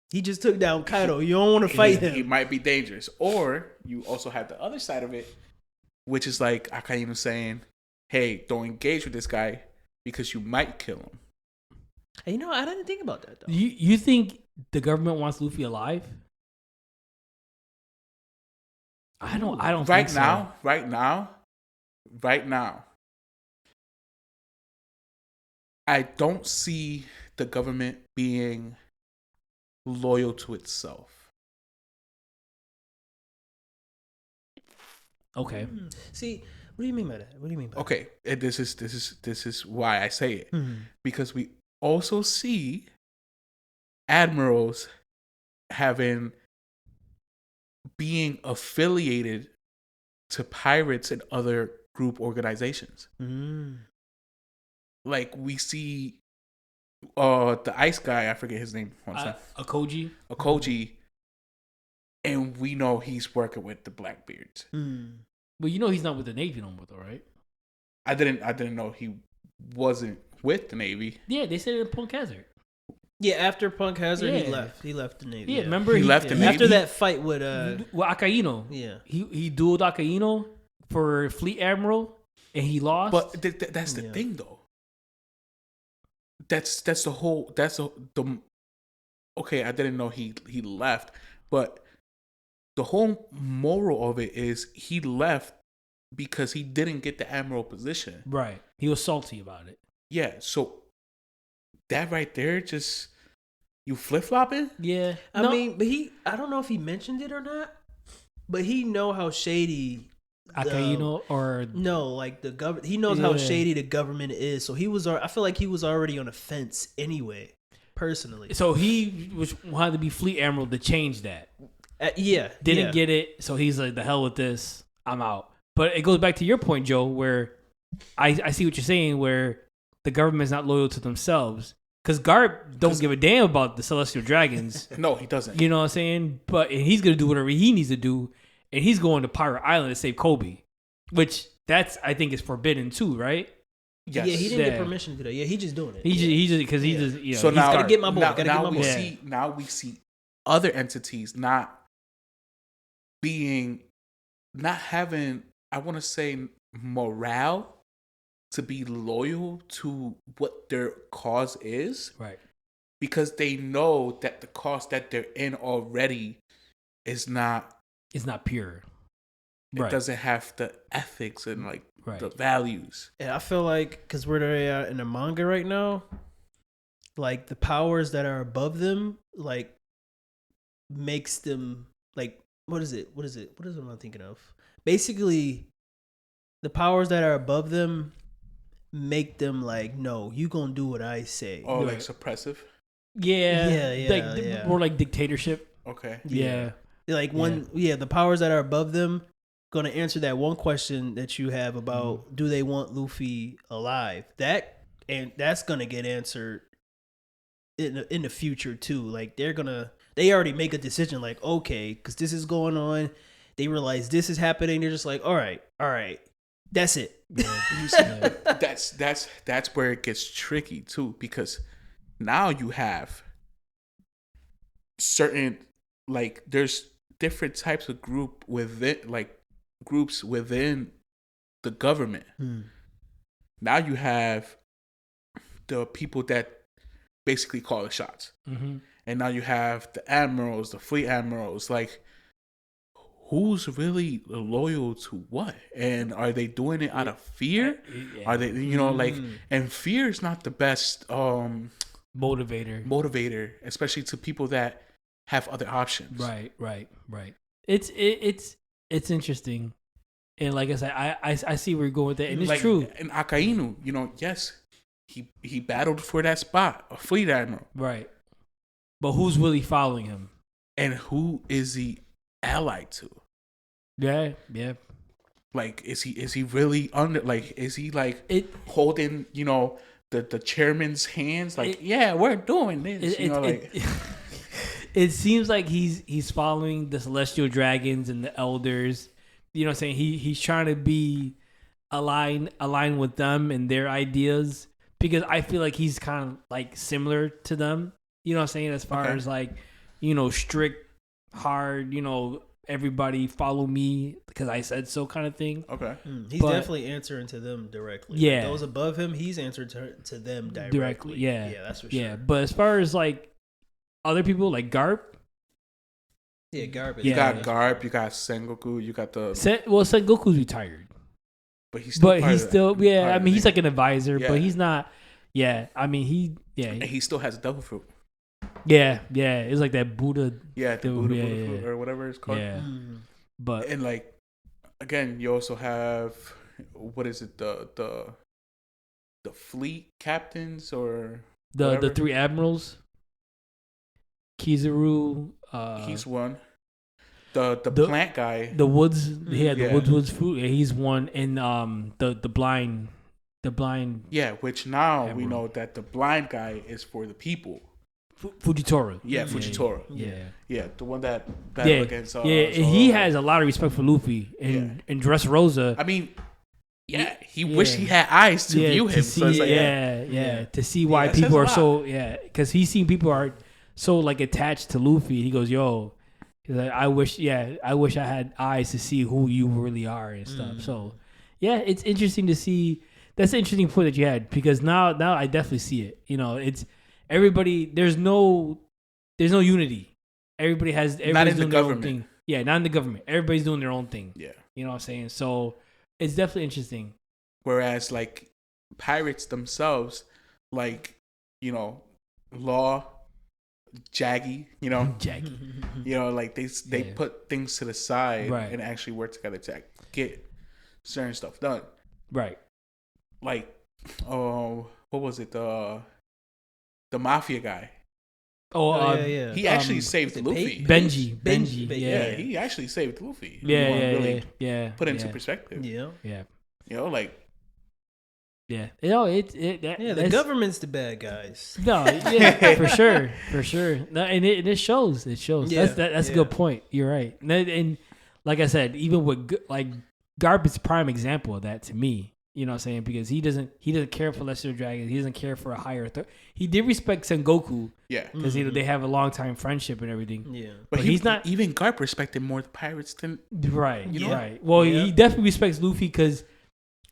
He just took down Kaido. You don't want to fight him. He might be dangerous. Or you also have the other side of it, which is like Akainu saying, hey, don't engage with this guy because you might kill him. Hey, I didn't think about that, though. You think the government wants Luffy alive? I don't think so. Right now, I don't see the government being loyal to itself. Okay. See, what do you mean by that? Okay, and this is why I say it. Because we also see admirals being affiliated to pirates and other group organizations. Like we see the ice guy, I forget his name. Akoji. And we know he's working with the Blackbeards. But he's not with the Navy no more, though, right? I didn't know he wasn't with the Navy. Yeah, they said it in Punk Hazard. Yeah, after Punk Hazard, he left. He left the Navy. Yeah, remember he left the Navy after that fight with Akainu. Yeah, he dueled Akainu for Fleet Admiral, and he lost. But that's the thing, though. That's the whole. Okay, I didn't know he left, but the whole moral of it is he left because he didn't get the admiral position. Right. He was salty about it. Yeah. So that right there, just you flip flopping. Yeah. I mean, but I don't know if he mentioned it or not, but he know how shady. Akainu or no, like the government. He knows how shady the government is. So I feel like he was already on the fence anyway. Personally, so he wanted to be Fleet Admiral to change that. Didn't get it, so he's like, the hell with this, I'm out. But it goes back to your point, Joe, where I see what you're saying, where the government's not loyal to themselves. Because Garp don't give a damn about the Celestial Dragons. No, he doesn't. You know what I'm saying? And he's going to do whatever he needs to do, and he's going to Pirate Island to save Kobe, which I think is forbidden too, right? Yes. Yeah, he didn't get permission to do that. Yeah, he's just doing it. He just so now gotta get my boy. Now we see other entities not having, I want to say, morale to be loyal to what their cause is. Right. Because they know that the cause that they're in already is not... It's not pure. It doesn't have the ethics and the values. And I feel like, because where they're at in the manga right now, like the powers that are above them, like makes them like, what is it? What am I thinking of? Basically, the powers that are above them make them like, no, you gonna do what I say. Oh, like suppressive? Yeah. More like dictatorship. Okay. Yeah. Like the powers that are above them gonna answer that one question that you have about do they want Luffy alive? That's gonna get answered in the future too. Like they already make a decision like, okay, because this is going on. They realize this is happening. They're just like, all right, that's it. That's where it gets tricky too, because now you have certain, like, there's different types of groups within the government. Now you have the people that basically call the shots. And now you have the admirals, the fleet admirals. Like, who's really loyal to what? And are they doing it out of fear? Are they, and fear is not the best motivator, especially to people that have other options. Right. It's interesting. And like I said, I see where you're going with that. And it's true. And Akainu, yes, he battled for that spot, a fleet admiral. Right. But who's really following him? And who is he allied to? Yeah. Like, is he really under? Like, is he like holding, the chairman's hands? Like, we're doing this. It seems like he's following the celestial dragons and the elders. You know what I'm saying? He's trying to be aligned with them and their ideas, because I feel like he's kind of like similar to them. You know what I'm saying? As far as like, strict, hard, everybody follow me because I said so kind of thing. Okay. He's definitely answering to them directly. Yeah. Like those above him, he's answered to them directly. Yeah. Yeah, that's for sure. Yeah, but as far as like other people like Garp. Yeah, Garp. You got Garp, you got Sengoku, you got Sengoku's retired. But he's still I mean, he's like an advisor, but he's not. Yeah, I mean, And he still has devil fruit. Yeah, it's like that Buddha. Yeah, the Buddha fruit or whatever it's called. Yeah, but and like again, you also have what is it the fleet captains or the 3 admirals. Kizaru. He's one. The plant guy. The Woods. The Woods fruit. Yeah, he's one. And the blind. Yeah, which now admiral. we know that the blind guy is for the people. Fujitora. Yeah, Fujitora. Yeah, the one that battled against. And he has a lot of respect for Luffy and Dressrosa. I mean, he wished he had eyes to view him. See, so it's like, to see why people are so because he's seen people are so like attached to Luffy. He goes, "Yo," he's like, I wish I had eyes to see who you really are and stuff." So, it's interesting to see. That's an interesting point that you had, because now I definitely see it. It's everybody. There's no unity. Everybody's doing their own thing. Yeah, not in the government. Everybody's doing their own thing. Yeah, you know what I'm saying. So it's definitely interesting. Whereas like pirates themselves, like Law, Jaggy, like they put things to the side and actually work together to get certain stuff done. Right. Like, what was it? The mafia guy. He actually saved Luffy. Benji. Yeah, he actually saved Luffy. Yeah. Put into perspective. Yeah. Like. Yeah. The government's the bad guys. No, for sure. No, and it shows. Yeah, that's a good point. You're right. And like I said, even with like Garp is a prime example of that to me. You know what I'm saying? Because he doesn't care for Lesser Dragons. He doesn't care for a higher authority. He did respect Sengoku. Yeah. Because they have a long time friendship and everything. Yeah. But he's not. Even Garp respected more the pirates than. Right. Right. Well, he definitely respects Luffy, because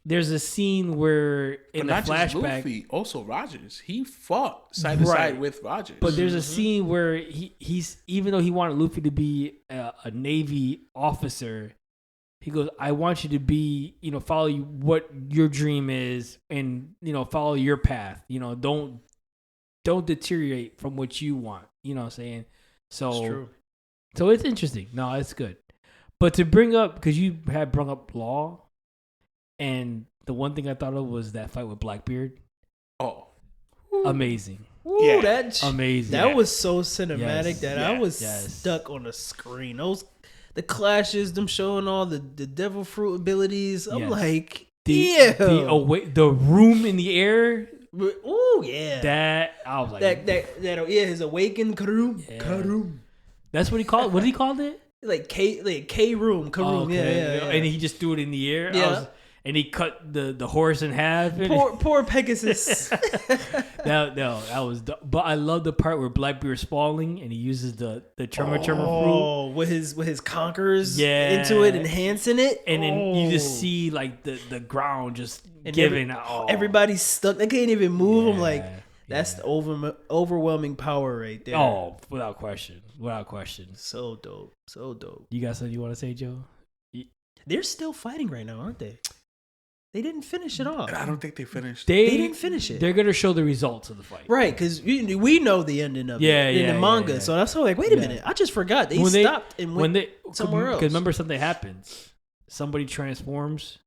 there's a scene where in the flashback. Just Luffy, also Rogers. He fought side to side with Rogers. But there's a scene where he's even though he wanted Luffy to be a Navy officer, he goes, I want you to be, follow what your dream is, and, follow your path. Don't deteriorate from what you want. You know what I'm saying? So, it's true. So it's interesting. No, it's good. But to bring up, because you had brought up Law, and the one thing I thought of was that fight with Blackbeard. Oh. Amazing. Ooh, that's amazing. That was so cinematic that I was stuck on the screen. The clashes, them showing all the devil fruit abilities. I'm like, the room in the air. Oh yeah, that I was like his awakened Karum. Yeah. Karum. That's what he called. What did he call it? Like K room. Karum. Okay. Yeah. And he just threw it in the air. Yeah. And he cut the horse in half. Poor Pegasus. that was. But I love the part where Blackbeard's falling and he uses the Tremor fruit. Oh, with his conquerors into it, enhancing it. And then you just see like the ground just giving out. Everybody's stuck. They can't even move. I'm like, that's the overwhelming power right there. Oh, without question. So dope. You got something you want to say, Joe? They're still fighting right now, aren't they? They didn't finish it off. I don't think they finished. They didn't finish it. They're going to show the results of the fight. Right, because we know the ending of it in the manga. Yeah. So that's all like, wait a minute. I just forgot. They stopped and went somewhere else. Because remember, something happens. Somebody transforms.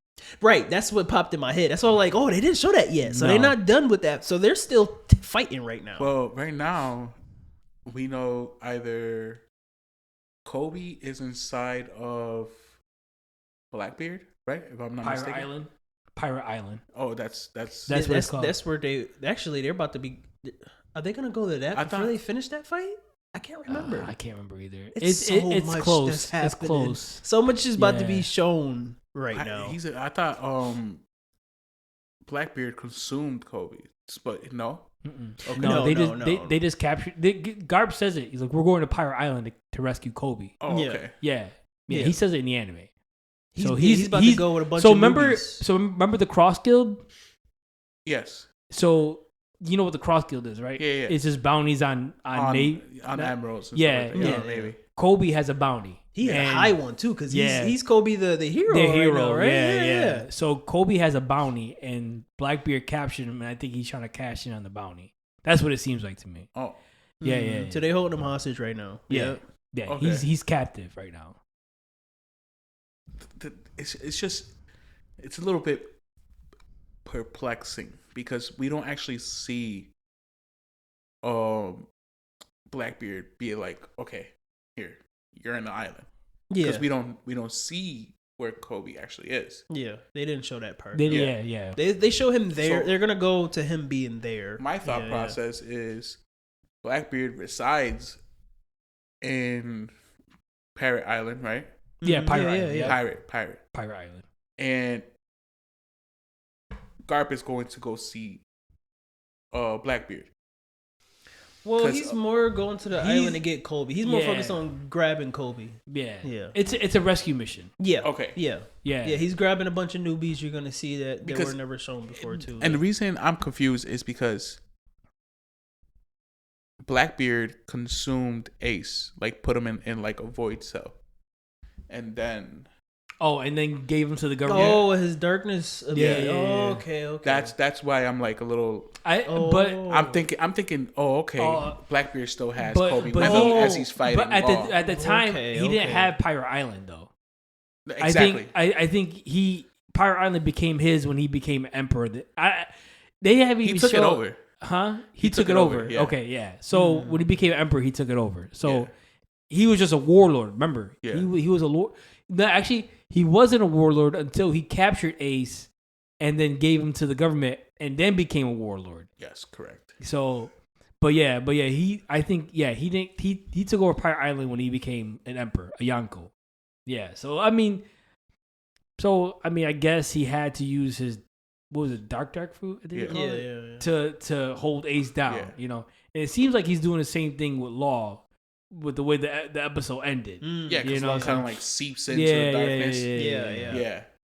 Right, that's what popped in my head. That's all like, oh, they didn't show that yet. So they're not done with that. So they're still fighting right now. Well, right now, we know either Kobe is inside of Blackbeard, right? If I'm not mistaken. Pirate Island. Oh, that's what it's called. That's where they're about to be. Are they gonna go to that before they finish that fight? I can't remember. I can't remember either. It's much close. that's happening. It's close. So much is about to be shown now. I thought Blackbeard consumed Kobe, but no. Okay. No, they just captured. Garp says it. He's like, we're going to Pirate Island to rescue Kobe. Oh, okay. Yeah. He says it in the anime. He's about to go with a bunch of newbies. So remember the Cross Guild? Yes. So you know what the Cross Guild is, right? Yeah. It's just bounties on admirals. And stuff like that. Maybe. Kobe has a bounty. He had a high one too, because he's Kobe the hero. The hero, right? Yeah. So Kobe has a bounty, and Blackbeard captured him, and I think he's trying to cash in on the bounty. That's what it seems like to me. Oh. Yeah. So they hold him hostage right now. Yeah. Okay. He's captive right now. It's a little bit perplexing because we don't actually see Blackbeard be like, okay, here, you're in the island. Because we don't see where Kobe actually is. Yeah, they didn't show that part. Yeah. They show him there. So, they're gonna go to him being there. My thought process is Blackbeard resides in Pirate Island, right? Yeah, Pirate Island. Yeah. Pirate Island. And Garp is going to go see Blackbeard. Well, he's more going to the island to get Kobe. He's more focused on grabbing Kobe. Yeah. It's a rescue mission. Yeah. Okay. Yeah. He's grabbing a bunch of newbies. You're gonna see that were never shown before too. And the reason I'm confused is because Blackbeard consumed Ace, like put him in like a void cell, and then gave him to the government. Oh, his darkness. Yeah. Oh, okay. That's why I'm like a little. But I'm thinking. Oh, okay. Blackbeard still has Kobe with him as he's fighting. But at the time, he didn't have Pirate Island though. Exactly. I think Pirate Island became his when he became emperor. They haven't even took it over. Huh? He took it over. Yeah. Okay, yeah. So when he became emperor, he took it over. So he was just a warlord. Remember? Yeah. He was a lord. No, actually, he wasn't a warlord until he captured Ace, and then gave him to the government, and then became a warlord. Yes, correct. So, but yeah, he took over Pirate Island when he became an emperor, a Yonko. Yeah. So I mean, I guess he had to use his, what was it, dark fruit? I think yeah. To hold Ace down, and it seems like he's doing the same thing with Law, with the way the episode ended. Yeah, because Law kind of like seeps into the darkness.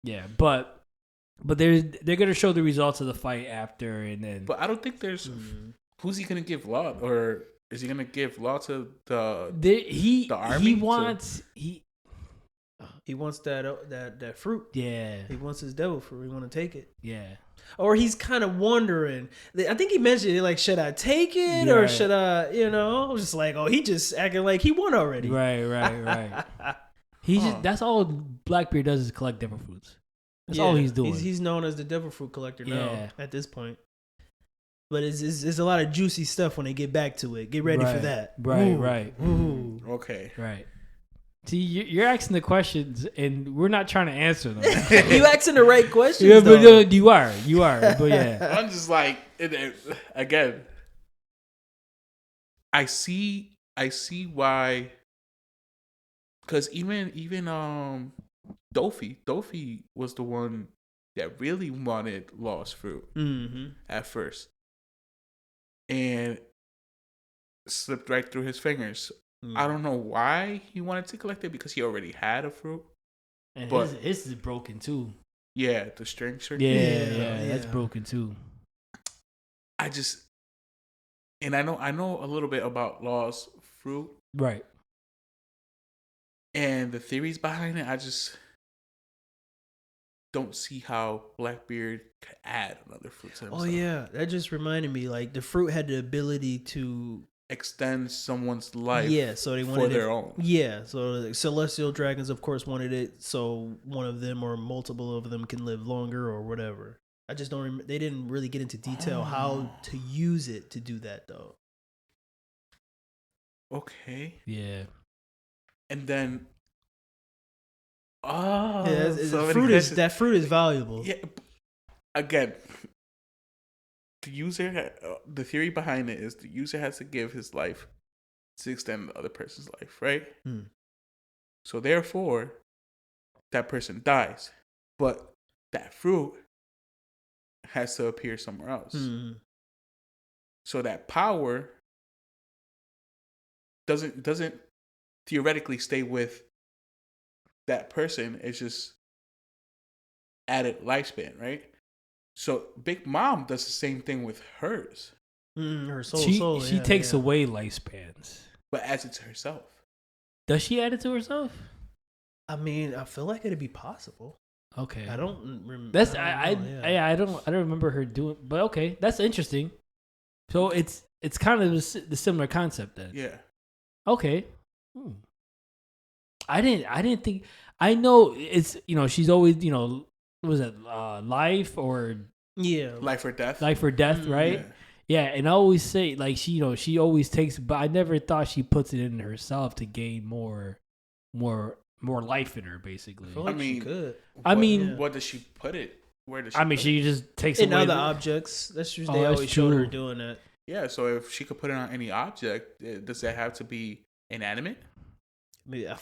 Yeah. But they're gonna show the results of the fight after, and then. But I don't think there's who's he gonna give Law, or is he gonna give Law to the army? He wants that fruit. Yeah. He wants his devil fruit. He want to take it. Yeah. Or he's kind of wondering. I think he mentioned it, like, should I take it or should I, I was just like, he just acting like he won already. Right. That's all Blackbeard does is collect devil fruits. That's all he's doing. He's known as the devil fruit collector now at this point. But it's a lot of juicy stuff when they get back to it. Get ready for that. Right. Ooh. Okay. Right. See, you're asking the questions, and we're not trying to answer them. You asking the right questions, yeah, but you are. But yeah, I'm just like, again, I see why, because even Dofi was the one that really wanted Lost Fruit at first, and slipped right through his fingers. I don't know why he wanted to collect it, because he already had a fruit. And his is broken too. Yeah, the string. Yeah, that's broken too. I know a little bit about Law's fruit. Right. And the theories behind it, I just don't see how Blackbeard could add another fruit to himself. Oh yeah, that just reminded me, like, the fruit had the ability to extend someone's life so they wanted for their own. Yeah, so the celestial dragons, of course, wanted it so one of them or multiple of them can live longer or whatever. I just don't remember. They didn't really get into detail how to use it to do that, though. Okay. Yeah. and then that fruit is valuable. Yeah. Again, the theory behind it is the user has to give his life to extend the other person's life, right? So therefore, that person dies, but that fruit has to appear somewhere else. So that power doesn't theoretically stay with that person. It's just added lifespan, right? So Big Mom does the same thing with hers. Her soul. She takes away lifespans, but adds it to herself. Does she add it to herself? I mean, I feel like it'd be possible. Okay, I don't remember. I don't remember her doing, but okay, that's interesting. So it's kind of the similar concept then. Yeah. Okay. I didn't think. I know it's she's always was it life or life or death? Life or death, right? Yeah, and I always say like she always takes, but I never thought she puts it in herself to gain more life in her, basically. I mean, she could. What does she put it? Where does she? She just takes in away other objects. That's usually they always showed her doing that. Yeah, so if she could put it on any object, does that have to be inanimate?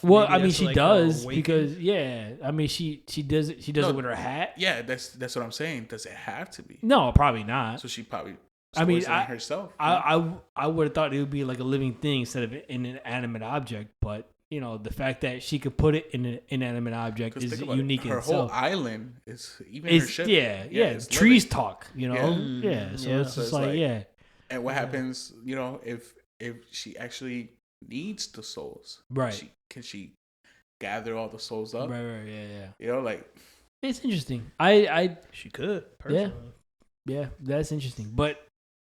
Well, I mean, she does because she does it with her hat. Yeah, that's what I'm saying. Does it have to be? No, probably not. So she probably. Herself. I would have thought it would be like a living thing instead of an inanimate object, but the fact that she could put it in an inanimate object is unique in itself. Her whole island is even her ship. Yeah. Trees talk, So it's just like. And what happens, if she actually needs the souls, right? Can she gather all the souls up? Right. Yeah. It's interesting. She could personally. Yeah, that's interesting. But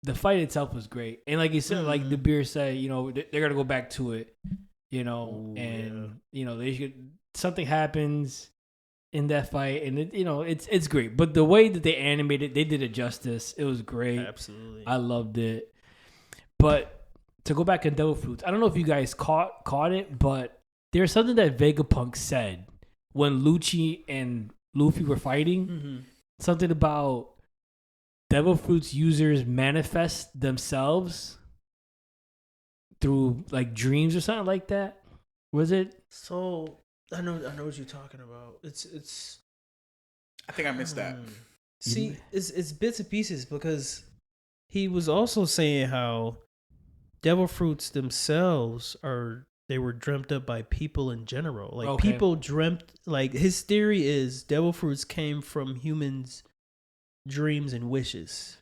the fight itself was great, and like you said, like Dabir said, they're gonna go back to it, they should. Something happens in that fight, and it's great. But the way that they animated, they did it justice. It was great. Absolutely, I loved it. But to go back on Devil Fruits, I don't know if you guys caught it, but there's something that Vegapunk said when Lucci and Luffy were fighting. Something about Devil Fruits users manifest themselves through like dreams or something like that. Was it? So I know what you're talking about. It's. I think I missed that. See, it's bits and pieces because he was also saying how Devil Fruits themselves they were dreamt up by people in general. Like people dreamt. Like his theory is Devil Fruits came from humans' dreams and wishes.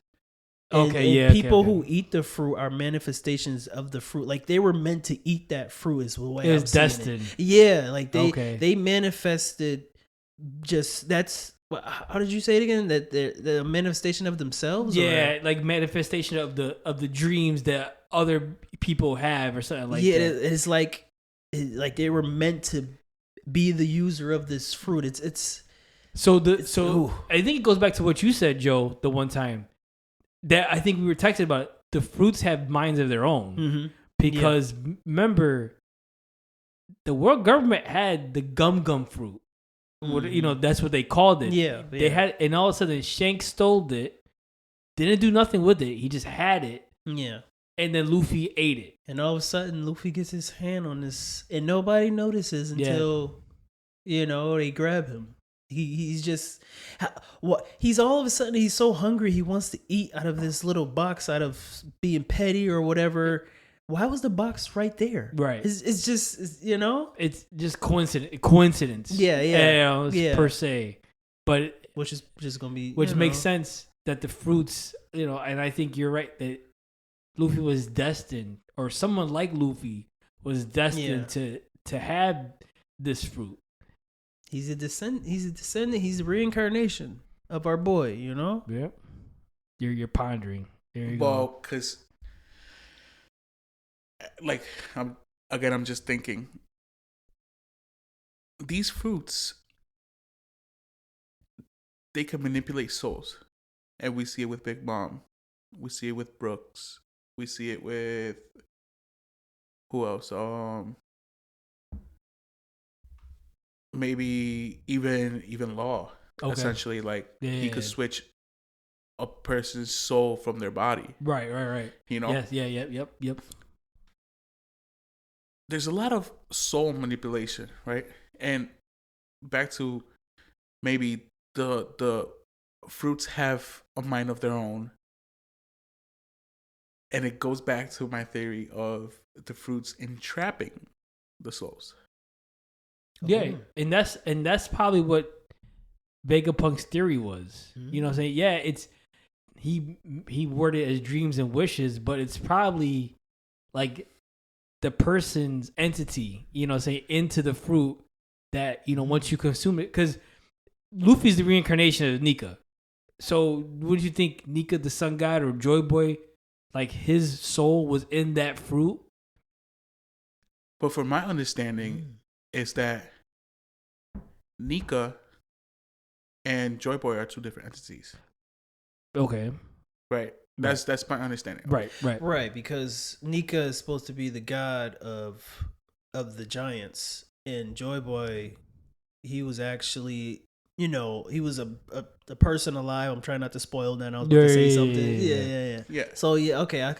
And people who eat the fruit are manifestations of the fruit. Like they were meant to eat that fruit is the way it was destined. Yeah, like they manifested. Just that's how did you say it again? That the manifestation of themselves. Yeah, like manifestation of the dreams that other people have or something like that. Yeah, it's like they were meant to be the user of this fruit. It's. So I think it goes back to what you said, Joe, the one time that I think we were texting about it. The fruits have minds of their own because remember, the world government had the gum fruit. That's what they called it. Yeah, they had, and all of a sudden Shanks stole it, didn't do nothing with it. He just had it. Yeah, and then Luffy ate it, and all of a sudden Luffy gets his hand on this, and nobody notices until they grab him. He's just he's all of a sudden he's so hungry he wants to eat out of this little box out of being petty or whatever. Why was the box right there? Right. It's just it's just coincidence. Yeah. Per se, but which is just gonna be makes sense that the fruits and I think you're right that Luffy was destined, or someone like Luffy was destined to have this fruit. He's a descendant. He's a reincarnation of our boy. Yep. You're pondering. There you go. Well, because I'm just thinking. These fruits, they can manipulate souls, and we see it with Big Mom. We see it with Brooks. We see it with who else? maybe even law. Okay. Essentially, like he could switch a person's soul from their body. Right. You know? Yes, yep. There's a lot of soul manipulation, right? And back to maybe the fruits have a mind of their own. And it goes back to my theory of the fruits entrapping the souls. Yeah, and that's probably what Vegapunk's theory was. You know what I'm saying? Yeah, it's he worded it as dreams and wishes, but it's probably like the person's entity, you know what I'm saying, into the fruit that, you know, once you consume it, because Luffy's the reincarnation of Nika. So would you think Nika the sun god or Joy Boy, like his soul was in that fruit? But from my understanding is that Nika and Joy Boy are two different entities. Okay. Right. That's my understanding. Right, because Nika is supposed to be the god of the giants, and Joy Boy, he was actually, you know, he was a person alive. I'm trying not to spoil that. I was about to say something. Yeah. So okay, I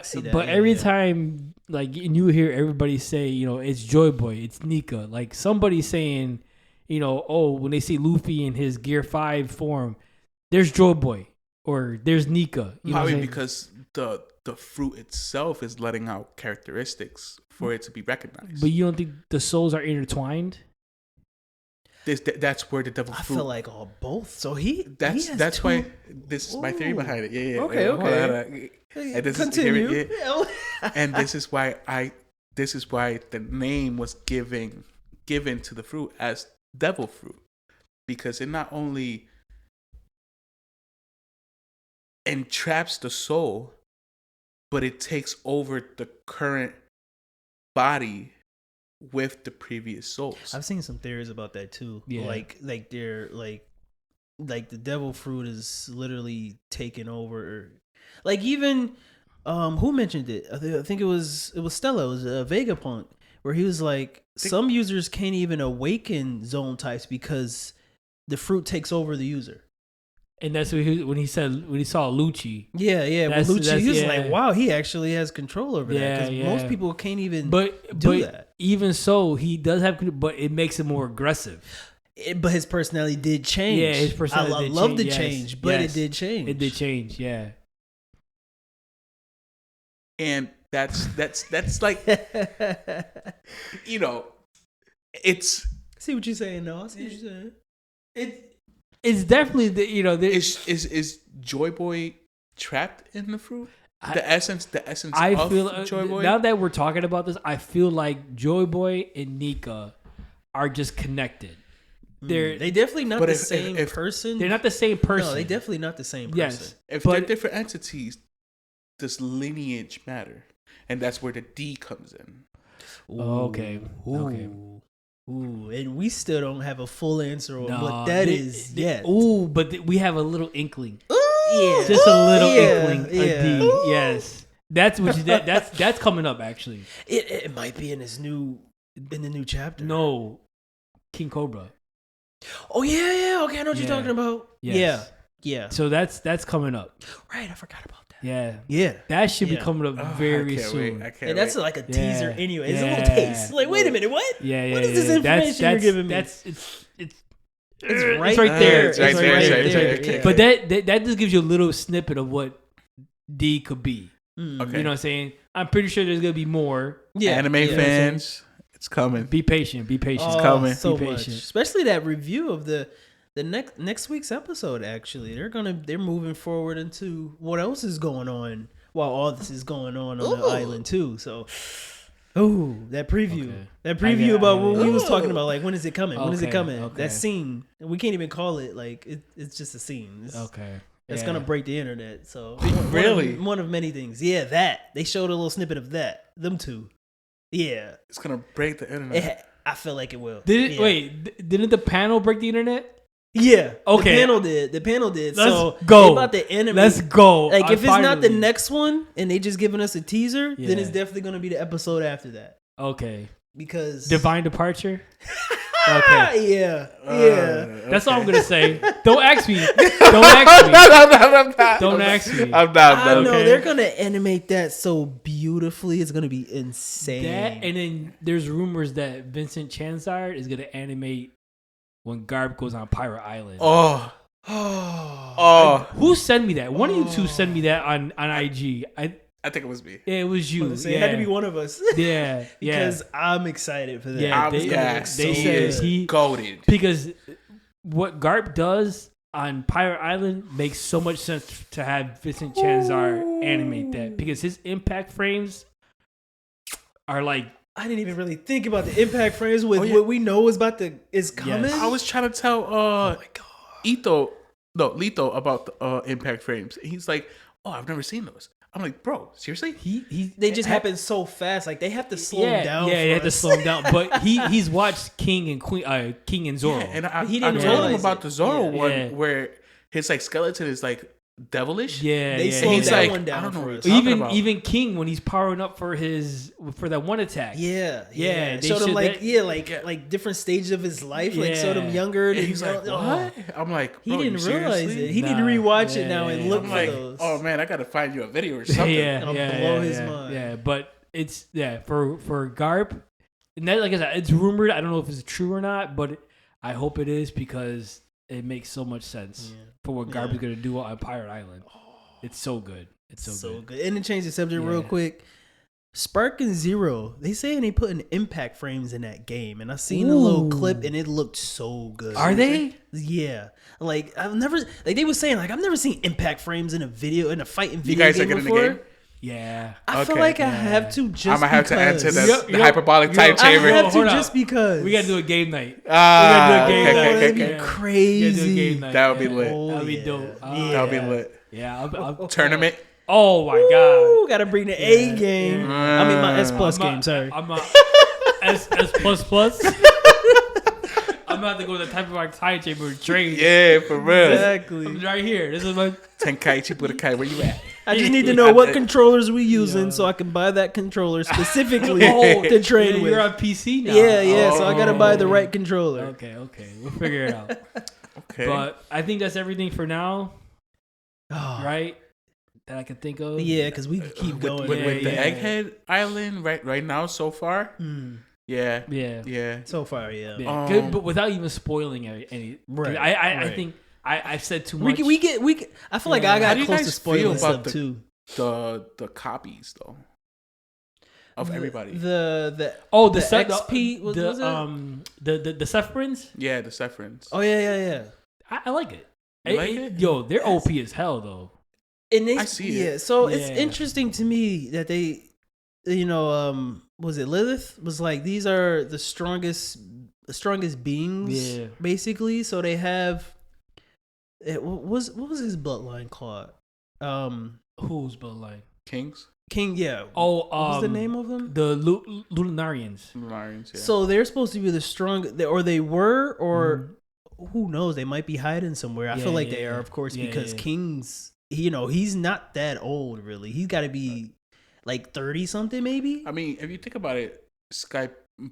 see that. But every time, like, you hear everybody say, you know, it's Joy Boy, it's Nika. Like somebody saying, you know, oh, when they see Luffy in his Gear 5 form, there's Joy Boy or there's Nika. You Probably know because the fruit itself is letting out characteristics for it to be recognized. But you don't think the souls are intertwined? That's where the devil fruit. I feel like all both. So that's why this is my theory behind it. Yeah. Okay. And this Continue. And this is why the name was given to the fruit as devil fruit, because it not only entraps the soul, but it takes over the current body with the previous souls. I've seen some theories about that too. Yeah. Like they're like the devil fruit is literally taking over. Like even who mentioned it? I think it was Stella. It was Vegapunk, where he was like, some users can't even awaken zone types because the fruit takes over the user. And that's when he saw Lucci. Yeah. With Lucci, he was like, wow, he actually has control over that. Because most people can't even do that. Even so, he does have, but it makes him more aggressive. But his personality did change. Yeah, his personality I love the change, but it did change. It did change, yeah. And that's like, you know, it's. See what you're saying, though. I see what you're saying. It's definitely the, you know, is Joy Boy trapped in the fruit? The essence I of feel, Joy Boy. Now that we're talking about this, I feel like Joy Boy and Nika are just connected. They definitely not the same person. They're not the same person. No, they definitely not the same person. Yes, if they're different entities, does lineage matter? And that's where the D comes in. Okay. Ooh, and we still don't have a full answer on what that is yet. Ooh, but we have a little inkling. Yeah, just a little inkling. A D. Ooh. Yes, that's what that's coming up. Actually, it might be in the new chapter. No, King Cobra. Oh yeah. Okay, I know what you're talking about. Yes. Yeah. So that's coming up. Right, I forgot about that. Yeah. That should be coming up very soon. And that's like a teaser anyway. It's a little taste. Like, wait a minute, what? Yeah. What is this information you're giving me? It's right there. It's right there. Yeah. But that just gives you a little snippet of what D could be. Okay. You know what I'm saying? I'm pretty sure there's gonna be more. Yeah. Anime fans, it's coming. Be patient. It's coming. So be much. patient. Especially that review of the next week's episode. Actually, they're moving forward into what else is going on while all this is going on the island too. So, that preview about what we was talking about, like when is it coming? When is it coming? Okay. That scene, and we can't even call it like it's just a scene. It's gonna break the internet. So really, one of many things. Yeah, that they showed a little snippet of that. Them two. Yeah, it's gonna break the internet. I feel like it will. Wait, didn't the panel break the internet? Yeah. Okay. The panel did. Let's go. About the anime. Let's go. Like if it's not the next one and they just giving us a teaser, then it's definitely gonna be the episode after that. Okay. Because Divine Departure. Okay. Yeah. That's all I'm gonna say. Don't ask me. Don't ask me. Don't ask me. I'm not. I know they're gonna animate that so beautifully. It's gonna be insane. That, and then there's rumors that Vincent Chanzard is gonna animate when Garp goes on Pirate Island. Who sent me that? One of you two sent me that on IG. I think it was me. Yeah, it was you. It had to be one of us. Yeah, because I'm excited for that. Yeah, they said he goated. Because what Garp does on Pirate Island makes so much sense to have Vincent Chanzard animate that, because his impact frames are like, I didn't even really think about the impact frames with what we know is coming. Yes. I was trying to tell Lito about the impact frames. He's like, "Oh, I've never seen those." I'm like, "Bro, seriously?" They just happen so fast. Like they have to slow him down. Yeah, they have to slow him down. But he's watched King and Zoro. Yeah, and I told him about the Zoro one where his like skeleton is like devilish. Yeah, they slowed that one down. I don't know for us. Even King, when he's powering up for that one attack. They showed him like different stages of his life. Like showed him younger. And he's like, "What?" I'm like, he didn't realize it. He need to rewatch it now and look for those. Oh man, I gotta find you a video or something. It'll blow his mind. Yeah, but it's for Garp. And that, like I said, it's rumored. I don't know if it's true or not, but I hope it is, because it makes so much sense for what Garp is gonna do on Pirate Island. It's so good. It's so good. And to change the subject real quick, Spark and Zero, they saying they putting impact frames in that game, and I seen a little clip and it looked so good. Are they? Yeah. Like they were saying I've never seen impact frames in a fighting video. You guys game are getting before. the game? Yeah. I feel like I have to just I'm gonna have to enter because. the hyperbolic time chamber. I have to Hold just up. because. We gotta do a game night. We gotta do a game night. That'd be crazy. That would be lit. That would be dope. That would be lit. Yeah. I'll Tournament. Oh my god. Gotta bring the A game. I mean my S plus game. Sorry. I'm a S plus. I'm about to go to the type of like time chamber and train. Yeah, for real. Exactly. I'm right here. This is my Tenkaichi Budokai. Where you at? I just need to know what controllers we using so I can buy that controller specifically to train with. You're on PC now. Yeah. So I gotta buy the right controller. Okay. We'll figure it out. Okay. But I think that's everything for now. Right? That I can think of. Yeah, because we can keep going. With the Egghead Island right now so far. Yeah. So far, yeah. Good, but without even spoiling any. Right. I think I've said too much. We get. I feel like I got close to spoiling stuff too. The copies though of everybody. The XP was the Sephrons. Yeah, the Sephrons. Oh yeah. I like it. You like it? Yo, they're OP as hell though. And I see it. Yeah, so it's interesting to me that they, was it Lilith was like, these are the strongest beings, basically. So they have, what was his bloodline called? Whose bloodline? King, yeah. Oh, what was the name of them? The Lunarians. Yeah. So they're supposed to be the strong, or they were, or who knows? They might be hiding somewhere. I feel like they are, of course, because King's. He's not that old, really. He's got to be like 30 something, maybe. I mean, if you think about it,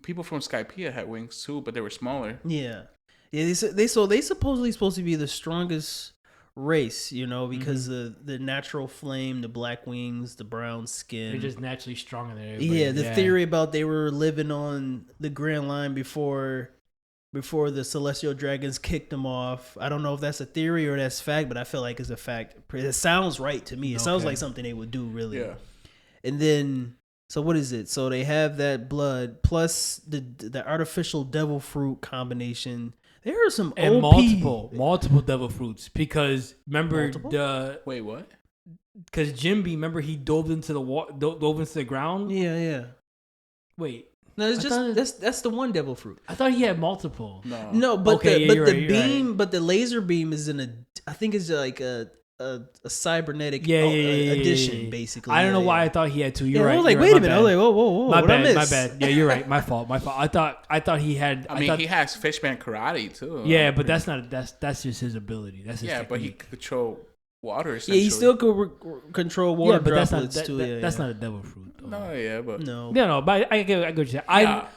people from Skypiea had wings too, but they were smaller. Yeah. They supposedly supposed to be the strongest race, because the natural flame, the black wings, the brown skin. They're just naturally stronger than everybody. Yeah, the theory about they were living on the Grand Line before the Celestial Dragons kicked them off. I don't know if that's a theory or that's fact, but I feel like it's a fact. It sounds right to me. It sounds like something they would do, really. Yeah. And then, so what is it? So they have that blood plus the artificial devil fruit combination. There are some and OP. multiple devil fruits, because remember wait, what? Because Jimby, remember he dove into the ground. Yeah. Wait. No, it's just that's the one devil fruit. I thought he had multiple. No, but the beam, but the laser beam is I think it's like a cybernetic addition, basically. I don't know why I thought he had two. You're right. I was like, wait a minute. I was like, whoa. My bad. Yeah, you're right. My fault. I thought he had. He has Fishman karate too. Yeah, but that's just his ability. That's his technique. But he could control water. Essentially. Yeah, he still could control water droplets too. That's not a devil fruit. No, yeah, but no. But I get what you said.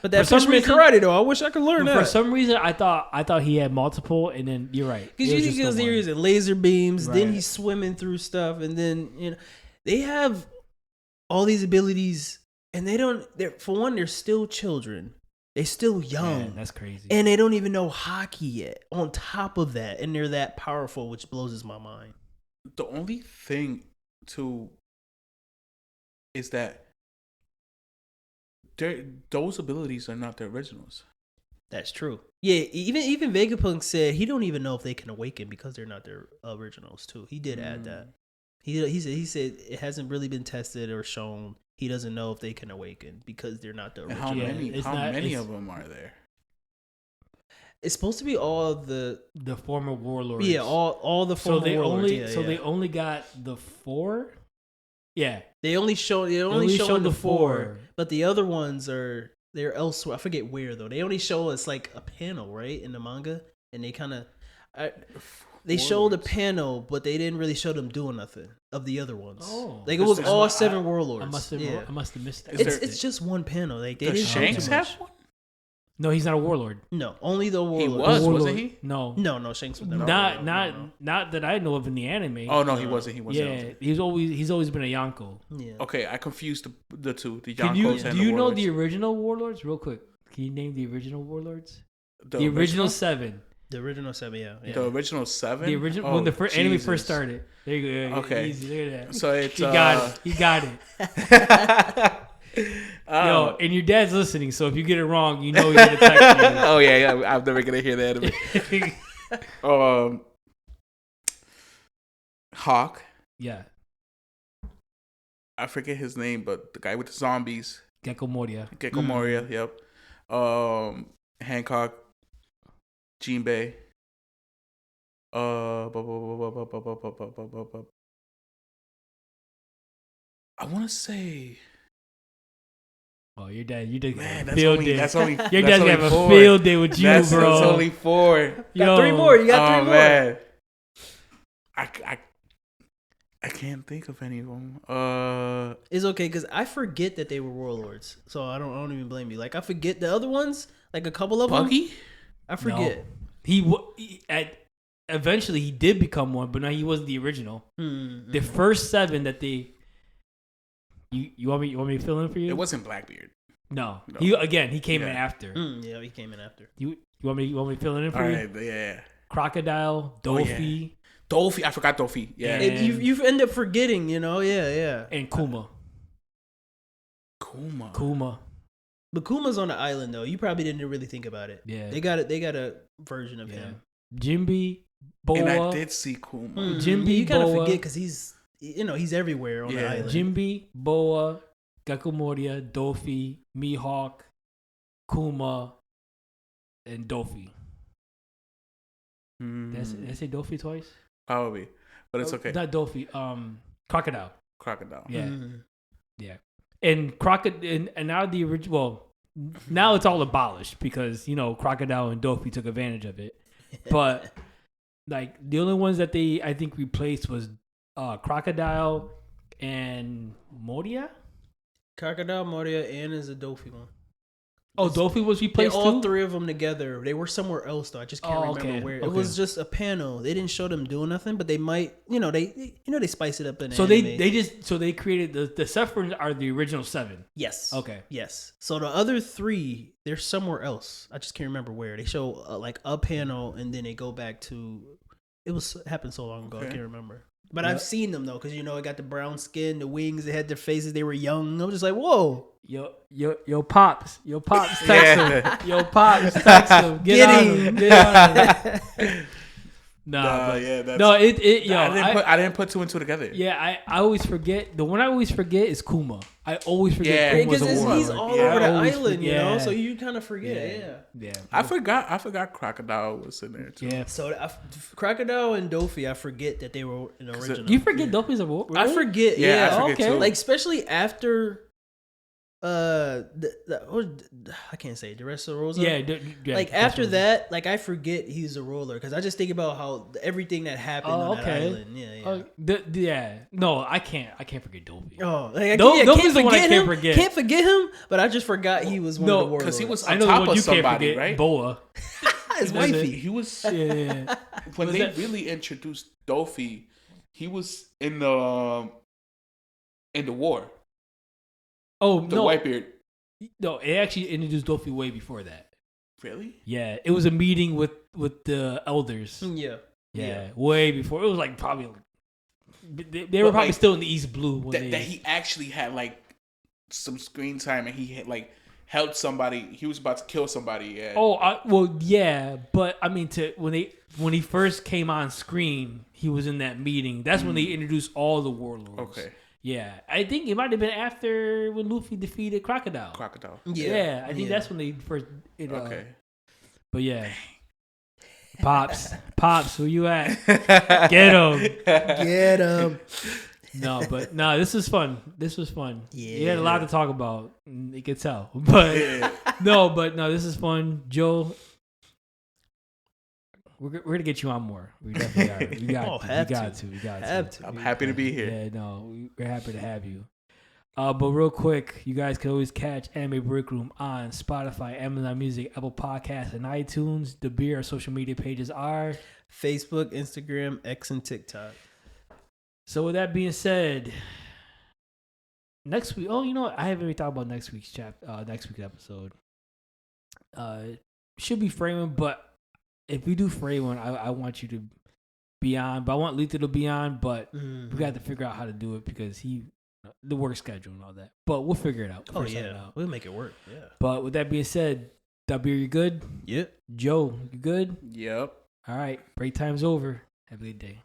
But that for some reason, karate though. I wish I could learn that. For some reason, I thought he had multiple, and then you're right. Because you think he was using laser beams, then he's swimming through stuff, and then they have all these abilities, and they're still children. They're still young. Yeah, that's crazy. And they don't even know hockey yet. On top of that, and they're that powerful, which blows my mind. The only thing too is that those abilities are not the originals. That's true. Yeah, even Vegapunk said he don't even know if they can awaken because they're not their originals too. He did add that. He said it hasn't really been tested or shown. He doesn't know if they can awaken because they're not the original. And how many of them are there? It's supposed to be all the former warlords. Yeah, all the former warlords. They only got the 4. Yeah, they only showed the 4, but the other ones they're elsewhere. I forget where though. They only show us like a panel, right, in the manga, and they kind of they showed a panel, but they didn't really show them doing nothing of the other ones. Oh, like it was all 7 warlords. I must have missed that. It's just one panel. Like they didn't Shanks have one. No, he's not a warlord. No, only the warlord. He was, wasn't he? No, Shanks was not that I know of in the anime. Oh no, he wasn't. He wasn't. Yeah, he's always been a Yonko. Yeah. Okay, I confused the two. The Yonkos and do you the know the original warlords? Real quick, can you name the original warlords? The original 7. The original 7, yeah. The original 7. The original when the anime first started. There you go. Okay. Easy. Look at that. So it's He got it. Yo, and your dad's listening, so if you get it wrong, you know he's gonna text you. Oh yeah, I'm never gonna hear that. Hawk. Yeah. I forget his name, but the guy with the zombies. Gecko Moria. Yep. Hancock. Jinbei. I want to say. Oh, your dad! You did man. Field day. That's only. Your dad's gonna have a field day with you, bro. That's only 4. You got 3 more. You got 3 more. Man. I can't think of any of them. It's okay because I forget that they were warlords, so I don't even blame you. Like I forget the other ones, like a couple of Buggy? them. I forget. No. Eventually he did become one, but no, he wasn't the original. Mm-hmm. The first 7 that they. You want me to fill in for you? It wasn't Blackbeard. No. He came in after. Yeah, he came in after. You want me to fill in for you? All right, yeah. Crocodile, Dofi. Dofi, I forgot Dofi. Yeah. You end up forgetting, yeah. And Kuma. But Kuma's on the island though. You probably didn't really think about it. Yeah. They got a version of him. Jinbe, Boa. And I did see Kuma. Jinbe, you kind of forget because he's everywhere on the island. Jinbe, Boa, Gecko Moria, Dofi, Mihawk, Kuma, and Dofi. Did I say Dofi twice? Probably, but it's okay. Not Dofi. Crocodile. Yeah, yeah. And Crocodile, and now the original. Well, now it's all abolished because Crocodile and Dofi took advantage of it. But like the only ones that they I think replaced was Crocodile and Moria. Crocodile, Moria, and is a Dofi one. Oh, Dofi was replaced too? All 3 of them together. They were somewhere else though. I just can't remember where. It was just a panel. They didn't show them doing nothing, but they might. They spice it up in. So anime. they created the Sephiroth are the original 7. Yes. Okay. Yes. So the other 3, they're somewhere else. I just can't remember where. They show like a panel and then they go back to. It happened so long ago. I can't remember. But I've seen them though, because it got the brown skin, the wings. They had their faces. They were young. I was just like, whoa. Yo, pops, text him. Yo, pops, text him. Get on him. I didn't put 2 and 2 together. Yeah, I always forget. The one I always forget is Kuma. I always forget Kuma's a warlord. He's all over the island, so you kind of forget. Yeah. I forgot Crocodile was in there too. Yeah. So Crocodile and Dofi, I forget that they were in the original. You forget Dofi's a warlord? I forget. Yeah, I forget too. Like especially after I can't say DeRosa. Yeah, like after that, like I forget he's a roller because I just think about how everything that happened on that island. Yeah. No, I can't forget Dopey. Oh, like, can't forget him. But I just forgot he was one of the warlords. Because he was on top of somebody, right? Boa, his wifey. He was. When they really introduced Dofi, he was in the war. Oh, the Whitebeard. No, it actually introduced Dofi way before that. Really? Yeah, it was a meeting with the elders. Yeah, way before. It was like probably they were probably still in the East Blue when that he actually had like some screen time and he had like helped somebody. He was about to kill somebody. Yeah. But I mean, when he first came on screen, he was in that meeting. That's when they introduced all the warlords. Okay. Yeah, I think it might have been after when Luffy defeated Crocodile. Yeah, I think that's when they first. Okay. But yeah, Pops, where you at? Get him. No, this was fun. Yeah, you had a lot to talk about. You could tell, but no, this is fun, Joe. We're gonna get you on more. We definitely are. We got to. I'm happy to be here. Yeah, no, we're happy to have you. But real quick, you guys can always catch Anime Break Room on Spotify, Amazon Music, Apple Podcasts, and iTunes. Dabir, our social media pages are Facebook, Instagram, X, and TikTok. So with that being said, next week. Oh, you know what? I haven't really thought about next week's episode. Should be framing, but if we do framing, I want you to be on. But I want Lita to be on. But we got to figure out how to do it because the work schedule and all that. But we'll figure it out. We'll make it work. Yeah. But with that being said, Dabir, you good? Yep. Joe, you good? Yep. All right. Break time's over. Have a good day.